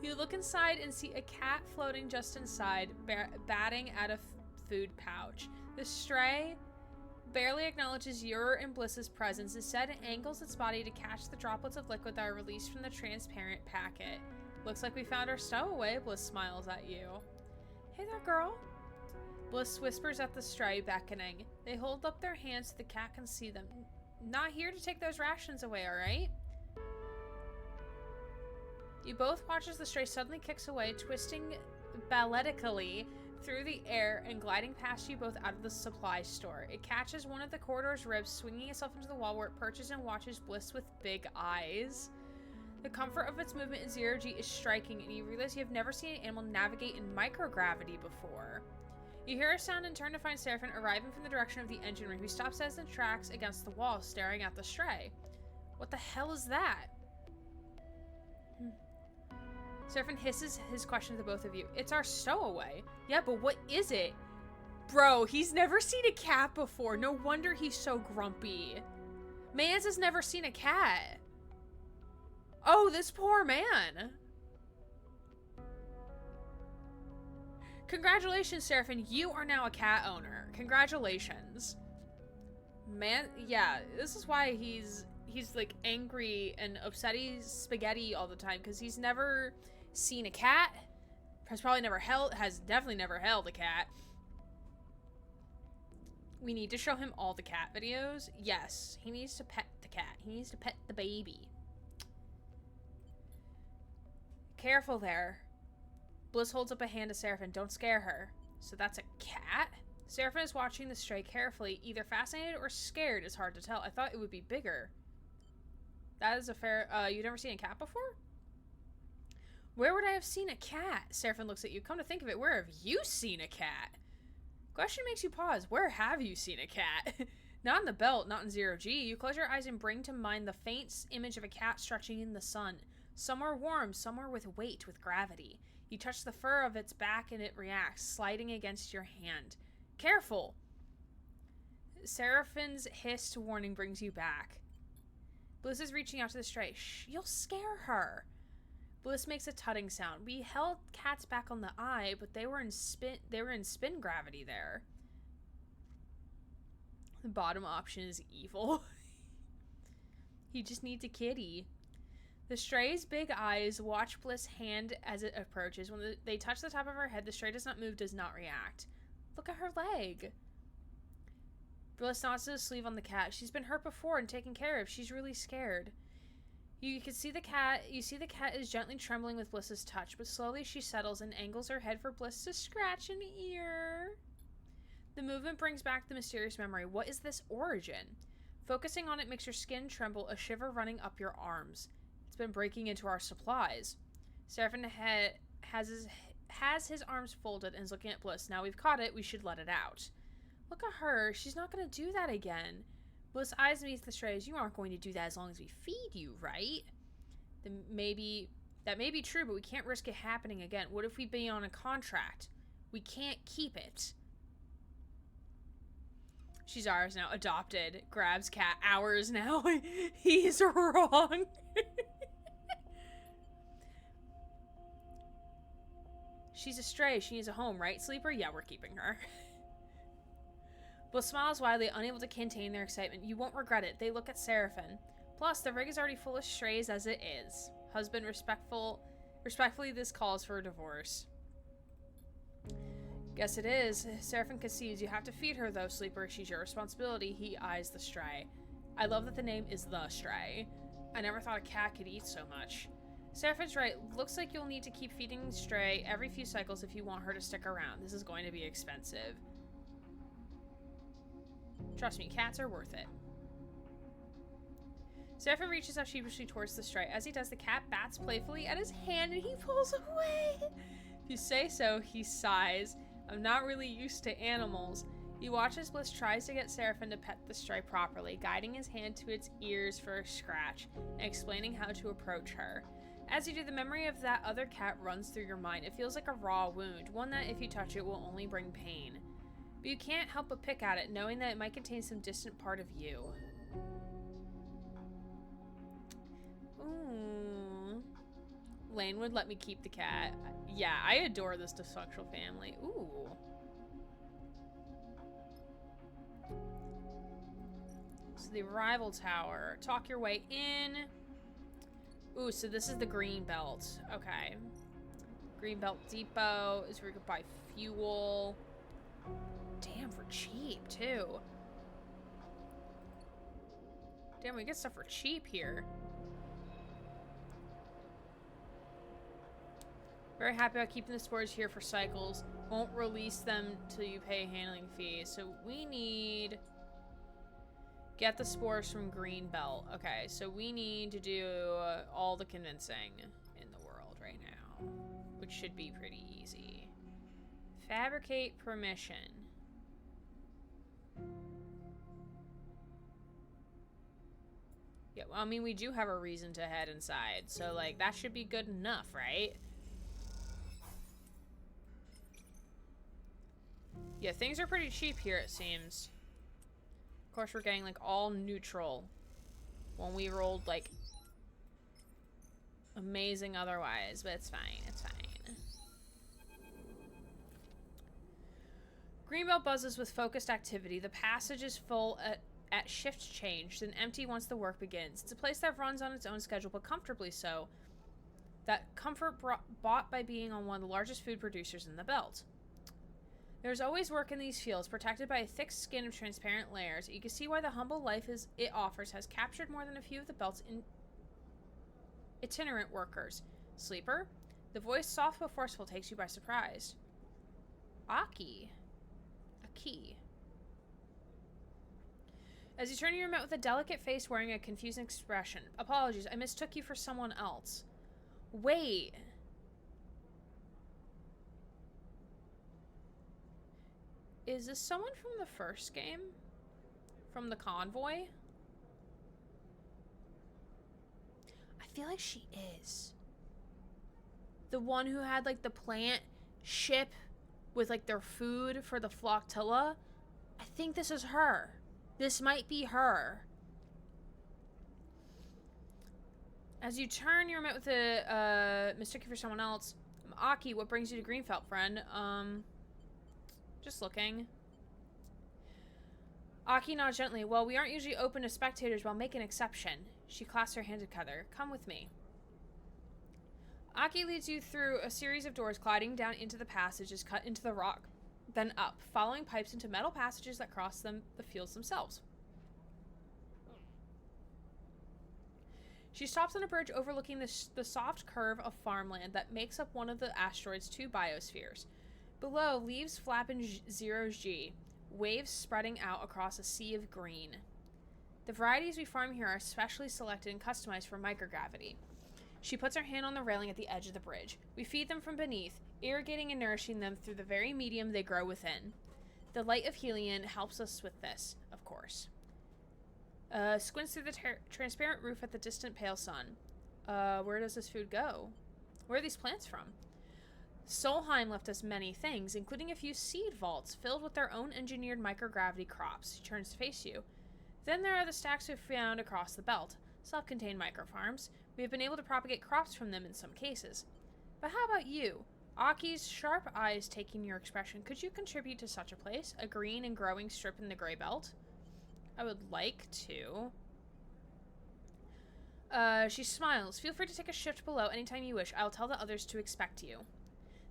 You look inside and see a cat floating just inside, batting at a food pouch. The stray barely acknowledges your and Bliss's presence. Instead, it angles its body to catch the droplets of liquid that are released from the transparent packet. Looks like we found our stowaway. Bliss smiles at you. Hey there, girl. Bliss whispers at the stray, beckoning. They hold up their hands so the cat can see them. Not here to take those rations away, alright? You both watch as the stray suddenly kicks away, twisting balletically through the air and gliding past you both out of the supply store. It catches one of the corridor's ribs, swinging itself into the wall where it perches and watches Bliss with big eyes. The comfort of its movement in zero-G is striking, and you realize you have never seen an animal navigate in microgravity before. You hear a sound and turn to find Seraphim arriving from the direction of the engine room, who stops as it tracks against the wall, staring at the stray. What the hell is that? Seraphim hisses his question to both of you. It's our stowaway. Yeah, but what is it? Bro, he's never seen a cat before. No wonder he's so grumpy. Mans has never seen a cat. Oh, this poor man. Congratulations, Seraphim. You are now a cat owner. Congratulations. Man, yeah, this is why he's like angry and upsetty spaghetti all the time, because he's never seen a cat. Has definitely never held a cat. We need to show him all the cat videos. Yes, he needs to pet the cat. He needs to pet the baby. Careful there. Bliss holds up a hand to Seraphim. Don't scare her. So that's a cat? Seraphim is watching the stray carefully. Either fascinated or scared is hard to tell. I thought it would be bigger. That is a fair... you've never seen a cat before? Where would I have seen a cat? Seraphim looks at you. Come to think of it, where have you seen a cat? Question makes you pause. Where have you seen a cat? Not in the belt, not in zero-G. You close your eyes and bring to mind the faint image of a cat stretching in the sun. Somewhere warm, somewhere with weight, with gravity. You touch the fur of its back and it reacts, sliding against your hand. Careful! Seraphim's hissed warning brings you back. Bliss is reaching out to the stray. Shh, you'll scare her. Bliss makes a tutting sound. We held cats back on the eye, but they were in spin gravity there. The bottom option is evil. He just needs a kitty. The stray's big eyes watch Bliss' hand as it approaches. When they touch the top of her head, the stray does not move, does not react. Look at her leg. Bliss nods to the sleeve on the cat. She's been hurt before and taken care of. She's really scared. You can see the cat. You see the cat is gently trembling with Bliss's touch, but slowly she settles and angles her head for Bliss to scratch an ear. The movement brings back the mysterious memory. What is this origin? Focusing on it makes your skin tremble, a shiver running up your arms. It's been breaking into our supplies. Seraphim has his arms folded and is looking at Bliss. Now we've caught it, we should let it out. Look at her. She's not going to do that again. Bliss eyes meets the strays. You aren't going to do that as long as we feed you, right? That may be true, but we can't risk it happening again. What if we be on a contract? We can't keep it. She's ours now. Adopted. Grabs cat. Ours now. He's wrong. She's a stray. She needs a home, right, Sleeper? Yeah, we're keeping her. Both smiles widely, unable to contain their excitement. You won't regret it. They look at Seraphim. Plus, the rig is already full of strays as it is. Husband, respectfully, this calls for a divorce. Guess it is. Seraphim concedes. You have to feed her, though, Sleeper. She's your responsibility. He eyes the stray. I love that the name is the stray. I never thought a cat could eat so much. Seraphim's right. Looks like you'll need to keep feeding Stray every few cycles if you want her to stick around. This is going to be expensive. Trust me, cats are worth it. Seraphim reaches out sheepishly towards the Stray. As he does, the cat bats playfully at his hand and he pulls away. If you say so, he sighs. I'm not really used to animals. You watch as Bliss tries to get Seraphim to pet the Stray properly, guiding his hand to its ears for a scratch and explaining how to approach her. As you do, the memory of that other cat runs through your mind. It feels like a raw wound, one that if you touch it will only bring pain. But you can't help but pick at it, knowing that it might contain some distant part of you. Ooh. Lane would let me keep the cat. Yeah, I adore this dysfunctional family. Ooh. So the arrival tower. Talk your way in. Ooh, so this is the green belt. Okay. Green belt depot is where you can buy fuel. Damn, for cheap, too. Damn, we get stuff for cheap here. Very happy about keeping the spores here for cycles. Won't release them till you pay a handling fee. So we need... Get the spores from Greenbelt. Okay, so we need to do all the convincing in the world right now, which should be pretty easy. Fabricate permission. Yeah, well, I mean, we do have a reason to head inside, so, like, that should be good enough, right? Yeah, things are pretty cheap here, it seems. Of course, we're getting, like, all neutral when we rolled, like, amazing otherwise, but it's fine. It's fine. Greenbelt buzzes with focused activity. The passage is full at shift change, then empty once the work begins. It's a place that runs on its own schedule, but comfortably so. That comfort bought by being on one of the largest food producers in the belt. There's always work in these fields, protected by a thick skin of transparent layers. You can see why the humble life it offers has captured more than a few of the belt's itinerant workers. Sleeper? The voice, soft but forceful, takes you by surprise. Aki. A key. As you turn, you're met with a delicate face wearing a confused expression. Apologies, I mistook you for someone else. Wait. Is this someone from the first game? From the convoy? I feel like she is. The one who had, like, the plant ship with, like, their food for the flotilla? I think this is her. This might be her. As you turn, you're met with a, mistook you for someone else. Aki, what brings you to Greenfelt, friend? Just looking. Aki nods gently. Well, we aren't usually open to spectators, but I'll make an exception. She clasps her hands together. Come with me. Aki leads you through a series of doors, gliding down into the passages cut into the rock, then up, following pipes into metal passages that cross the fields themselves. She stops on a bridge overlooking the soft curve of farmland that makes up one of the asteroid's two biospheres. Below, leaves flap in zero G, waves spreading out across a sea of green. The varieties we farm here are specially selected and customized for microgravity. She puts her hand on the railing at the edge of the bridge. We feed them from beneath, irrigating and nourishing them through the very medium they grow within. The light of Helion helps us with this, of course. Squints through the transparent roof at the distant pale sun. Where does this food go? Where are these plants from? Solheim left us many things, including a few seed vaults filled with their own engineered microgravity crops. She turns to face you. Then there are the stacks we've found across the belt. Self-contained microfarms. We have been able to propagate crops from them in some cases. But how about you? Aki's sharp eyes taking your expression. Could you contribute to such a place? A green and growing strip in the gray belt? I would like to. She smiles. Feel free to take a shift below anytime you wish. I'll tell the others to expect you.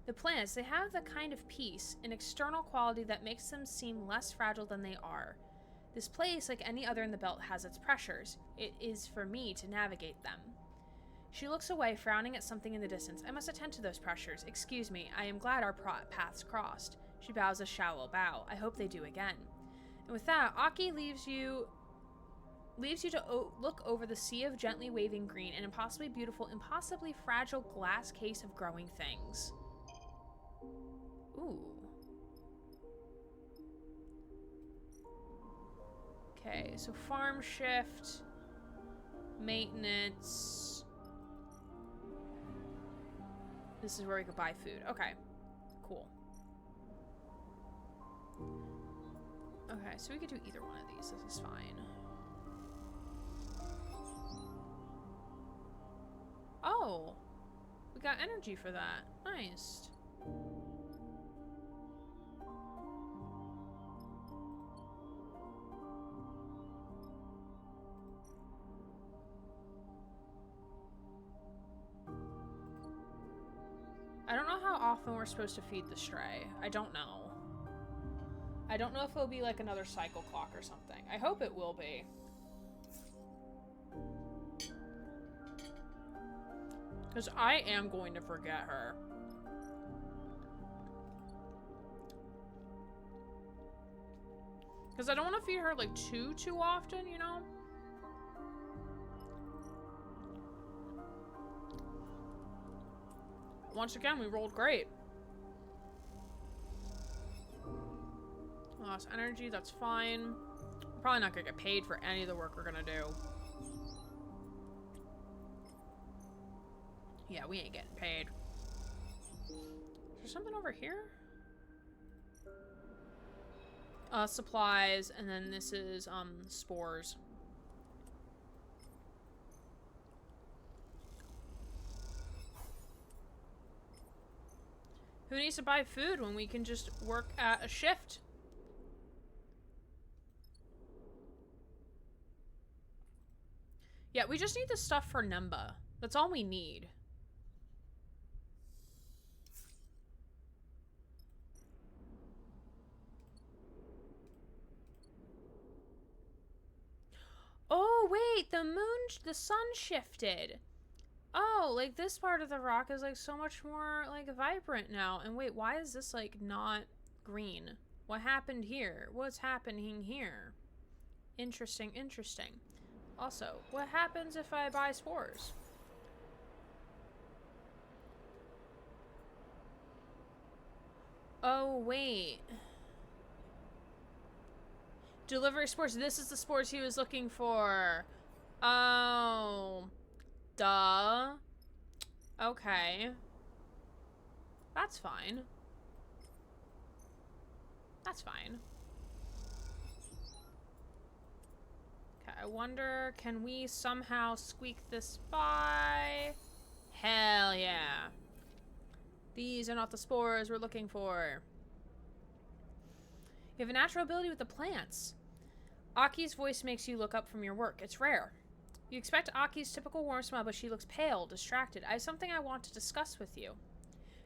The plants, they have the kind of peace, an external quality that makes them seem less fragile than they are. This place, like any other in the belt, has its pressures. It is for me to navigate them. She looks away, frowning at something in the distance. I must attend to those pressures. Excuse me, I am glad our paths crossed. She bows a shallow bow. I hope they do again. And with that, Aki leaves you to look over the sea of gently waving green and impossibly beautiful, impossibly fragile glass case of growing things. Ooh. Okay, so farm shift, maintenance. This is where we could buy food. Okay, cool. Okay, so we could do either one of these. This is fine. Oh, we got energy for that. Nice. I don't know how often we're supposed to feed the stray. I don't know. I don't know if it'll be like another cycle clock or something. I hope it will be. Because I am going to forget her. Because I don't want to feed her like too often, you know? Once again, we rolled great. Lost energy, that's fine. We're probably not gonna get paid for any of the work we're gonna do. Yeah, we ain't getting paid. Is there something over here? Supplies, and then this is, spores. Who needs to buy food when we can just work at a shift? Yeah, we just need the stuff for Nemba. That's all we need. Oh, wait, the sun shifted. Oh, like this part of the rock is like so much more like vibrant now. And wait, why is this like not green? What happened here? What's happening here? Interesting, interesting. Also, what happens if I buy spores? Oh, wait. Delivery spores. This is the spores he was looking for. Oh. Duh. Okay. That's fine. That's fine. Okay, I wonder, can we somehow squeak this by? Hell yeah. These are not the spores we're looking for. You have a natural ability with the plants. Aki's voice makes you look up from your work. It's rare. You expect Aki's typical warm smile, but she looks pale, distracted. I have something I want to discuss with you.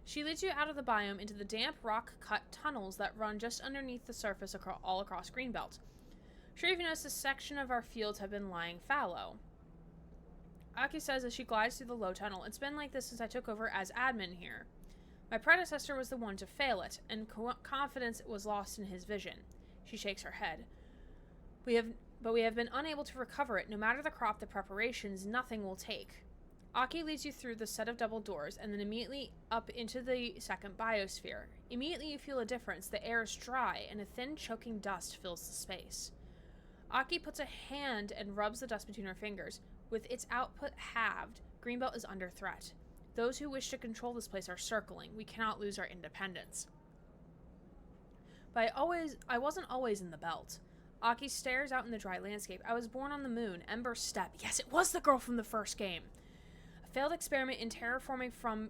She leads you out of the biome into the damp, rock-cut tunnels that run just underneath the surface all across Greenbelt. Sure you've noticed this section of our fields have been lying fallow. Aki says as she glides through the low tunnel, it's been like this since I took over as admin here. My predecessor was the one to fail it, and confidence was lost in his vision. She shakes her head. But we have been unable to recover it. No matter the crop, the preparations, nothing will take. Aki leads you through the set of double doors and then immediately up into the second biosphere. Immediately you feel a difference. The air is dry and a thin, choking dust fills the space. Aki puts a hand and rubs the dust between her fingers. With its output halved, Greenbelt is under threat. Those who wish to control this place are circling. We cannot lose our independence. But I wasn't always in the belt. Aki stares out in the dry landscape. I was born on the moon. Ember Step. Yes, it was the girl from the first game. A failed experiment in terraforming from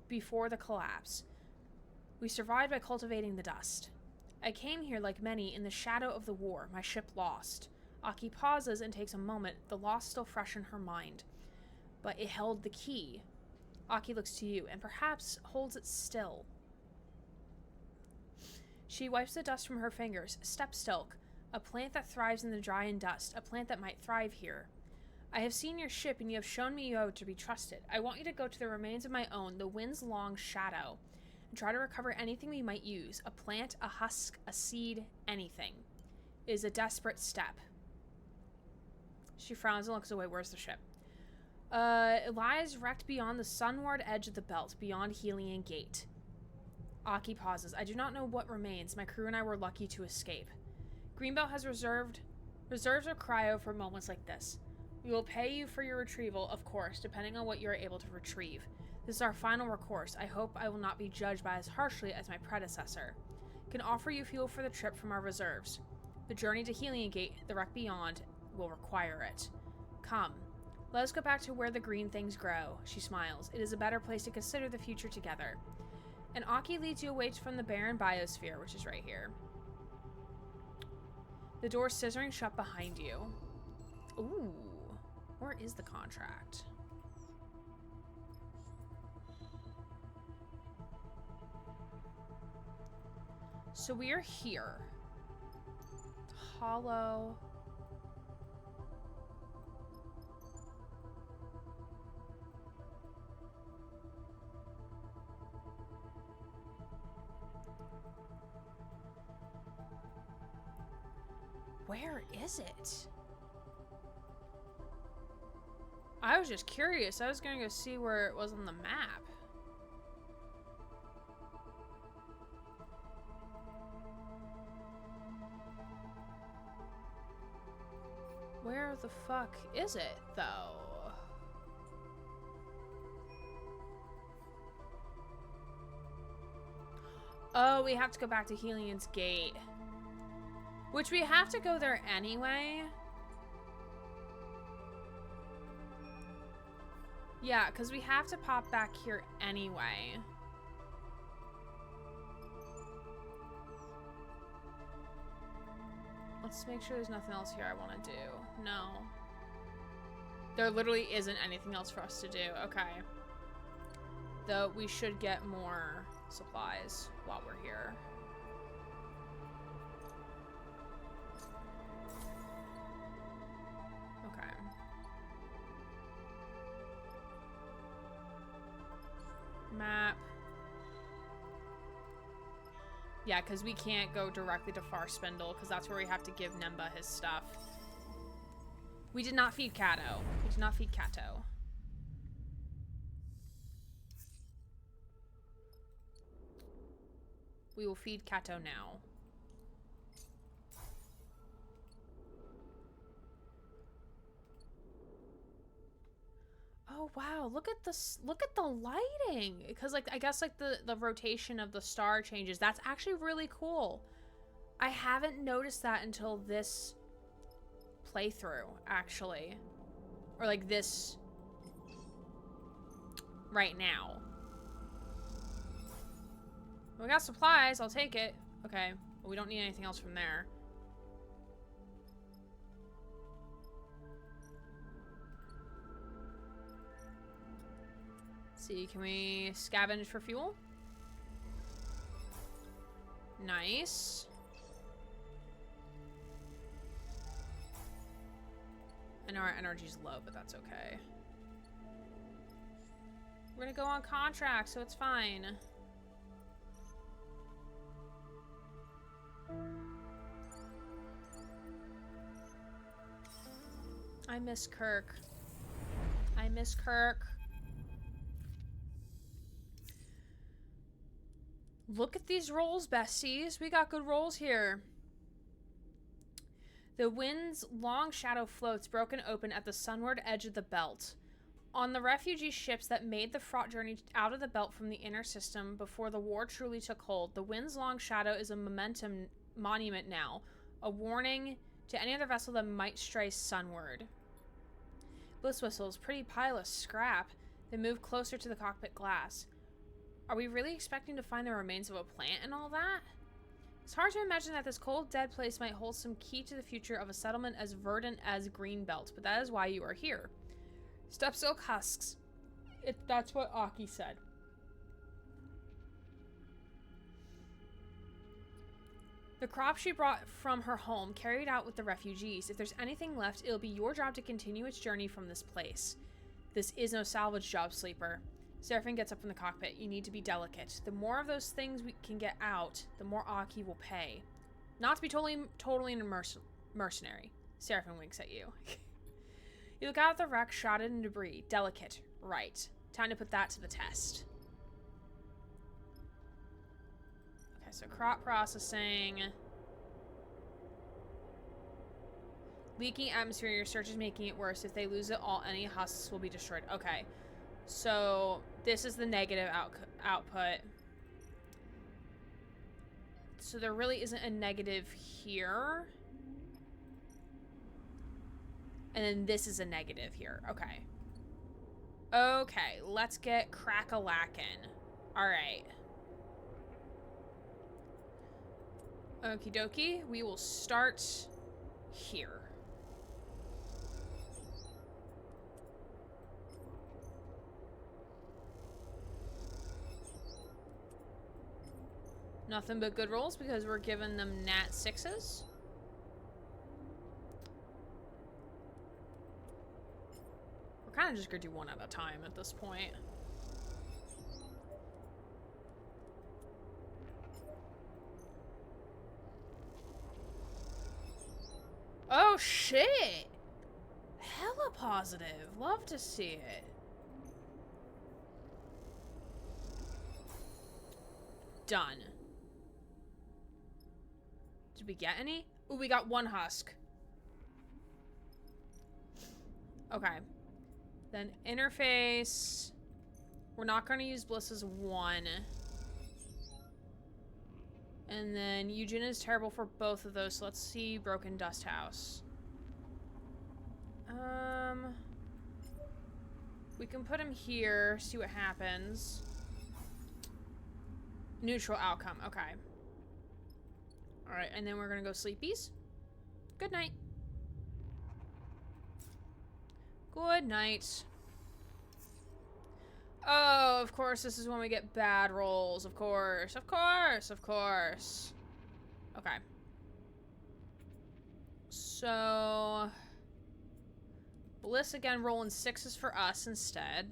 before the collapse. We survived by cultivating the dust. I came here like many in the shadow of the war, my ship lost. Aki pauses and takes a moment, the loss still fresh in her mind. But it held the key. Aki looks to you and perhaps holds it still. She wipes the dust from her fingers. Step stilk, a plant that thrives in the dry and dust, a plant that might thrive here. I have seen your ship and you have shown me you are to be trusted. I want you to go to the remains of my own, the wind's long shadow, and try to recover anything we might use. A plant, a husk, a seed, anything. It is a desperate step. She frowns and looks away. Where's the ship? It lies wrecked beyond the sunward edge of the belt, beyond Helion Gate. Aki pauses. I do not know what remains. My crew and I were lucky to escape. Greenbelt has reserves of cryo for moments like this. We will pay you for your retrieval, of course, depending on what you are able to retrieve. This is our final recourse. I hope I will not be judged by as harshly as my predecessor. Can offer you fuel for the trip from our reserves. The journey to Helion Gate, the wreck beyond, will require it. Come. Let us go back to where the green things grow. She smiles. It is a better place to consider the future together. And Aki leads you away from the barren biosphere, which is right here. The door scissoring shut behind you. Ooh. Where is the contract? So we are here. Hollow. Where is it? I was just curious. I was gonna go see where it was on the map. Where the fuck is it, though? Oh, we have to go back to Helion's Gate. Which we have to go there anyway. Yeah, because we have to pop back here anyway. Let's make sure there's nothing else here I want to do. No. There literally isn't anything else for us to do. Okay. Though we should get more supplies while we're here. Okay. Map. Yeah, because we can't go directly to Farspindle, because that's where we have to give Nemba his stuff. We did not feed Kato. We did not feed Kato. We will feed Kato now. Oh wow, look at this, look at the lighting. Because like I guess like the rotation of the star changes. That's actually really cool. I haven't noticed that until this playthrough, actually. Or like this right now. We got supplies, I'll take it. Okay, but we don't need anything else from there. See, can we scavenge for fuel? Nice. I know our energy's low, but that's okay. We're gonna go on contract, so it's fine. I miss Kirk. I miss Kirk. Look at these rolls, besties. We got good rolls here. The wind's long shadow floats broken open at the sunward edge of the belt. On the refugee ships that made the fraught journey out of the belt from the inner system before the war truly took hold, the wind's long shadow is a monument now, a warning to any other vessel that might stray sunward. Bliss whistles, pretty pile of scrap. They move closer to the cockpit glass. Are we really expecting to find the remains of a plant and all that? It's hard to imagine that this cold, dead place might hold some key to the future of a settlement as verdant as Greenbelt, but that is why you are here. Step silk husks. That's what Aki said. The crop she brought from her home carried out with the refugees. If there's anything left, it'll be your job to continue its journey from this place. This is no salvage job, Sleeper. Seraphine gets up from the cockpit. You need to be delicate. The more of those things we can get out, the more Aki will pay. Not to be totally a mercenary. Seraphine winks at you. You look out at the wreck, shrouded in debris. Delicate. Right. Time to put that to the test. Okay, so crop processing. Leaking atmosphere. Your search is making it worse. If they lose it all, any husks will be destroyed. Okay. So, this is the negative output. So there really isn't a negative here. And then this is a negative here. Okay. Okay, let's get crack-a-lackin'. Alright. Okie dokie. We will start here. Nothing but good rolls because we're giving them nat 6s. We're kind of just gonna do one at a time at this point. Oh shit! Hella positive. Love to see it. Done. Did we get any? Ooh, we got one husk. Okay. Then interface. We're not going to use Bliss as 1. And then Eugen is terrible for both of those, so let's see Broken Dust House. We can put him here, see what happens. Neutral outcome, okay. Alright, and then we're gonna go sleepies. Good night. Good night. Oh, of course, this is when we get bad rolls. Of course, of course, of course. Okay. So... Bliss again rolling 6s for us instead.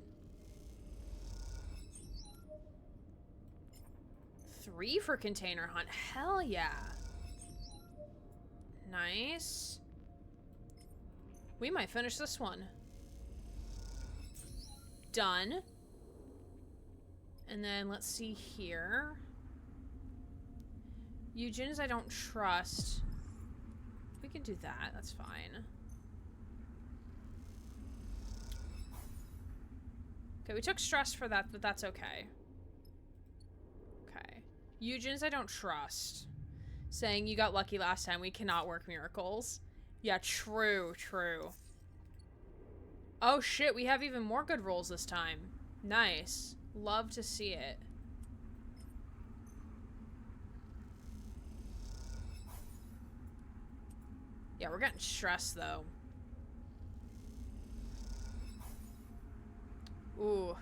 3 for container hunt. Hell yeah. Nice. We might finish this one. Done. And then let's see here. Eugen's I don't trust. We can do that. That's fine. Okay, we took stress for that, but that's okay. Okay. Eugen's I don't trust. Saying you got lucky last time, we cannot work miracles. Yeah, true, true. Oh shit, we have even more good rolls this time. Nice. Love to see it. Yeah, we're getting stressed though. Ooh.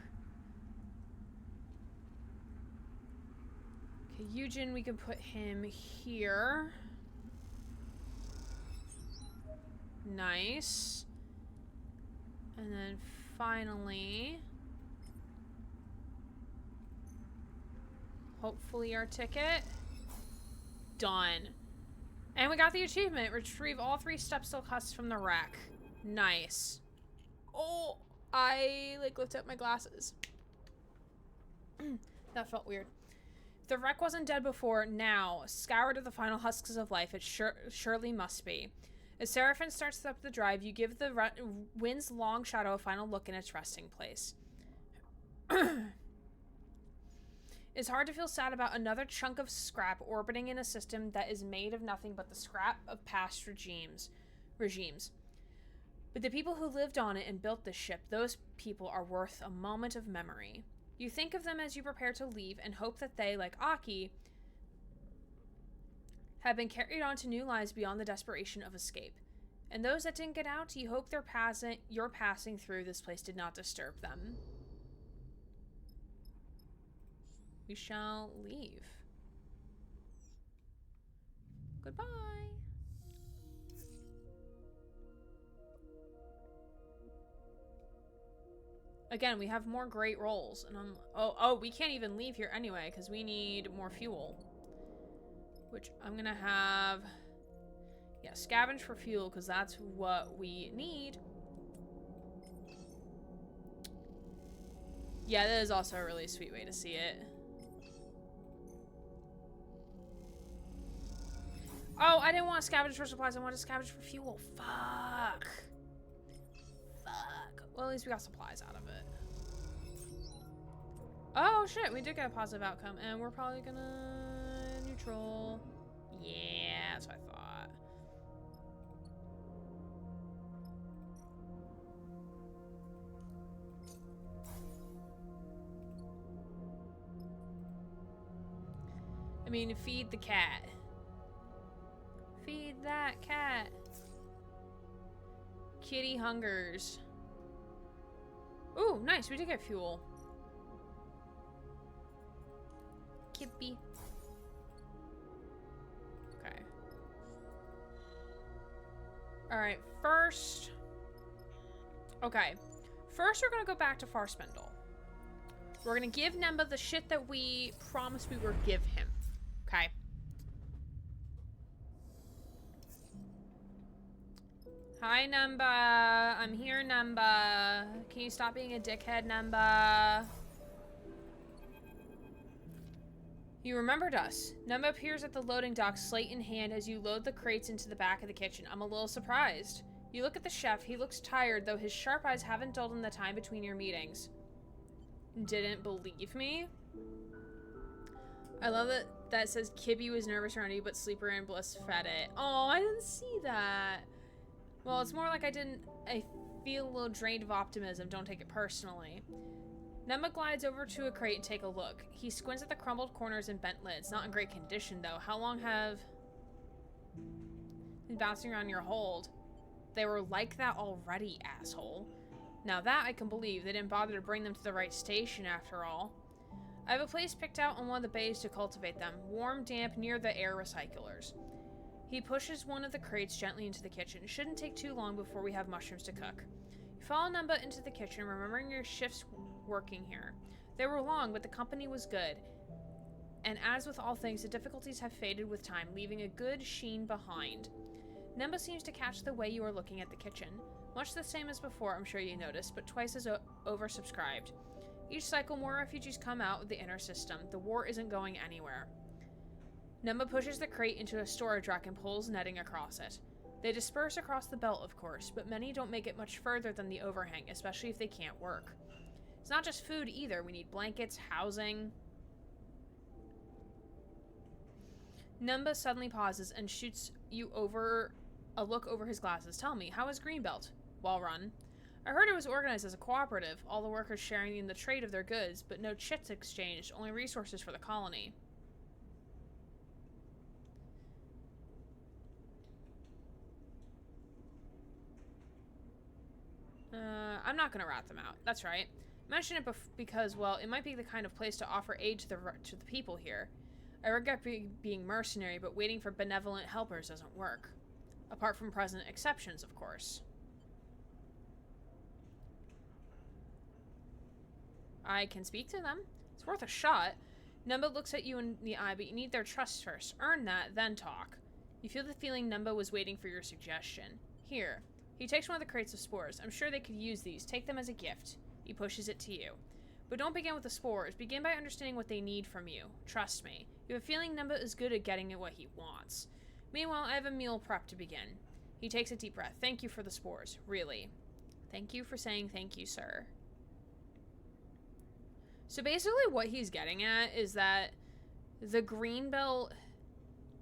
Okay, Eugen, we can put him here. Nice. And then finally, hopefully our ticket. Done. And we got the achievement. Retrieve all 3 step silk husks from the wreck. Nice. Oh, I like lifted up my glasses. That felt weird. If the wreck wasn't dead before, now, scoured of the final husks of life, it surely must be. As Seraphine starts up the drive, you give the wind's long shadow a final look in its resting place. It's hard to feel sad about another chunk of scrap orbiting in a system that is made of nothing but the scrap of past regimes. But the people who lived on it and built this ship, those people are worth a moment of memory. You think of them as you prepare to leave and hope that they, like Aki, have been carried on to new lives beyond the desperation of escape. And those that didn't get out, you hope your passing through this place did not disturb them. We shall leave. Goodbye. Again, we have more great rolls, and oh, we can't even leave here anyway because we need more fuel, which I'm gonna have. Yeah, scavenge for fuel because that's what we need. Yeah, that is also a really sweet way to see it. Oh, I didn't want to scavenge for supplies. I wanted to scavenge for fuel. Fuck. Well, at least we got supplies out of it. Oh, shit. We did get a positive outcome. And we're probably gonna neutral. Yeah, that's what I thought. I mean, feed the cat. Feed that cat. Kitty hungers. Ooh, nice. We did get fuel. Kippy. Okay. Alright, first... Okay. First, we're gonna go back to Farspindle. We're gonna give Nemba the shit that we promised we would give him. Okay. Hi, Nemba. I'm here, Nemba. Can you stop being a dickhead, Nemba? You remembered us. Nemba appears at the loading dock, slate in hand, as you load the crates into the back of the kitchen. I'm a little surprised. You look at the chef. He looks tired, though his sharp eyes haven't dulled in the time between your meetings. Didn't believe me? I love that says Kibby was nervous around you, but Sleeper and Bliss fed it. Oh, I didn't see that. Well, it's more like I feel a little drained of optimism. Don't take it personally. Nemba glides over to a crate and take a look. He squints at the crumbled corners and bent lids. Not in great condition, though. How long have been bouncing around your hold? They were like that already, asshole. Now that I can believe. They didn't bother to bring them to the right station, after all. I have a place picked out on one of the bays to cultivate them. Warm, damp, near the air recyclers. He pushes one of the crates gently into the kitchen. It shouldn't take too long before we have mushrooms to cook. You follow Nemba into the kitchen, remembering your shifts working here. They were long, but the company was good. And as with all things, the difficulties have faded with time, leaving a good sheen behind. Nemba seems to catch the way you are looking at the kitchen. Much the same as before, I'm sure you noticed, but twice as oversubscribed. Each cycle, more refugees come out of the inner system. The war isn't going anywhere. Nemba pushes the crate into a storage rack and pulls netting across it. They disperse across the belt, of course, but many don't make it much further than the overhang, especially if they can't work. It's not just food either. We need blankets, housing. Nemba suddenly pauses and shoots you over a look over his glasses. Tell me, how is Greenbelt? Well run. I heard it was organized as a cooperative, all the workers sharing in the trade of their goods, but no chits exchanged, only resources for the colony. I'm not going to rat them out. That's right. Mention it because, well, it might be the kind of place to offer aid to the people here. I regret being mercenary, but waiting for benevolent helpers doesn't work. Apart from present exceptions, of course. I can speak to them. It's worth a shot. Nemba looks at you in the eye, but you need their trust first. Earn that, then talk. You feel the feeling Nemba was waiting for your suggestion. Here. He takes one of the crates of spores. I'm sure they could use these. Take them as a gift. He pushes it to you. But don't begin with the spores. Begin by understanding what they need from you. Trust me. You have a feeling Nemba is good at getting at what he wants. Meanwhile, I have a meal prep to begin. He takes a deep breath. Thank you for the spores. Really. Thank you for saying thank you, sir. So basically what he's getting at is that the Greenbelt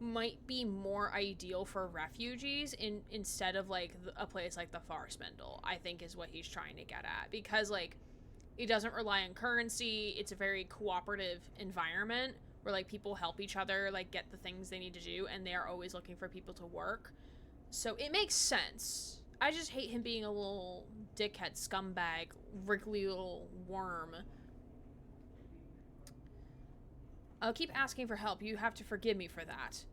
might be more ideal for refugees instead of like a place like the Farspindle, I think is what he's trying to get at. Because like It doesn't rely on currency. It's a very cooperative environment where, like, people help each other, like, get the things they need to do, and they are always looking for people to work. So it makes sense. I just hate him being a little dickhead scumbag, wriggly little worm. I'll keep asking for help. You have to forgive me for that.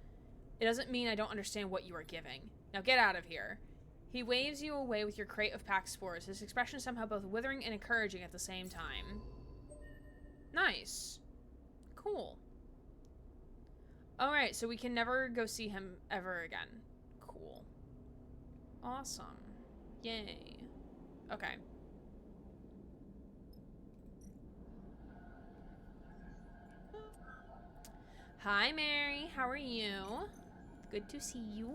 It doesn't mean I don't understand what you are giving. Now get out of here. He waves you away with your crate of packed spores, his expression somehow both withering and encouraging at the same time. Nice. Cool. Alright, so we can never go see him ever again. Cool. Awesome. Yay. Okay. Hi, Mary. How are you? Good to see you.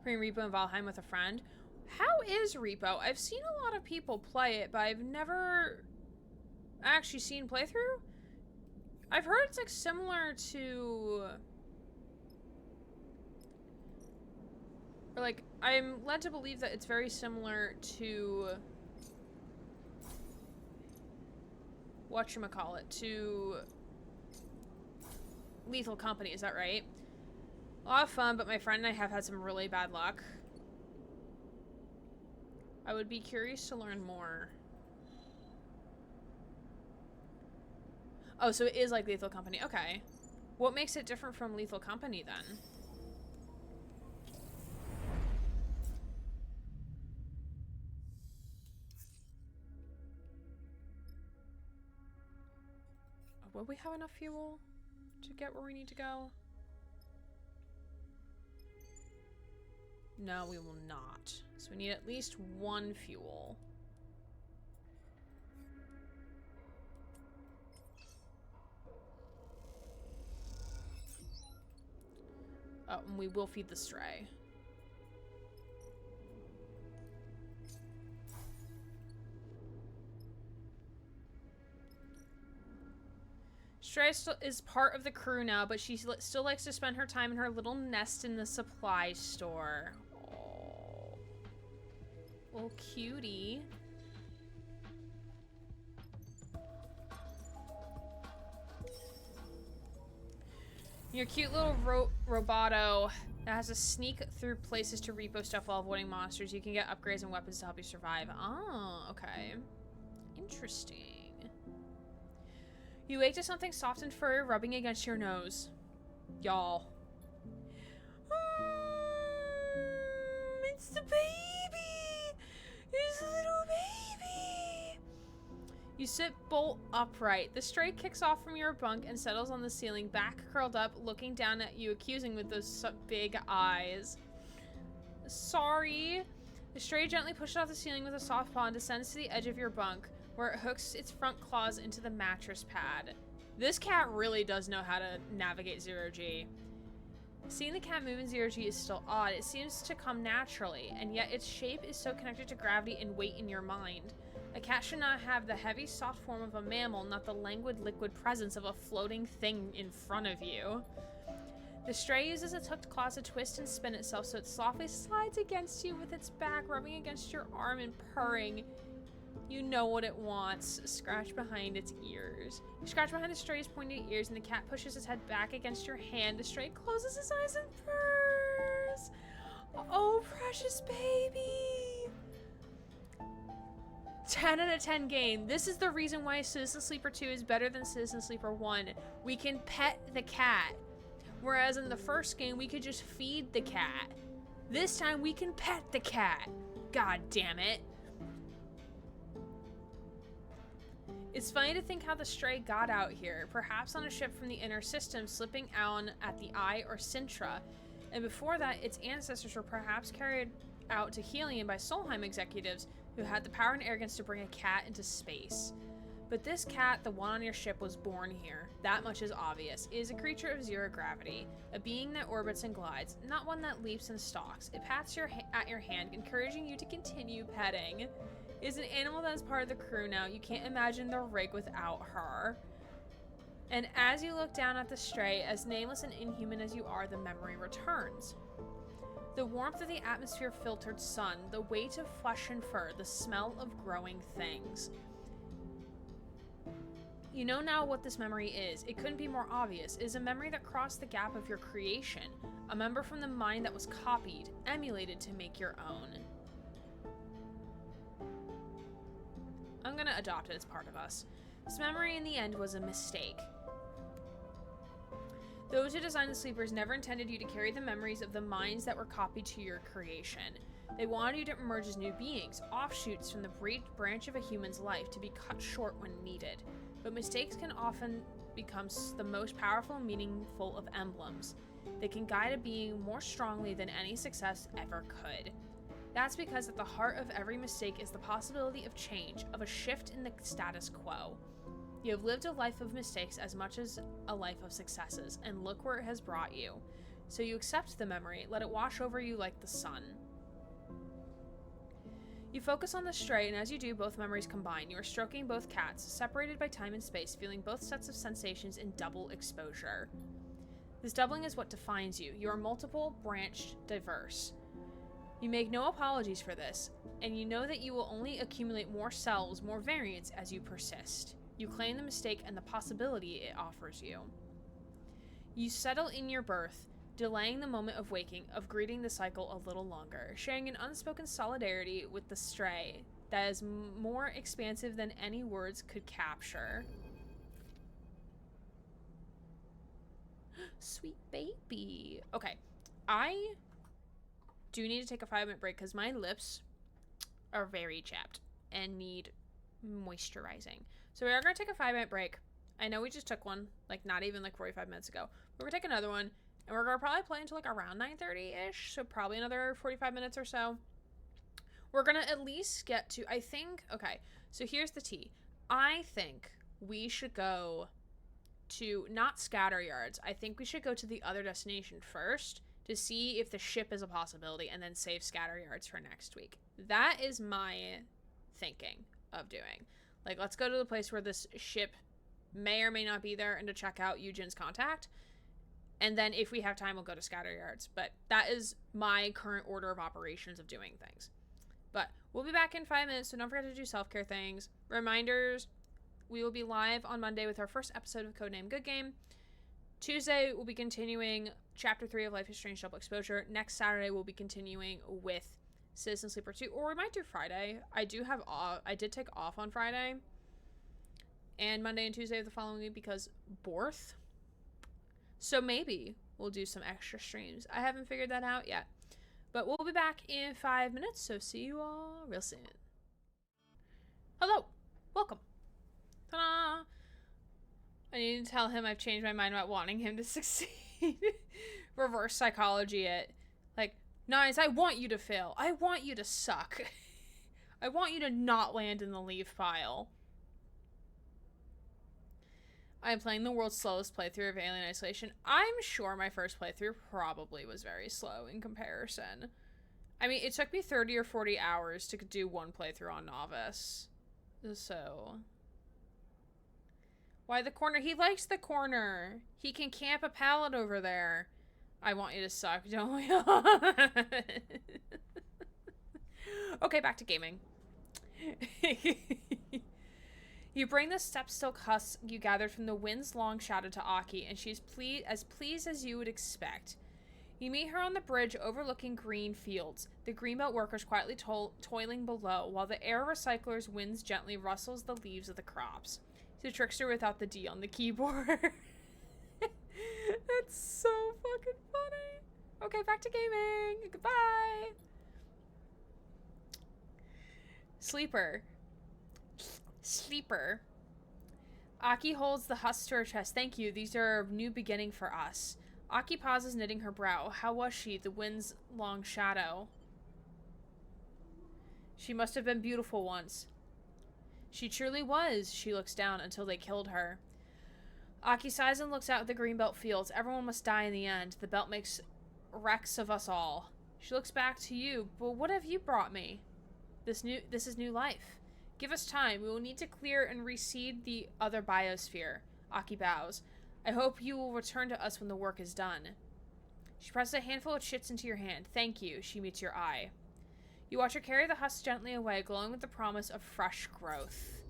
Playing Repo in Valheim with a friend. How is Repo? I've seen a lot of people play it, but I've never actually seen playthrough. I've heard it's like similar to, or like I'm led to believe that it's very similar to whatchamacallit, to Lethal Company, is that right? A lot of fun, but my friend and I have had some really bad luck. I would be curious to learn more. Oh, so it is like Lethal Company. Okay. What makes it different from Lethal Company, then? Will we have enough fuel to get where we need to go? No, we will not. So we need at least one fuel. Oh, and we will feed the stray. Stray is part of the crew now, but she still likes to spend her time in her little nest in the supply store. Oh, little cutie. Your cute little roboto that has to sneak through places to repo stuff while avoiding monsters. You can get upgrades and weapons to help you survive. Oh, okay. Interesting. You wake to something soft and furry rubbing against your nose. Y'all. It's the baby! It's a little baby! You sit bolt upright. The stray kicks off from your bunk and settles on the ceiling, back curled up, looking down at you, accusing with those big eyes. Sorry. The stray gently pushes off the ceiling with a soft paw and descends to the edge of your bunk, where it hooks its front claws into the mattress pad. This cat really does know how to navigate zero-G. Seeing the cat move in zero-G is still odd. It seems to come naturally, and yet its shape is so connected to gravity and weight in your mind. A cat should not have the heavy, soft form of a mammal, not the languid, liquid presence of a floating thing in front of you. The stray uses its hooked claws to twist and spin itself so it softly slides against you with its back, rubbing against your arm and purring. You know what it wants. Scratch behind its ears. You scratch behind the stray's pointed ears, and the cat pushes its head back against your hand. The stray closes his eyes and purrs. Oh, precious baby. 10 out of 10 game. This is the reason why Citizen Sleeper 2 is better than Citizen Sleeper 1. We can pet the cat. Whereas in the first game, we could just feed the cat. This time, we can pet the cat. God damn it. It's funny to think how the stray got out here, perhaps on a ship from the inner system slipping out at the Eye or Sintra, and before that its ancestors were perhaps carried out to Helium by Solheim executives who had the power and arrogance to bring a cat into space. But this cat, the one on your ship, was born here. That much is obvious. It is a creature of zero gravity, a being that orbits and glides, not one that leaps and stalks. It pats at your hand, encouraging you to continue petting. Is an animal that is part of the crew now. You can't imagine the rig without her. And as you look down at the stray, as nameless and inhuman as you are, the memory returns. The warmth of the atmosphere-filtered sun, the weight of flesh and fur, the smell of growing things. You know now what this memory is. It couldn't be more obvious. It is a memory that crossed the gap of your creation. A member from the mind that was copied, emulated to make your own. I'm gonna adopt it as part of us. This memory in the end was a mistake. Those who designed the sleepers never intended you to carry the memories of the minds that were copied to your creation. They wanted you to emerge as new beings, offshoots from the branch of a human's life, to be cut short when needed. But mistakes can often become the most powerful and meaningful of emblems. They can guide a being more strongly than any success ever could. That's because at the heart of every mistake is the possibility of change, of a shift in the status quo. You have lived a life of mistakes as much as a life of successes, and look where it has brought you. So you accept the memory, let it wash over you like the sun. You focus on the stray, and as you do, both memories combine. You are stroking both cats, separated by time and space, feeling both sets of sensations in double exposure. This doubling is what defines you. You are multiple, branched, diverse. You make no apologies for this, and you know that you will only accumulate more selves, more variants, as you persist. You claim the mistake and the possibility it offers you. You settle in your birth, delaying the moment of waking, of greeting the cycle a little longer, sharing an unspoken solidarity with the stray that is more expansive than any words could capture. Sweet baby. Okay, I do need to take a 5-minute break because my lips are very chapped and need moisturizing. So we are going to take a 5-minute break. I know we just took one, like not even like 45 minutes ago. But we're going to take another one. And we're going to probably play until like around 9:30-ish. So probably another 45 minutes or so. We're going to at least get to, I think, okay. So here's the tea. I think we should go to, not Scatter Yards. I think we should go to the other destination first to see if the ship is a possibility and then save Scatter Yards for next week. That is my thinking of doing. Like, let's go to the place where this ship may or may not be there and to check out Eugen's contact. And then if we have time, we'll go to Scatter Yards. But that is my current order of operations of doing things. But we'll be back in 5 minutes, so don't forget to do self-care things. Reminders, we will be live on Monday with our first episode of Codename Good Game. Tuesday, we'll be continuing Chapter 3 of Life is Strange Double Exposure. Next Saturday, we'll be continuing with Citizen Sleeper 2, or we might do Friday. I did take off on Friday and Monday and Tuesday of the following week because Borth. So maybe we'll do some extra streams. I haven't figured that out yet. But we'll be back in 5 minutes, so see you all real soon. Hello. Welcome. Ta-da! I need to tell him I've changed my mind about wanting him to succeed. Reverse psychology it. Like, Nines, I want you to fail. I want you to suck. I want you to not land in the leave pile. I am playing the world's slowest playthrough of Alien Isolation. I'm sure my first playthrough probably was very slow in comparison. I mean, it took me 30 or 40 hours to do one playthrough on Novice. So... Why the corner? He likes the corner. He can camp a pallet over there. I want you to suck, don't we? Okay, back to gaming. You bring the step-silk husk you gathered from the wind's long shadow to Aki, and she's as pleased as you would expect. You meet her on the bridge overlooking green fields, the greenbelt workers quietly toiling below, while the air recycler's winds gently rustles the leaves of the crops. She's a trickster without the D on the keyboard. That's so fucking funny. Okay, back to gaming. Goodbye. Sleeper. Aki holds the husk to her chest. Thank you. These are a new beginning for us. Aki pauses, knitting her brow. How was she, the wind's long shadow? She must have been beautiful once. She truly was. She looks down until they killed her. Aki sighs and looks out at the greenbelt fields. Everyone must die in the end. The belt makes wrecks of us all. She looks back to you. But what have you brought me? This is new life. Give us time. We will need to clear and reseed the other biosphere. Aki bows. I hope you will return to us when the work is done. She presses a handful of chits into your hand. Thank you. She meets your eye. You watch her carry the husk gently away, glowing with the promise of fresh growth.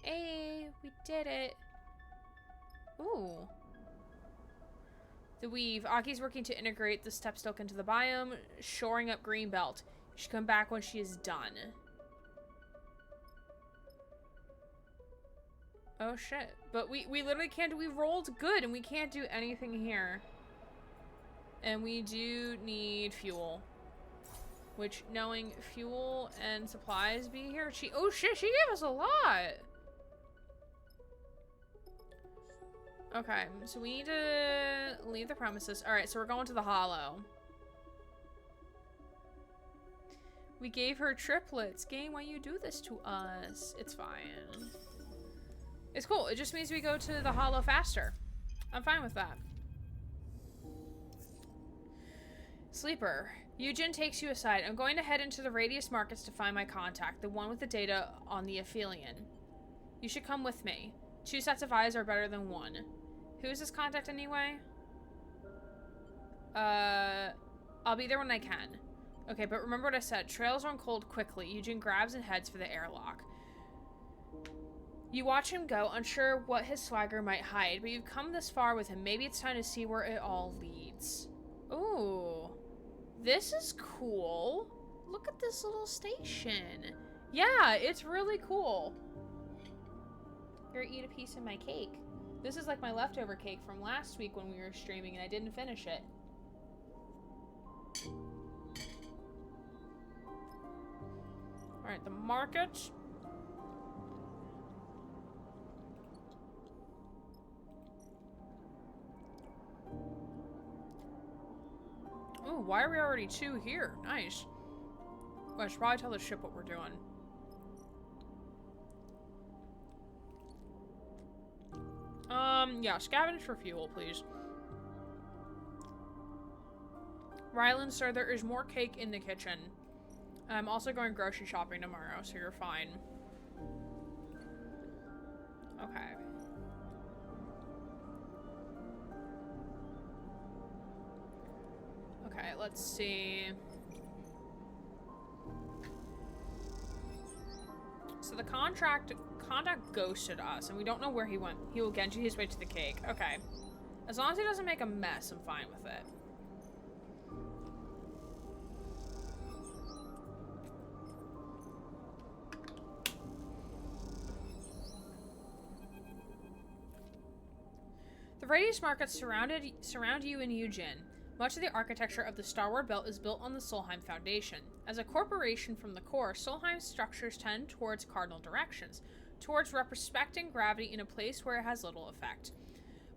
Hey, we did it. Ooh. The weave. Aki's working to integrate the stepstoke into the biome, shoring up Greenbelt. She should come back when she is done. Oh shit. But we literally can't do, we rolled good and we can't do anything here. And we do need fuel. Which, knowing fuel and supplies be here, oh shit, she gave us a lot! Okay, so we need to leave the premises. Alright, so we're going to the Hollow. We gave her triplets. Game, why you do this to us? It's fine. It's cool. It just means we go to the Hollow faster. I'm fine with that. Sleeper. Eugen takes you aside. I'm going to head into the Radius Markets to find my contact, the one with the data on the Aphelion. You should come with me. 2 sets of eyes are better than 1. Who is this contact anyway? I'll be there when I can. Okay, but remember what I said. Trails run cold quickly. Eugen grabs and heads for the airlock. You watch him go, unsure what his swagger might hide, but you've come this far with him. Maybe it's time to see where it all leads. Ooh. This is cool. Look at this little station. Yeah, it's really cool. Here, eat a piece of my cake. This is like my leftover cake from last week when we were streaming and I didn't finish it. Alright, the market. Ooh, why are we already 2 here? Nice. Well, I should probably tell the ship what we're doing. Yeah, scavenge for fuel, please. Rylan, sir, there is more cake in the kitchen. I'm also going grocery shopping tomorrow, so you're fine. Okay. Okay, let's see. So the contact ghosted us, and we don't know where he went. He will get his way to the cake. Okay. As long as he doesn't make a mess, I'm fine with it. The Radius Markets surround you in Eugen. Much of the architecture of the Starward Belt is built on the Solheim Foundation. As a corporation from the core, Solheim's structures tend towards cardinal directions, towards respecting gravity in a place where it has little effect.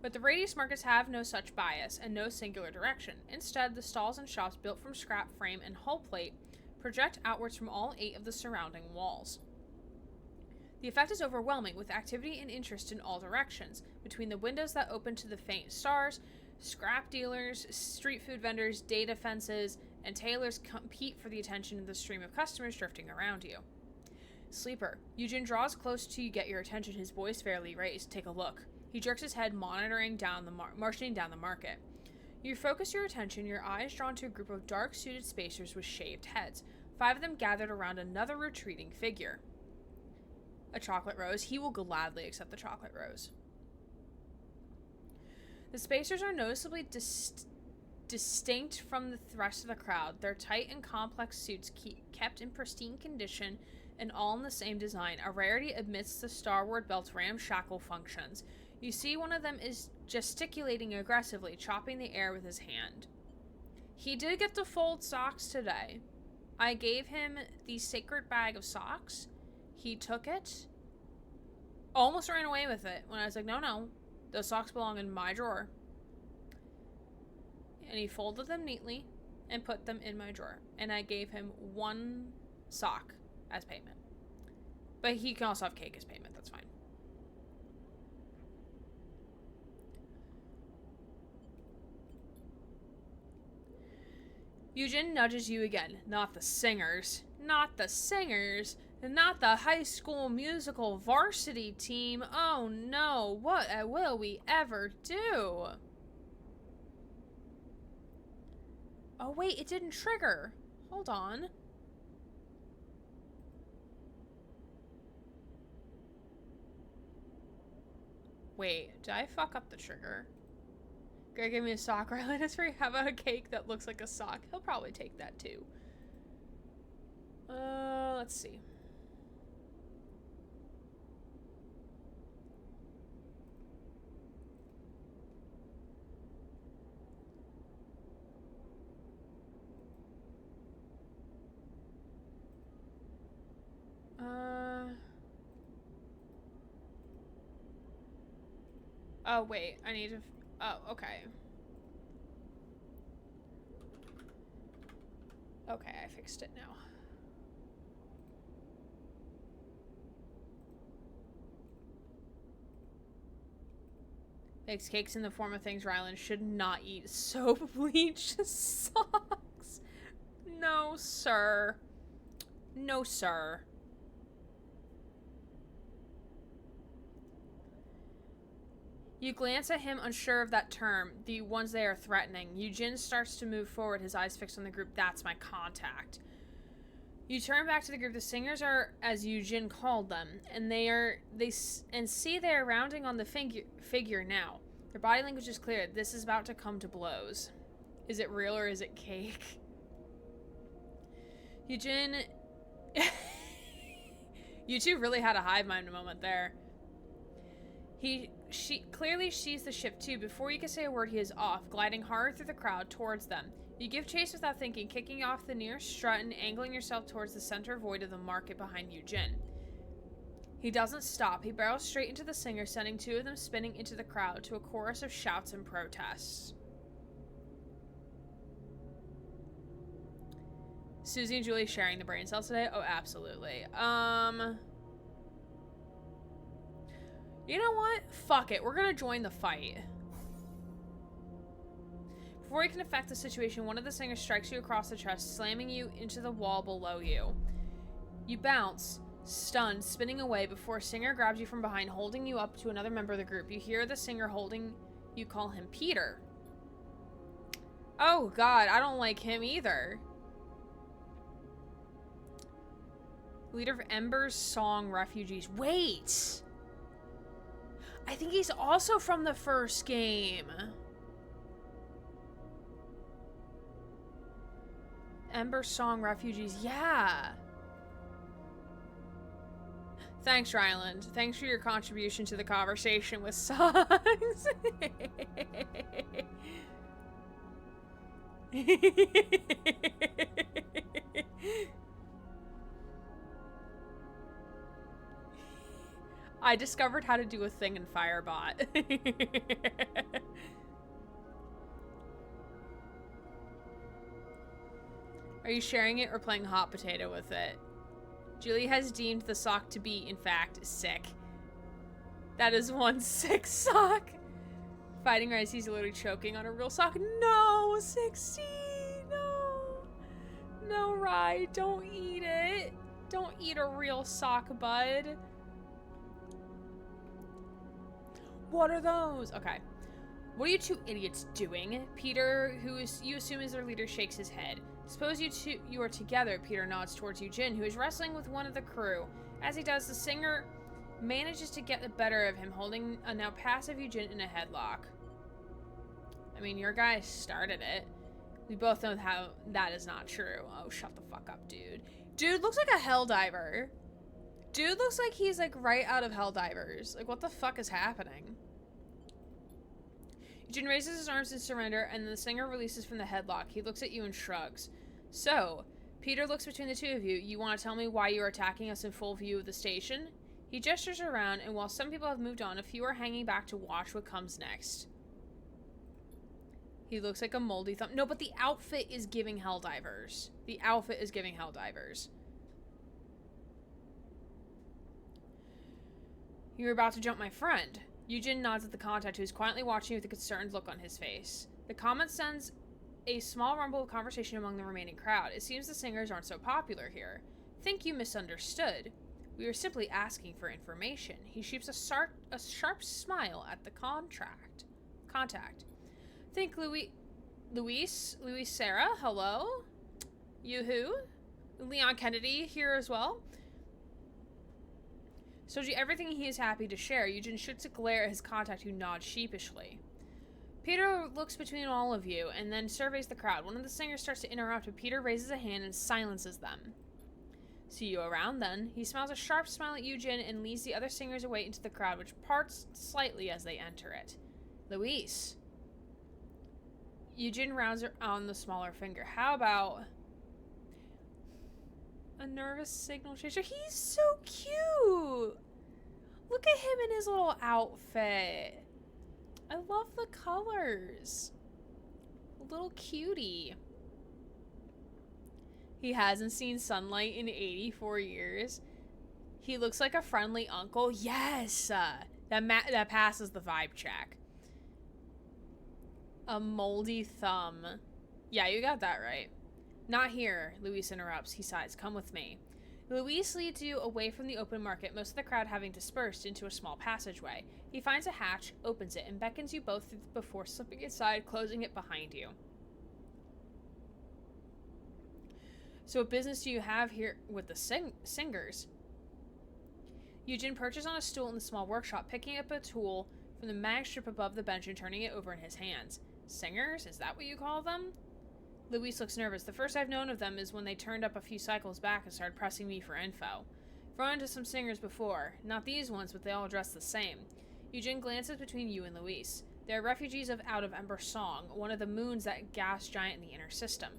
But the Radius Markets have no such bias, and no singular direction. Instead, the stalls and shops built from scrap frame and hull plate project outwards from all 8 of the surrounding walls. The effect is overwhelming, with activity and interest in all directions, between the windows that open to the faint stars, scrap dealers, street food vendors, data fences, and tailors compete for the attention of the stream of customers drifting around you. Sleeper. Eugen draws close to you, get your attention, his voice fairly raised. Take a look. He jerks his head, motioning down the market. You focus your attention, your eyes drawn to a group of dark-suited spacers with shaved heads. 5 of them gathered around another retreating figure. A chocolate rose. He will gladly accept the chocolate rose. The spacers are noticeably distinct from the rest of the crowd. Their tight and complex suits kept in pristine condition and all in the same design, a rarity amidst the Starward Belt's ramshackle functions. You see one of them is gesticulating aggressively, chopping the air with his hand. He did get to fold socks today. I gave him the sacred bag of socks. He took it, almost ran away with it when I was like, no, those socks belong in my drawer. And he folded them neatly and put them in my drawer. And I gave him 1 sock as payment. But he can also have cake as payment, that's fine. Eugen nudges you again. Not the singers. Not the singers. Not the High School Musical varsity team. Oh no, what will we ever do? Oh wait, it didn't trigger. Hold on. Wait, did I fuck up the trigger? Greg gave me a sock. Rylan is free. How about a cake that looks like a sock? He'll probably take that too. Let's see. Oh, wait. I need to... Oh, okay. Okay, I fixed it now. Makes cakes in the form of things Rylan should not eat. Soap, bleach, socks. No, sir. No, sir. You glance at him, unsure of that term, the ones they are threatening. Eugene starts to move forward, his eyes fixed on the group. That's my contact. You turn back to the group. The singers are, as Eugene called them, and see they are rounding on the figure now. Their body language is clear. This is about to come to blows. Is it real or is it cake? Eugene... You two really had a hive mind moment there. She clearly sees the ship too. Before you can say a word, he is off, gliding hard through the crowd towards them. You give chase without thinking, kicking off the nearest strut and angling yourself towards the center void of the market behind Eugene. He doesn't stop. He barrels straight into the singer, sending two of them spinning into the crowd to a chorus of shouts and protests. Susie and Julie sharing the brain cells today? Oh, absolutely. You know what? Fuck it. We're gonna join the fight. Before you can affect the situation, one of the singers strikes you across the chest, slamming you into the wall below you. You bounce, stunned, spinning away before a singer grabs you from behind, holding you up to another member of the group. You hear the singer holding you call him Peter. Oh god, I don't like him either. Leader of Ember's Song Refugees. Wait! I think he's also from the first game. Ember Song Refugees. Yeah. Thanks, Ryland. Thanks for your contribution to the conversation with songs. I discovered how to do a thing in Firebot. Are you sharing it or playing hot potato with it? Julie has deemed the sock to be, in fact, sick. That is one sick sock. Fighting Rice, he's literally choking on a real sock. No, 16, no. No, Rye, don't eat it. Don't eat a real sock, bud. What are those? Okay. What are you two idiots doing? Peter, who you assume is their leader, shakes his head. Suppose you are together. Peter nods towards Eugene, who is wrestling with one of the crew. As he does, the singer manages to get the better of him, holding a now passive Eugene in a headlock. I mean, your guy started it. We both know how that is not true. Oh, shut the fuck up, dude. Dude looks like a Helldiver. Dude looks like he's like right out of Helldivers. Like, what the fuck is happening? Eugene raises his arms in surrender, and the singer releases from the headlock. He looks at you and shrugs. So, Peter looks between the two of you. You want to tell me why you are attacking us in full view of the station? He gestures around, and while some people have moved on, a few are hanging back to watch what comes next. He looks like a moldy thumb. No, but the outfit is giving Helldivers. The outfit is giving Helldivers. You're about to jump my friend. Eugene nods at the contact, who is quietly watching you with a concerned look on his face. The comment sends a small rumble of conversation among the remaining crowd. It seems the singers aren't so popular here. Think you misunderstood. We were simply asking for information. He shoots a sharp smile at the contact. Think Luis Sarah, hello? You who? Leon Kennedy here as well? Soji, everything he is happy to share. Eugen shoots a glare at his contact, who nods sheepishly. Peter looks between all of you and then surveys the crowd. One of the singers starts to interrupt, but Peter raises a hand and silences them. See you around then. He smiles a sharp smile at Eugen and leads the other singers away into the crowd, which parts slightly as they enter it. Luis. Eugen rounds on the smaller finger. How about a nervous signal chaser? He's so cute. Look at him in his little outfit. I love the colors. A little cutie. He hasn't seen sunlight in 84 years. He looks like a friendly uncle. Yes! That passes the vibe check. A moldy thumb. Yeah, you got that right. Not here, Luis interrupts. He sighs. Come with me. Luis leads you away from the open market, most of the crowd having dispersed, into a small passageway. He finds a hatch, opens it, and beckons you both before slipping inside, closing it behind you. So what business do you have here with the singers? Eugen perches on a stool in the small workshop, picking up a tool from the mag strip above the bench and turning it over in his hands. Singers? Is that what you call them? Luis looks nervous. The first I've known of them is when they turned up a few cycles back and started pressing me for info. I've run into some singers before. Not these ones, but they all dress the same. Eugen glances between you and Luis. They are refugees out of Ember Song, one of the moons that gas giant in the inner system.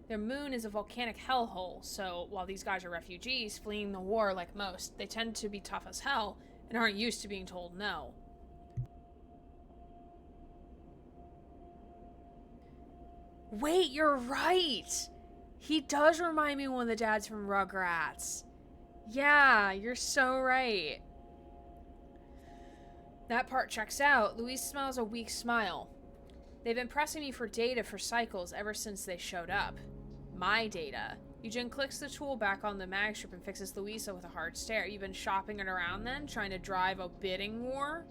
Their moon is a volcanic hellhole, so while these guys are refugees fleeing the war like most, they tend to be tough as hell and aren't used to being told no. Wait, you're right! He does remind me of one of the dads from Rugrats. Yeah, you're so right. That part checks out. Luis smiles a weak smile. They've been pressing me for data for cycles ever since they showed up. My data. Eugen clicks the tool back on the mag strip and fixes Luisa with a hard stare. You've been shopping it around then, trying to drive a bidding war?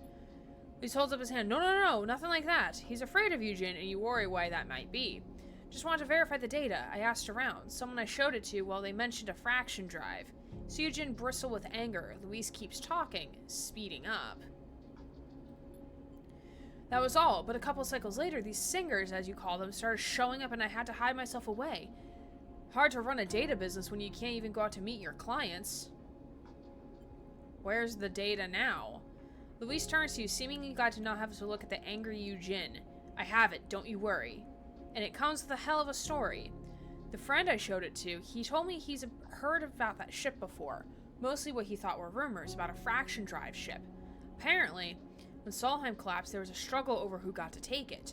Luis holds up his hand. No, nothing like that. He's afraid of Eugen, and you worry why that might be. Just want to verify the data. I asked around. Someone I showed it to, well, they mentioned a fraction drive. So Eugen bristled with anger. Luis keeps talking, speeding up. That was all, but a couple cycles later, these singers, as you call them, started showing up and I had to hide myself away. Hard to run a data business when you can't even go out to meet your clients. Where's the data now? Luis turns to you, seemingly glad to not have to look at the angry Eugen. I have it, don't you worry. And it comes with a hell of a story. The friend I showed it to, he told me he's heard about that ship before. Mostly what he thought were rumors about a fraction drive ship. Apparently, when Solheim collapsed, there was a struggle over who got to take it.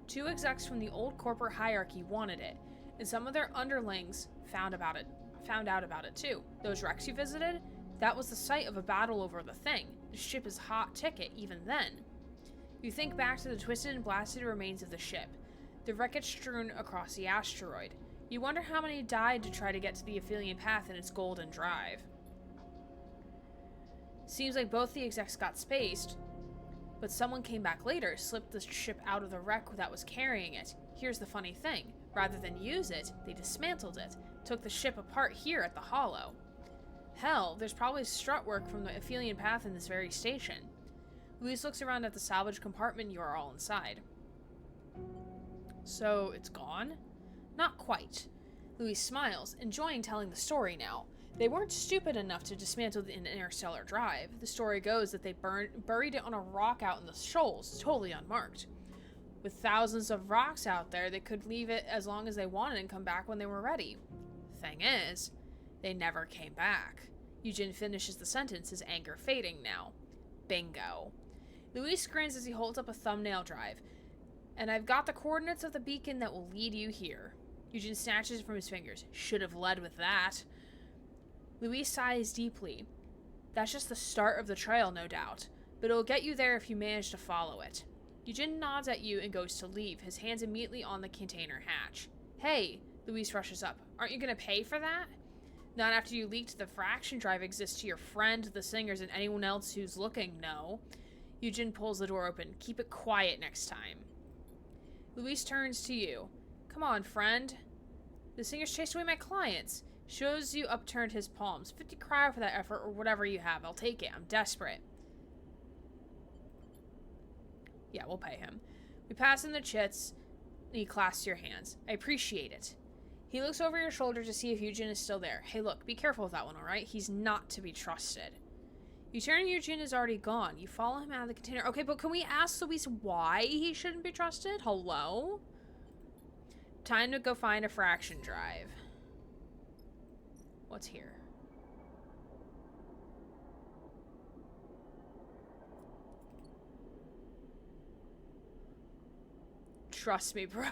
2 execs from the old corporate hierarchy wanted it, and some of their underlings found out about it too. Those wrecks you visited? That was the site of a battle over the thing. The ship is hot ticket even then. You think back to the twisted and blasted remains of the ship, the wreckage strewn across the asteroid. You wonder how many died to try to get to the Aphelion Path and its golden drive. Seems like both the execs got spaced, but someone came back later, slipped the ship out of the wreck that was carrying it. Here's the funny thing. Rather than use it, they dismantled it, took the ship apart here at the Hollow. Hell, there's probably strut work from the Aphelion Path in this very station. Luis looks around at the salvage compartment you are all inside. So, it's gone? Not quite. Luis smiles, enjoying telling the story now. They weren't stupid enough to dismantle the interstellar drive. The story goes that they buried it on a rock out in the shoals, totally unmarked. With thousands of rocks out there, they could leave it as long as they wanted and come back when they were ready. Thing is, they never came back. Eugen finishes the sentence, his anger fading now. Bingo. Luis grins as he holds up a thumbnail drive. And I've got the coordinates of the beacon that will lead you here. Eugen snatches it from his fingers. Should have led with that. Luis sighs deeply. That's just the start of the trail, no doubt. But it'll get you there if you manage to follow it. Eugen nods at you and goes to leave, his hands immediately on the container hatch. Hey, Luis rushes up. Aren't you going to pay for that? Not after you leaked the fraction drive exists to your friend, the singers, and anyone else who's looking, no. Eugene pulls the door open. Keep it quiet next time. Luis turns to you. Come on, friend. The singers chased away my clients. Shows you upturned his palms. 50 cryo for that effort, or whatever you have. I'll take it. I'm desperate. Yeah, we'll pay him. We pass him the chits, and he clasps your hands. I appreciate it. He looks over your shoulder to see if Eugene is still there. Hey, look, be careful with that one, alright? He's not to be trusted. You turn and Eugene is already gone. You follow him out of the container. Okay, but can we ask Luis why he shouldn't be trusted? Hello? Time to go find a fraction drive. What's here? Trust me, bro.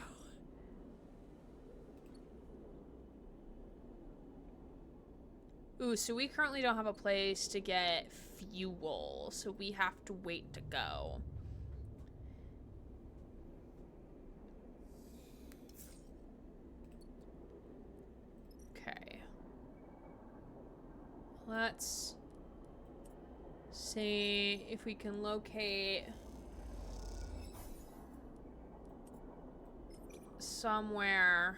Ooh, so we currently don't have a place to get fuel, so we have to wait to go. Okay. Let's see if we can locate somewhere.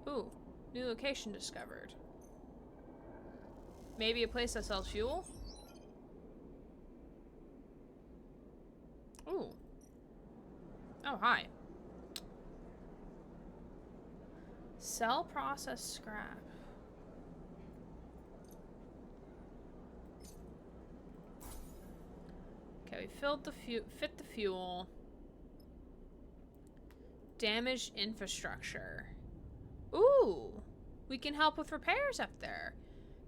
Ooh. New location discovered. Maybe a place that sells fuel? Ooh. Oh, hi. Sell processed scrap. Okay, we filled the fit the fuel. Damaged infrastructure. Ooh, we can help with repairs up there.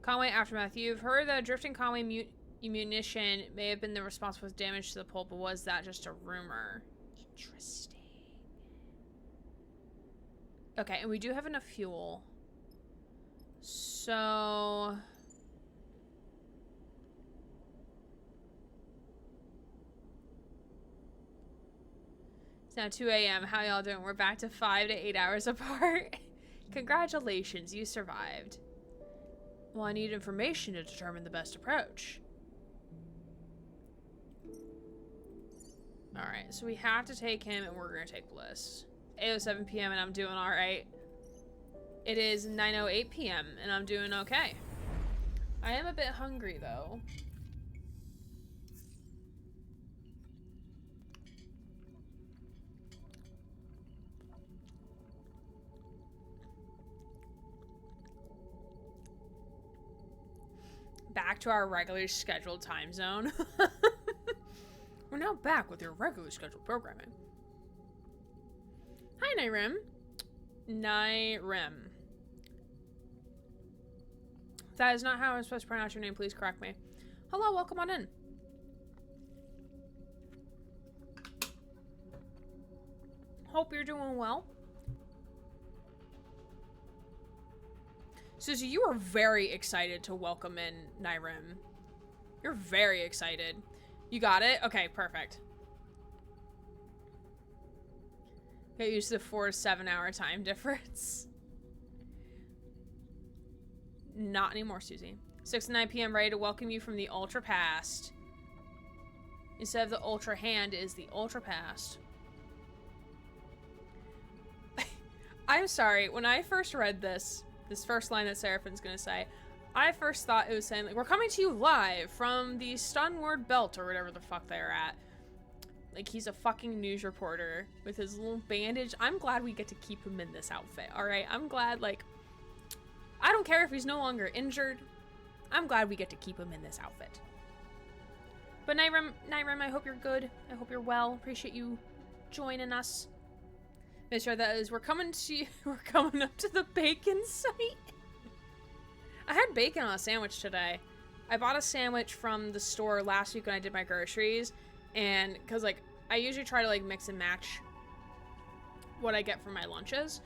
Conway Aftermath, you've heard that a drifting Conway munition may have been the responsible for damage to the pole, but was that just a rumor? Interesting. Okay, and we do have enough fuel. So... it's now 2 a.m. How y'all doing? We're back to 5 to 8 hours apart. Congratulations, you survived. Well, I need information to determine the best approach. Alright, so we have to take him and we're gonna take Bliss. 8:07 p.m. and I'm doing alright. It is 9:08 p.m. and I'm doing okay. I am a bit hungry though. Back to our regularly scheduled time zone. We're now back with your regularly scheduled programming. Hi, Nyrim. Nyrim. That is not how I'm supposed to pronounce your name. Please correct me. Hello, welcome on in. Hope you're doing well. Susie, you are very excited to welcome in Nyrim. You're very excited. You got it? Okay, perfect. Get used to the 4 to 7 hour time difference. Not anymore, Susie. 6 to 9 p.m. ready to welcome you from the ultra past. Instead of the ultra hand is the ultra past. I'm sorry, when I first read this first line that Seraphin's gonna say, I first thought it was saying, like, we're coming to you live from the Starward belt or whatever the fuck they're at. Like, he's a fucking news reporter with his little bandage. I'm glad we get to keep him in this outfit, alright? I'm glad, like, I don't care if he's no longer injured. I'm glad we get to keep him in this outfit. But Nyrim, I hope you're good. I hope you're well. Appreciate you joining us. Make sure that is, we're coming up to the bacon site. I had bacon on a sandwich today. I bought a sandwich from the store last week when I did my groceries, and because, like, I usually try to, like, mix and match what I get for my lunches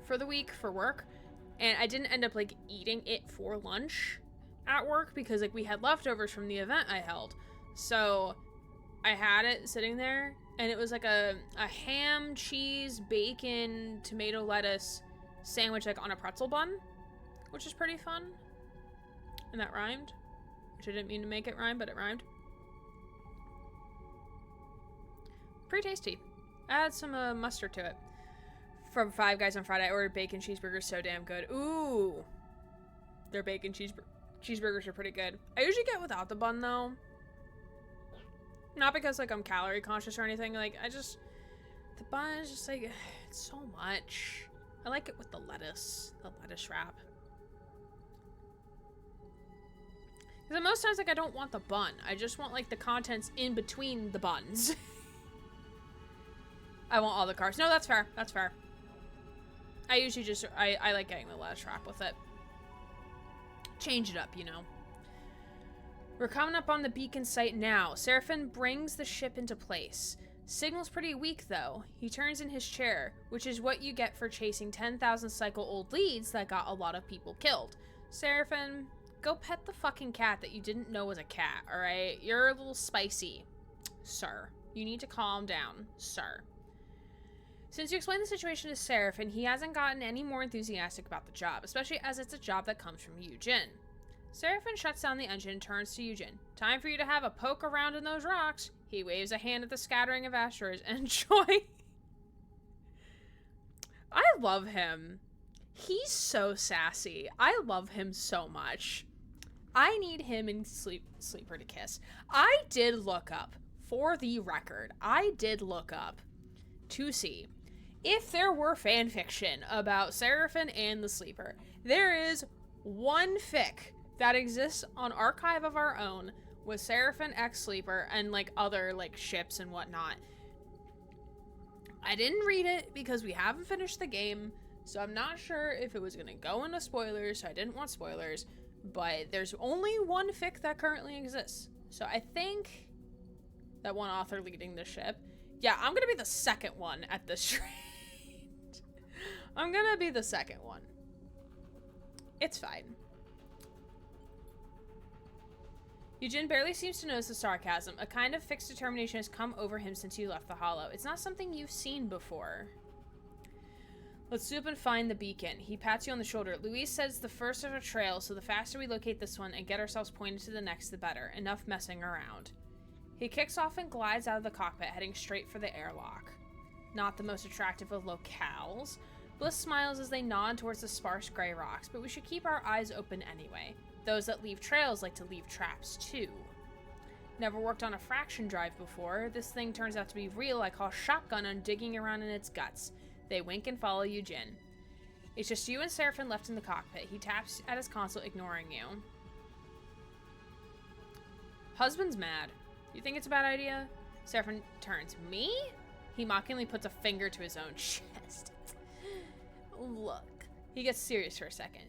for the week for work, and I didn't end up, like, eating it for lunch at work because, like, we had leftovers from the event I held. So I had it sitting there, and it was like a ham, cheese, bacon, tomato, lettuce sandwich like on a pretzel bun, which is pretty fun. And that rhymed. Which I didn't mean to make it rhyme, but it rhymed. Pretty tasty. Add some mustard to it. From Five Guys on Friday, I ordered bacon cheeseburgers, so damn good. Ooh. Their bacon cheeseburgers are pretty good. I usually get without the bun, though. Not because, like, I'm calorie conscious or anything. Like, the bun is just, like, it's so much. I like it with the lettuce wrap. Because most times, like, I don't want the bun. I just want, like, the contents in between the buns. I want all the carbs. No, that's fair. That's fair. I usually just, I like getting the lettuce wrap with it. Change it up, you know. We're coming up on the beacon site now. Seraphim brings the ship into place. Signal's pretty weak, though. He turns in his chair, which is what you get for chasing 10,000 cycle-old leads that got a lot of people killed. Seraphim, go pet the fucking cat that you didn't know was a cat, alright? You're a little spicy, sir. You need to calm down, sir. Since you explained the situation to Seraphim, he hasn't gotten any more enthusiastic about the job, especially as it's a job that comes from Yujin. Seraphim shuts down the engine and turns to Yujin. Time for you to have a poke around in those rocks. He waves a hand at the scattering of asteroids. Enjoy. I love him. He's so sassy. I love him so much. I need him and Sleeper to kiss. I did look up, for the record, I did look up to see if there were fan fiction about Seraphim and the Sleeper. There is one fic that exists on Archive of Our Own with Seraphim X Sleeper and like other like ships and whatnot. I didn't read it because we haven't finished the game, so I'm not sure if it was gonna go into spoilers, so I didn't want spoilers, but there's only one fic that currently exists. So I think that one author leading the ship. Yeah, I'm gonna be the second one at this rate. I'm gonna be the second one. It's fine. Yujin barely seems to notice the sarcasm. A kind of fixed determination has come over him since you left the Hollow. It's not something you've seen before. Let's swoop and find the beacon. He pats you on the shoulder. Luis says the first of a trail, so the faster we locate this one and get ourselves pointed to the next, the better. Enough messing around. He kicks off and glides out of the cockpit, heading straight for the airlock. Not the most attractive of locales. Bliss smiles as they nod towards the sparse gray rocks, but we should keep our eyes open anyway. Those that leave trails like to leave traps, too. Never worked on a fraction drive before. This thing turns out to be real. I call shotgun on digging around in its guts. They wink and follow Yujin. It's just you and Seraphim left in the cockpit. He taps at his console, ignoring you. Husband's mad. You think it's a bad idea? Seraphim turns. Me? He mockingly puts a finger to his own chest. Look. He gets serious for a second.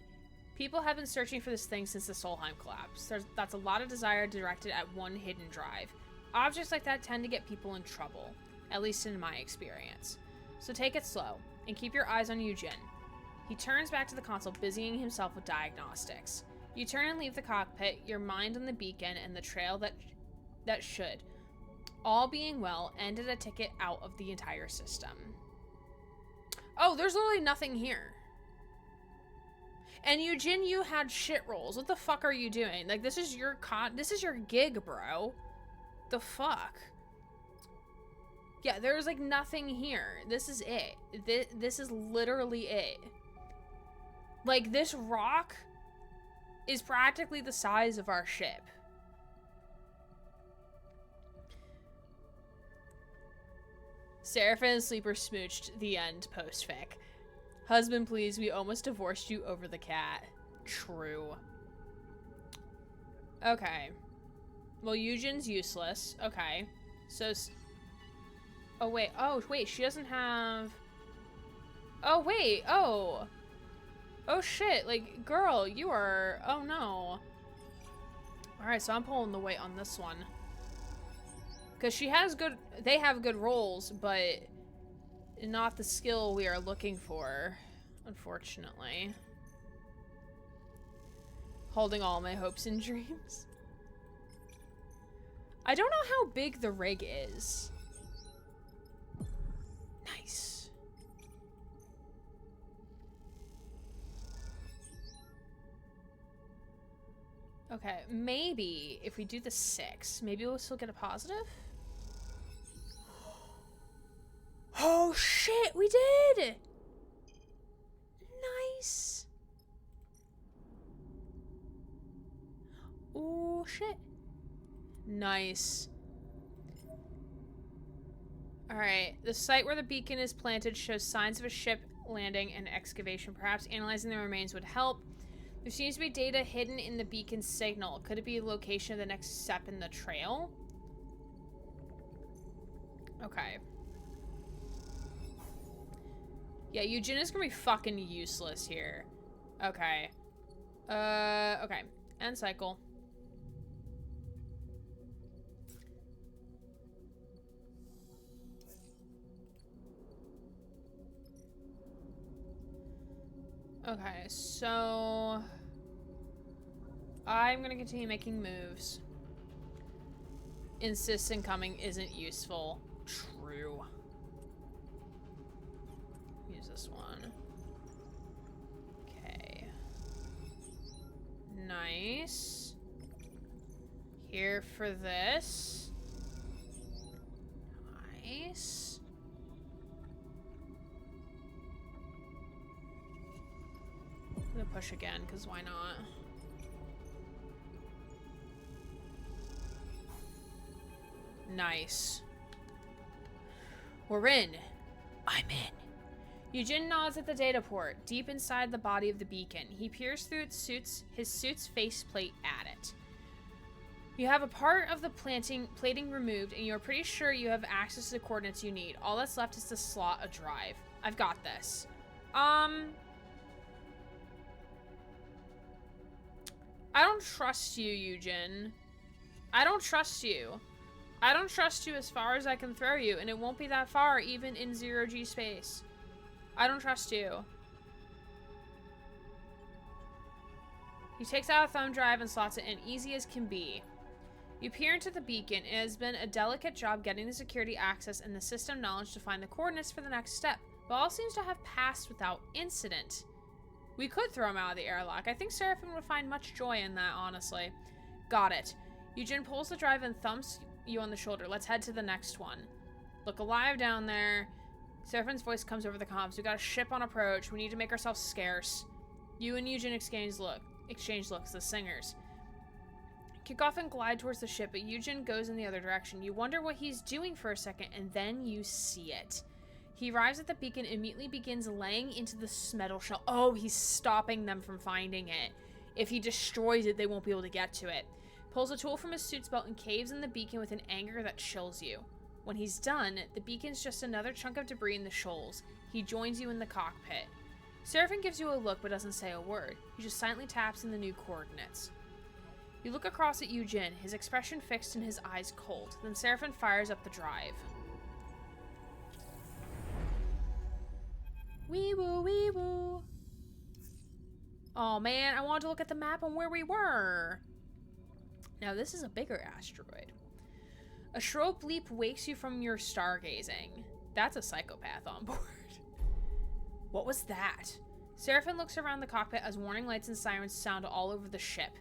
People have been searching for this thing since the Solheim collapse. That's a lot of desire directed at one hidden drive. Objects like that tend to get people in trouble, at least in my experience. So take it slow, and keep your eyes on Yujin. He turns back to the console, busying himself with diagnostics. You turn and leave the cockpit, your mind on the beacon and the trail that should, all being well, ended a ticket out of the entire system. Oh, there's literally nothing here. And Yujin, you had shit rolls. What the fuck are you doing? Like, this is your gig, bro. The fuck? Yeah, there's like nothing here. This is it. This is literally it. Like, this rock is practically the size of our ship. Seraphim and Sleeper smooched. The end. Post-fic. Husband, please, we almost divorced you over the cat. True. Okay. Well, Yujin's useless. Okay. So... Oh, wait. Oh, wait. She doesn't have... Oh, wait. Oh. Oh, shit. Like, girl, you are... Oh, no. Alright, so I'm pulling the weight on this one. Because she has good... They have good rolls, but... not the skill we are looking for, unfortunately. Holding all my hopes and dreams. I don't know how big the rig is. Nice. Okay, maybe if we do the 6, maybe we'll still get a positive? Oh shit, we did! Nice. Oh shit. Nice. Alright, the site where the beacon is planted shows signs of a ship landing and excavation. Perhaps analyzing the remains would help. There seems to be data hidden in the beacon's signal. Could it be the location of the next step in the trail? Okay. Yeah, Eugene is gonna be fucking useless here. Okay. Okay. End cycle. Okay, so I'm gonna continue making moves. Insist incoming isn't useful. True. Use this one. Okay. Nice. Here for this. Nice. I'm gonna push again, because why not? Nice. We're in. I'm in. Eugene nods at the data port, deep inside the body of the beacon. He peers through his suit's faceplate at it. You have a part of the plating removed, and you're pretty sure you have access to the coordinates you need. All that's left is to slot a drive. I've got this. I don't trust you, Eugene. I don't trust you. I don't trust you as far as I can throw you, and it won't be that far, even in zero-G space. I don't trust you. He takes out a thumb drive and slots it in, easy as can be. You peer into the beacon. It has been a delicate job getting the security access and the system knowledge to find the coordinates for the next step, but all seems to have passed without incident. We could throw him out of the airlock. I think Seraphim would find much joy in that, honestly. Got it. Eugene pulls the drive and thumps you on the shoulder. Let's head to the next one. Look alive down there. Seraphim's voice comes over the comms. We got a ship on approach. We need to make ourselves scarce. You and Eugene exchange looks, the singers. Kick off and glide towards the ship, but Eugene goes in the other direction. You wonder what he's doing for a second, and then you see it. He arrives at the beacon and immediately begins laying into the metal shell. Oh, he's stopping them from finding it. If he destroys it, they won't be able to get to it. Pulls a tool from his suit's belt and caves in the beacon with an anger that chills you. When he's done, the beacon's just another chunk of debris in the shoals. He joins you in the cockpit. Seraphim gives you a look but doesn't say a word. He just silently taps in the new coordinates. You look across at Eugene, his expression fixed and his eyes cold. Then Seraphim fires up the drive. Wee woo, wee woo. Oh man, I wanted to look at the map on where we were. Now this is a bigger asteroid. A shrill bleep wakes you from your stargazing. That's a psychopath on board. What was that? Seraphim looks around the cockpit as warning lights and sirens sound all over the ship.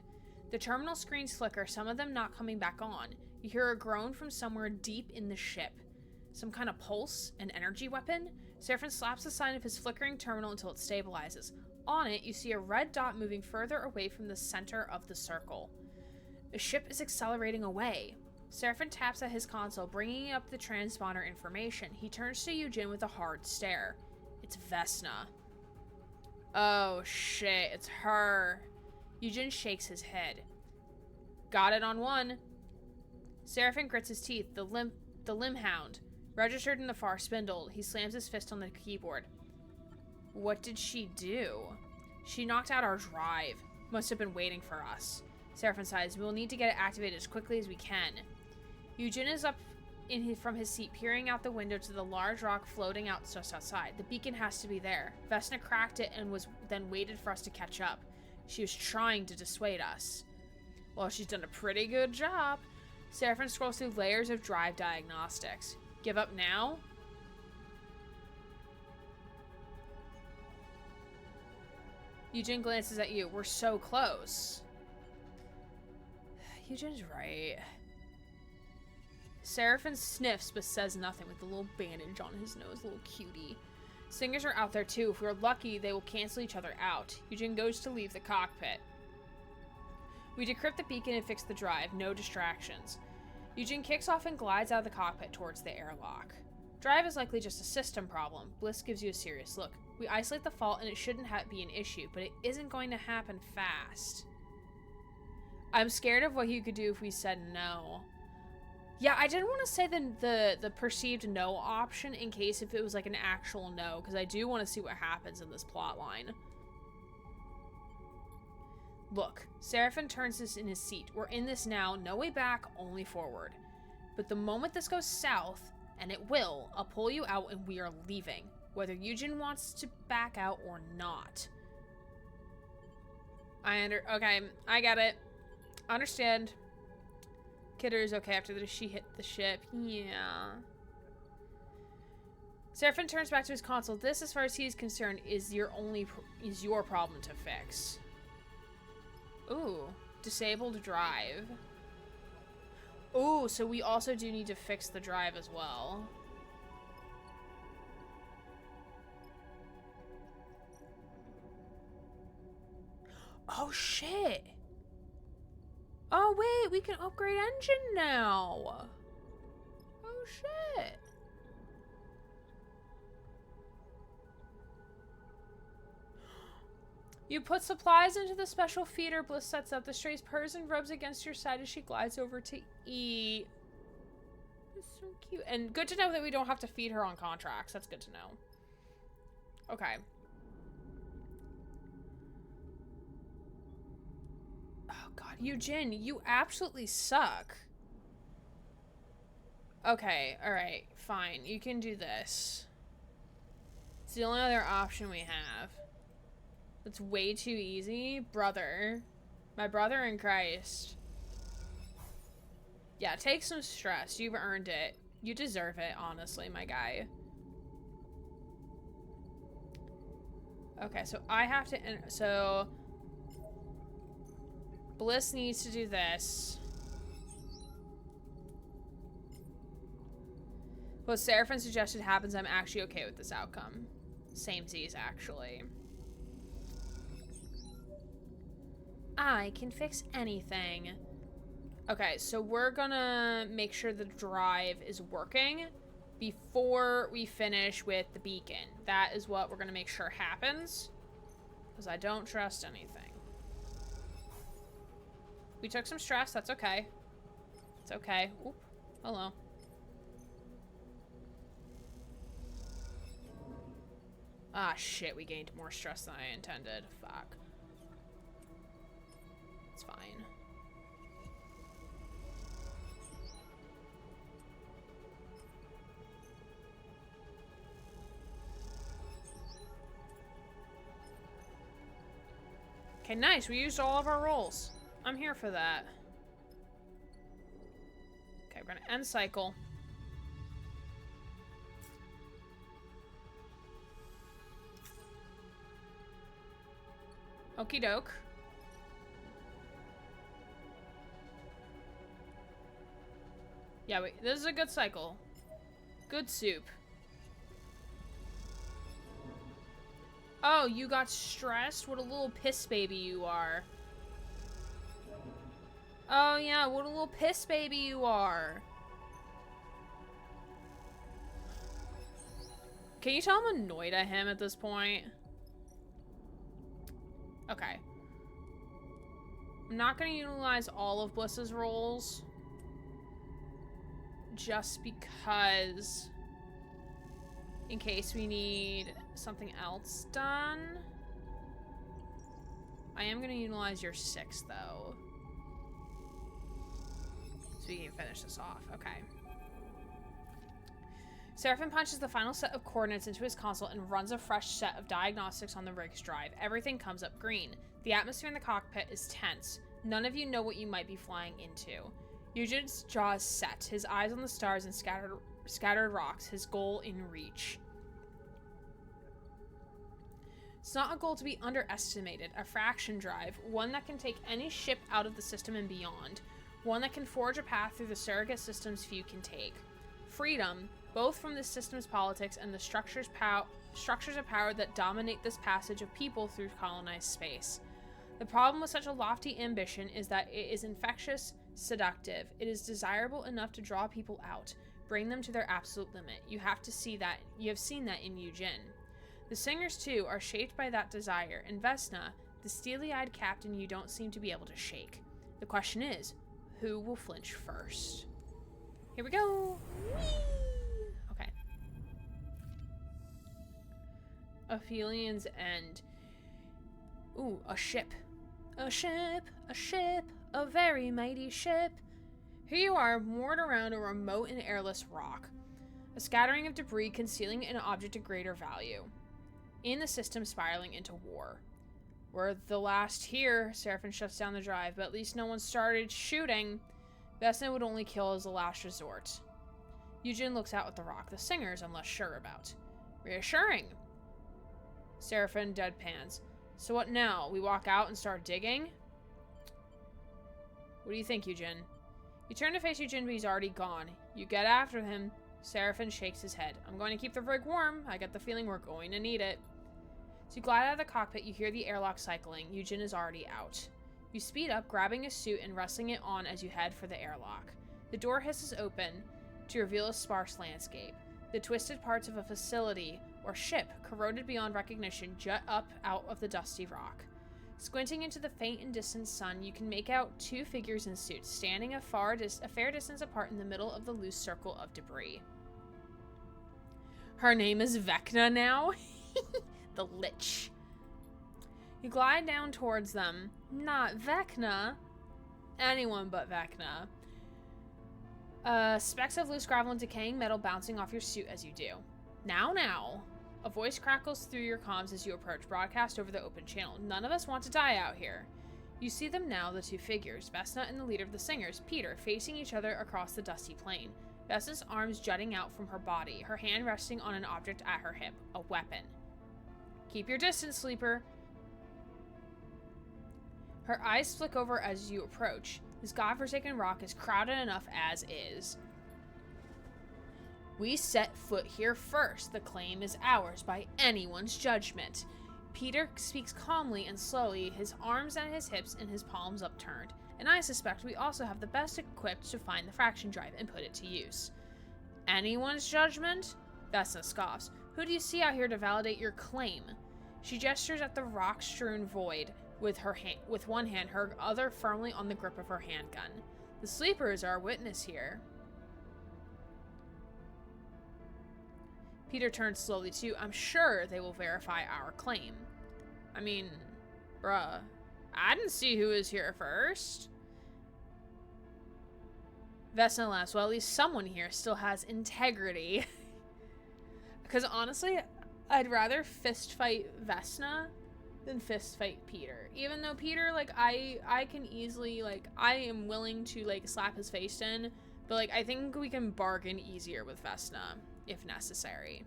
The terminal screens flicker, some of them not coming back on. You hear a groan from somewhere deep in the ship. Some kind of pulse? An energy weapon? Seraphim slaps the sign of his flickering terminal until it stabilizes. On it, you see a red dot moving further away from the center of the circle. The ship is accelerating away. Seraphim taps at his console, bringing up the transponder information. He turns to Eugene with a hard stare. It's Vesna. Oh shit, it's her. Eugene shakes his head. Got it on one. Seraphim grits his teeth. The limb hound. Registered in the far spindle. He slams his fist on the keyboard. What did she do? She knocked out our drive. Must have been waiting for us. Seraphim sighs. We'll need to get it activated as quickly as we can. Eugene is up from his seat, peering out the window to the large rock floating out just outside. The beacon has to be there. Vesna cracked it and then waited for us to catch up. She was trying to dissuade us. Well, she's done a pretty good job. Seraphim scrolls through layers of drive diagnostics. Give up now? Eugene glances at you. We're so close. Eugen's right. Seraphin sniffs but says nothing with the little bandage on his nose, little cutie. Singers are out there too. If we're lucky, they will cancel each other out. Eugen goes to leave the cockpit. We decrypt the beacon and fix the drive. No distractions. Eugen kicks off and glides out of the cockpit towards the airlock. Drive is likely just a system problem. Bliss gives you a serious look. We isolate the fault and it shouldn't be an issue, but it isn't going to happen fast. I'm scared of what you could do if we said no. Yeah, I didn't want to say the perceived no option in case if it was like an actual no, because I do want to see what happens in this plot line. Look, Seraphin turns this in his seat. We're in this now, no way back, only forward. But the moment this goes south, and it will, I'll pull you out and we are leaving, whether Eugen wants to back out or not. Okay, I get it. Understand. Kidder is okay after she hit the ship. Yeah. Seraphin turns back to his console. This, as far as he's concerned, is your problem to fix. Ooh, disabled drive. Ooh, so we also do need to fix the drive as well. Oh shit. Oh wait, we can upgrade engine now. Oh shit. You put supplies into the special feeder Bliss sets up. The strays purrs and rubs against your side as she glides over to eat. It's so cute. And good to know that we don't have to feed her on contracts. That's good to know. Okay. Oh god, Eugen, you absolutely suck. Okay, alright, fine. You can do this. It's the only other option we have. It's way too easy. Brother. My brother in Christ. Yeah, take some stress. You've earned it. You deserve it, honestly, my guy. Okay, so I have to... So... Bliss needs to do this. What Seraphin suggested happens, I'm actually okay with this outcome. Samesies, actually. I can fix anything. Okay, so we're gonna make sure the drive is working before we finish with the beacon. That is what we're gonna make sure happens, because I don't trust anything. We took some stress, that's okay. It's okay. Oop, hello. Ah, shit, we gained more stress than I intended. Fuck. It's fine. Okay, nice. We used all of our rolls. I'm here for that. Okay, we're gonna end cycle. Okie doke. Yeah, wait, this is a good cycle. Good soup. Oh, you got stressed? What a little piss baby you are. Oh yeah, what a little piss baby you are. Can you tell I'm annoyed at him at this point? Okay. I'm not gonna utilize all of Bliss's rolls. Just because, in case we need something else done. I am going to utilize your 6, though. So we can finish this off. Okay. Seraphin punches the final set of coordinates into his console and runs a fresh set of diagnostics on the rig's drive. Everything comes up green. The atmosphere in the cockpit is tense. None of you know what you might be flying into. Eugen's jaws set, his eyes on the stars and scattered rocks, his goal in reach. It's not a goal to be underestimated, a fraction drive, one that can take any ship out of the system and beyond. one that can forge a path through the surrogate systems few can take. Freedom, both from the system's politics and the structures of power that dominate this passage of people through colonized space. The problem with such a lofty ambition is that it is infectious, seductive. It is desirable enough to draw people out, bring them to their absolute limit. You have seen that in Eugen. The singers, too, are shaped by that desire, and Vesna, the steely-eyed captain you don't seem to be able to shake. The question is, who will flinch first? Here we go! Whee! Okay. Aphelian's End. Ooh, a ship. A ship, a very mighty ship. Here you are, moored around a remote and airless rock. A scattering of debris concealing an object of greater value. In the system spiraling into war. We're the last here. Seraphin shuts down the drive, but at least no one started shooting. Vesna would only kill as a last resort. Eugen looks out at the rock. The singers I'm less sure about. Reassuring. Seraphin deadpans. So what now? We walk out and start digging? What do you think, Eugen? You turn to face Eugen, but he's already gone. You get after him. Seraphin shakes his head. I'm going to keep the rig warm. I get the feeling we're going to need it. As you glide out of the cockpit, you hear the airlock cycling. Eugen is already out. You speed up, grabbing a suit and wrestling it on as you head for the airlock. The door hisses open to reveal a sparse landscape. The twisted parts of a facility or ship, corroded beyond recognition, jut up out of the dusty rock. Squinting into the faint and distant sun, you can make out two figures in suits, standing a fair distance apart in the middle of the loose circle of debris. Her name is Vecna now? The Lich. You glide down towards them. Not Vecna. Anyone but Vecna. Specks of loose gravel and decaying metal bouncing off your suit as you do. Now. A voice crackles through your comms as you approach, broadcast over the open channel. None of us want to die out here. You see them now, the two figures, Vesna and the leader of the singers, Peter, facing each other across the dusty plain. Vesna's arms jutting out from her body, her hand resting on an object at her hip, a weapon. Keep your distance, sleeper. Her eyes flick over as you approach. This godforsaken rock is crowded enough as is. We set foot here first. The claim is ours by anyone's judgment. Peter speaks calmly and slowly, his arms at his hips and his palms upturned. And I suspect we also have the best equipped to find the fraction drive and put it to use. Anyone's judgment? Vesna scoffs. Who do you see out here to validate your claim? She gestures at the rock-strewn void with one hand, her other firmly on the grip of her handgun. The sleeper is our witness here. Peter turns slowly too. I'm sure they will verify our claim. I mean, bruh, I didn't see who was here first. Vesna laughs. Well, at least someone here still has integrity. Because honestly, I'd rather fist fight Vesna than fist fight Peter. Even though Peter, like, I can easily, like, I am willing to, like, slap his face in. But, like, I think we can bargain easier with Vesna, if necessary.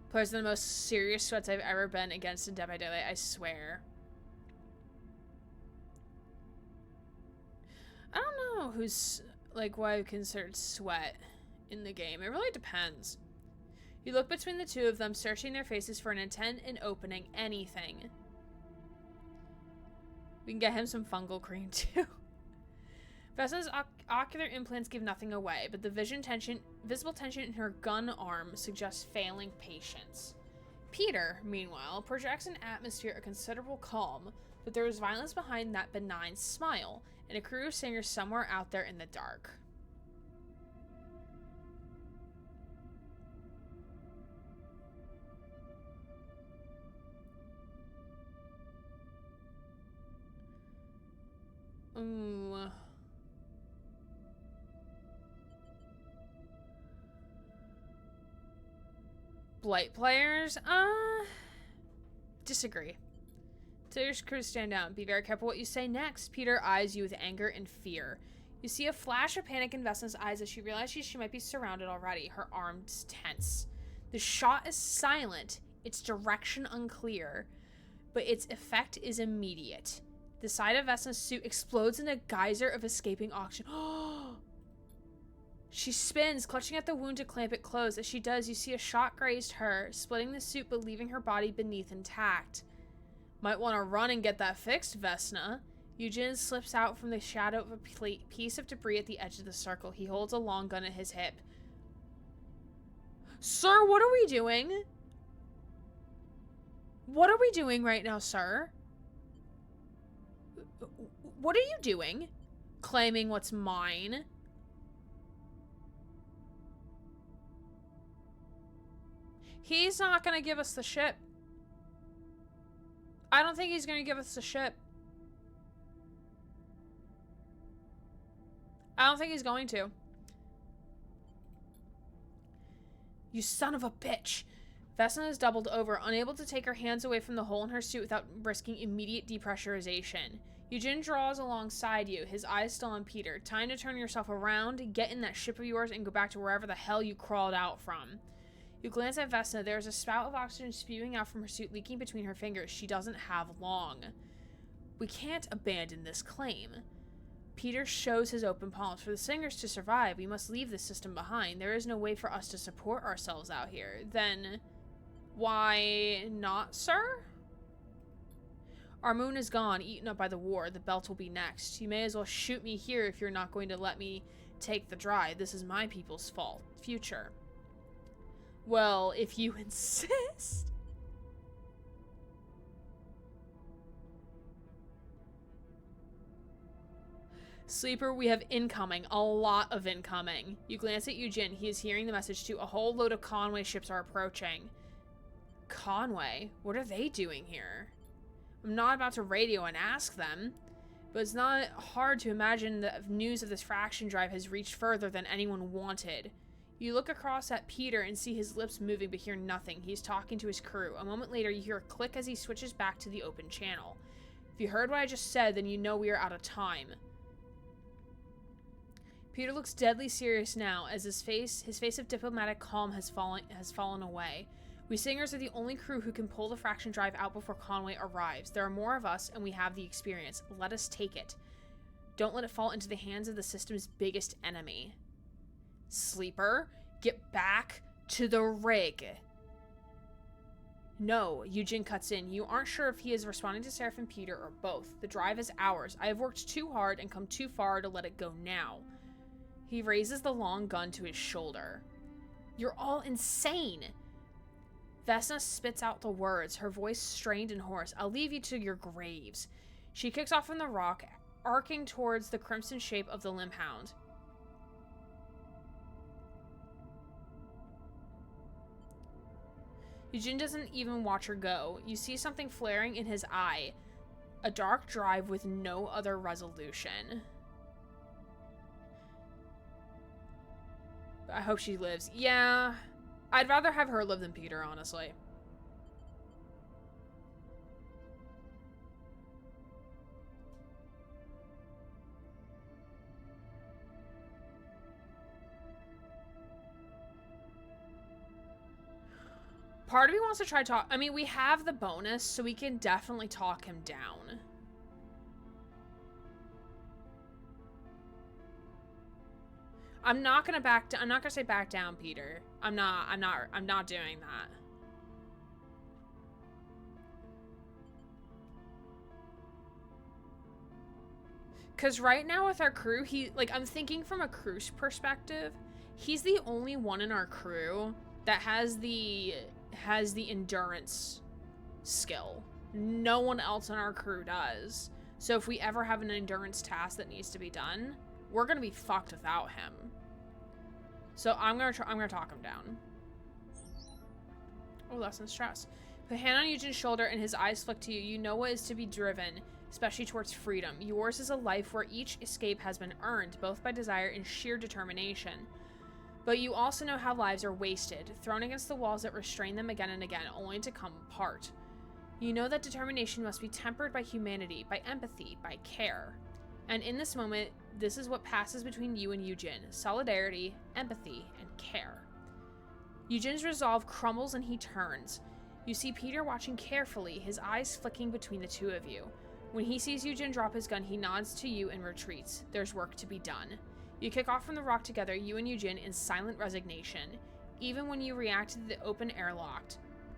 Plus, the most serious sweats I've ever been against in Dead by Daylight, I swear. I don't know who's, like, what I considered sweat in the game. It really depends. You look between the two of them, searching their faces for an intent and opening anything. We can get him some fungal cream, too. Vesna's ocular implants give nothing away, but the visible tension in her gun arm suggests failing patience. Peter, meanwhile, projects an atmosphere of considerable calm, but there is violence behind that benign smile, and a crew of singers somewhere out there in the dark. Ooh. Blight players? Disagree. Tell your crew to stand down. Be very careful what you say next. Peter eyes you with anger and fear. You see a flash of panic in Vesna's eyes as she realizes she might be surrounded already, her arms tense. The shot is silent, its direction unclear, but its effect is immediate. The side of Vesna's suit explodes in a geyser of escaping oxygen. She spins, clutching at the wound to clamp it closed. As she does, you see a shot grazed her, splitting the suit but leaving her body beneath intact. Might want to run and get that fixed, Vesna. Eugen slips out from the shadow of a piece of debris at the edge of the circle. He holds a long gun at his hip. Sir, what are we doing? What are we doing right now, sir? What are you doing? Claiming what's mine? He's not gonna give us the ship. I don't think he's gonna give us the ship. I don't think he's going to. You son of a bitch. Vesna is doubled over, unable to take her hands away from the hole in her suit without risking immediate depressurization. Eugen draws alongside you, his eyes still on Peter. Time to turn yourself around, get in that ship of yours, and go back to wherever the hell you crawled out from. You glance at Vesna. There is a spout of oxygen spewing out from her suit, leaking between her fingers. She doesn't have long. We can't abandon this claim. Peter shows his open palms. For the singers to survive, we must leave this system behind. There is no way for us to support ourselves out here. Then, why not, sir? Our moon is gone, eaten up by the war. The belt will be next. You may as well shoot me here if you're not going to let me take the drive. This is my people's fault. Future. Well, if you insist. Sleeper, we have incoming. A lot of incoming. You glance at Eugen. He is hearing the message too. A whole load of Conway ships are approaching. Conway? What are they doing here? I'm not about to radio and ask them, but it's not hard to imagine the news of this fraction drive has reached further than anyone wanted. You look across at Peter and see his lips moving but hear nothing. He's talking to his crew. A moment later, you hear a click as he switches back to the open channel. If you heard what I just said, then you know we are out of time. Peter looks deadly serious now, as his face of diplomatic calm has fallen away. We singers are the only crew who can pull the fraction drive out before Conway arrives. There are more of us, and we have the experience. Let us take it. Don't let it fall into the hands of the system's biggest enemy. Sleeper, get back to the rig. No, Eugen cuts in. You aren't sure if he is responding to Seraph and Peter or both. The drive is ours. I have worked too hard and come too far to let it go now. He raises the long gun to his shoulder. You're all insane. Vesna spits out the words, her voice strained and hoarse. I'll leave you to your graves. She kicks off from the rock, arcing towards the crimson shape of the Limhound. Eugen doesn't even watch her go. You see something flaring in his eye. A dark drive with no other resolution. I hope she lives. Yeah, I'd rather have her live than Peter, honestly. Part of me wants to try talk. I mean, we have the bonus, so we can definitely talk him down. I'm not gonna say back down, Peter. I'm not doing that. Cause right now with our crew, I'm thinking from a crew's perspective, he's the only one in our crew that has the endurance skill. No one else in our crew does. So if we ever have an endurance task that needs to be done, we're gonna be fucked without him. So I'm gonna talk him down. Oh, lessen stress. Put a hand on Eugen's shoulder and his eyes flick to you. You know what is to be driven, especially towards freedom. Yours is a life where each escape has been earned, both by desire and sheer determination. But you also know how lives are wasted, thrown against the walls that restrain them again and again, only to come apart. You know that determination must be tempered by humanity, by empathy, by care. And in this moment, this is what passes between you and Eugen. Solidarity, empathy, and care. Eugen's resolve crumbles and he turns. You see Peter watching carefully, his eyes flicking between the two of you. When he sees Yujin drop his gun, he nods to you and retreats. There's work to be done. You kick off from the rock together, you and Yujin, in silent resignation. Even when you react to the open airlock,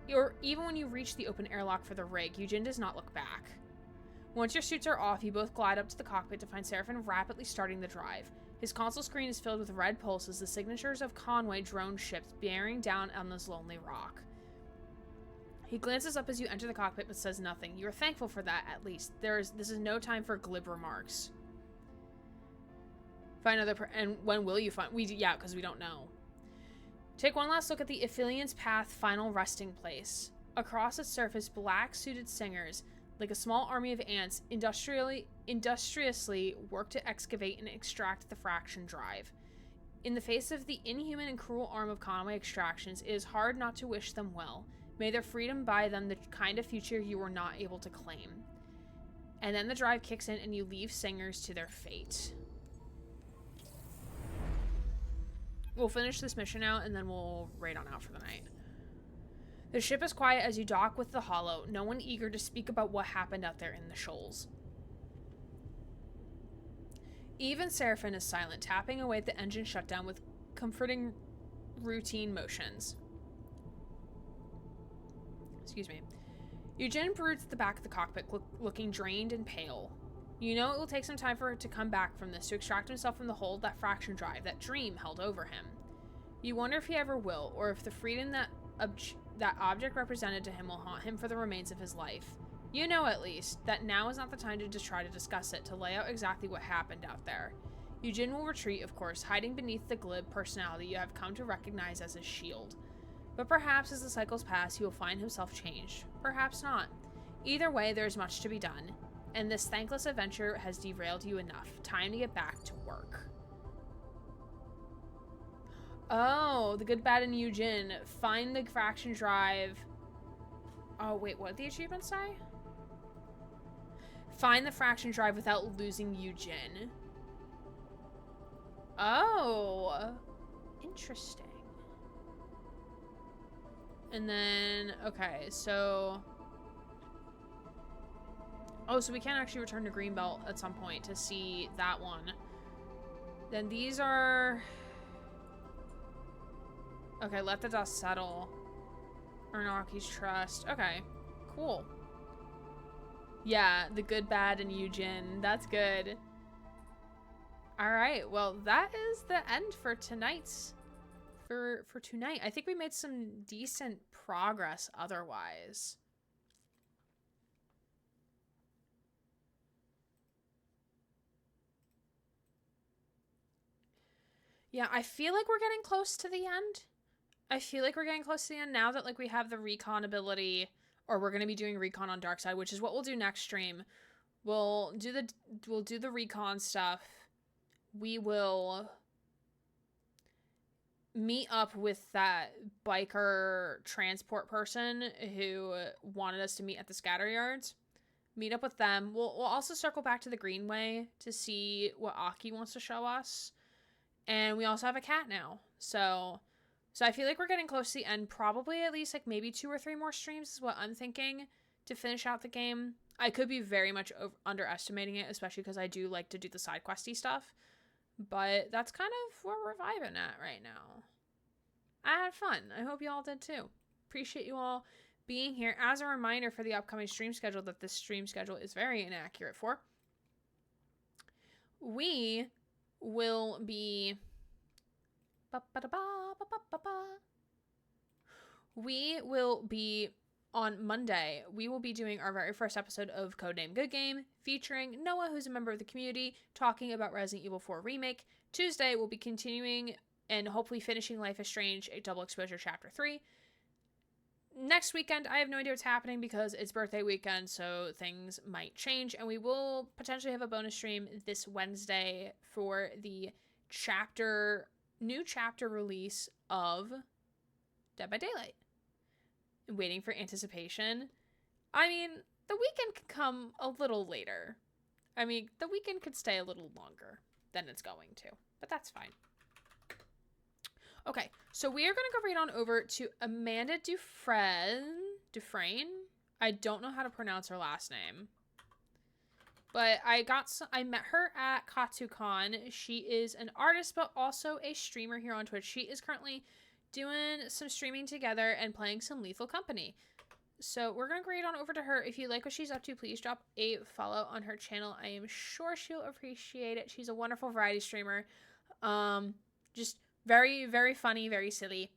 or even when you reach the open airlock for the rig, Yujin does not look back. Once your suits are off, you both glide up to the cockpit to find Seraphin rapidly starting the drive. His console screen is filled with red pulses, the signatures of Conway drone ships bearing down on this lonely rock. He glances up as you enter the cockpit but says nothing. You are thankful for that, at least. This is no time for glib remarks. Find another and when will you find? Yeah, because we don't know. Take one last look at the Aphelian's Path final resting place. Across its surface, black-suited singers, like a small army of ants, industriously work to excavate and extract the fraction drive. In the face of the inhuman and cruel arm of Conway Extractions, it is hard not to wish them well. May their freedom buy them the kind of future you were not able to claim. And then the drive kicks in and you leave singers to their fate. We'll finish this mission out and then we'll raid on out for the night. The ship is quiet as you dock with the Hollow, no one eager to speak about what happened out there in the shoals. Even Seraphin is silent, tapping away at the engine shutdown with comforting routine motions. Excuse me. Yujin broods at the back of the cockpit, looking drained and pale. You know it will take some time for it to come back from this, to extract himself from the hold that fraction drive, that dream held over him. You wonder if he ever will, or if the freedom that object represented to him will haunt him for the remains of his life. You know, at least, that now is not the time to just try to discuss it, to lay out exactly what happened out there. Yujin will retreat, of course, hiding beneath the glib personality you have come to recognize as his shield. But perhaps as the cycles pass, he will find himself changed. Perhaps not. Either way, there is much to be done, and this thankless adventure has derailed you enough. Time to get back to work. Oh, the good, bad, and Yujin. Find the fraction drive. Oh, wait, what did the achievement say? Find the fraction drive without losing Yujin. Oh. Interesting. And then, okay, so... Oh, so we can actually return to Greenbelt at some point to see that one. Then these are... Okay, let the dust settle. Arnaki's Trust. Okay, cool. Yeah, the good, bad, and Yujin. That's good. Alright, well, that is the end for tonight's... For tonight. I think we made some decent progress otherwise. Yeah, I feel like we're getting close to the end. I feel like we're getting close to the end now that like we have the recon ability, or we're going to be doing recon on Darkside, which is what we'll do next stream. We'll do the recon stuff. We will meet up with that biker transport person who wanted us to meet at the scatter yards. Meet up with them. We'll also circle back to the Greenway to see what Aki wants to show us. And we also have a cat now. So I feel like we're getting close to the end. Probably at least like maybe 2 or 3 more streams is what I'm thinking to finish out the game. I could be very much underestimating it, especially because I do like to do the side questy stuff. But that's kind of where we're vibing at right now. I had fun. I hope you all did too. Appreciate you all being here. As a reminder for the upcoming stream schedule that this stream schedule is very inaccurate for, we will be... We will be... On Monday, we will be doing our very first episode of Codename Good Game, featuring Noah, who's a member of the community, talking about Resident Evil 4 Remake. Tuesday, we'll be continuing and hopefully finishing Life is Strange, a Double Exposure Chapter 3. Next weekend, I have no idea what's happening because it's birthday weekend, so things might change, and we will potentially have a bonus stream this Wednesday for the new chapter release of Dead by Daylight. Waiting for anticipation. I mean, the weekend could come a little later. I mean, the weekend could stay a little longer than it's going to, but that's fine. Okay, so we are going to go right on over to Amanda Dufresne. I don't know how to pronounce her last name. But I met her at KatsuCon. She is an artist, but also a streamer here on Twitch. She is currently doing some streaming together and playing some Lethal Company. So we're going to grade on over to her. If you like what she's up to, please drop a follow on her channel. I am sure she'll appreciate it. She's a wonderful variety streamer. Just very, very funny, very silly.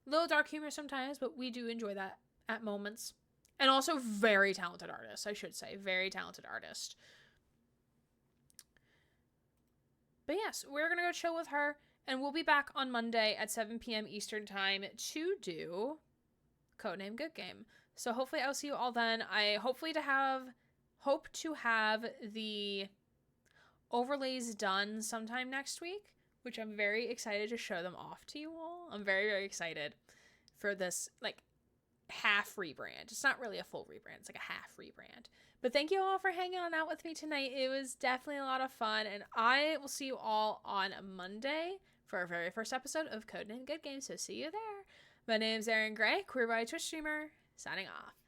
A little dark humor sometimes, but we do enjoy that at moments. And also very talented artist, I should say. Very talented artist. But yes, we're going to go chill with her. And we'll be back on Monday at 7 p.m. Eastern Time to do Codename Good Game. So hopefully I'll see you all then. I hope to have the overlays done sometime next week, which I'm very excited to show them off to you all. I'm very, very excited for this, like, half rebrand. It's not really a full rebrand. It's like a half rebrand. But thank you all for hanging on out with me tonight. It was definitely a lot of fun, and I will see you all on Monday for our very first episode of Codename Good Game. So see you there. My name's Erin Gray, queer body Twitch streamer, signing off.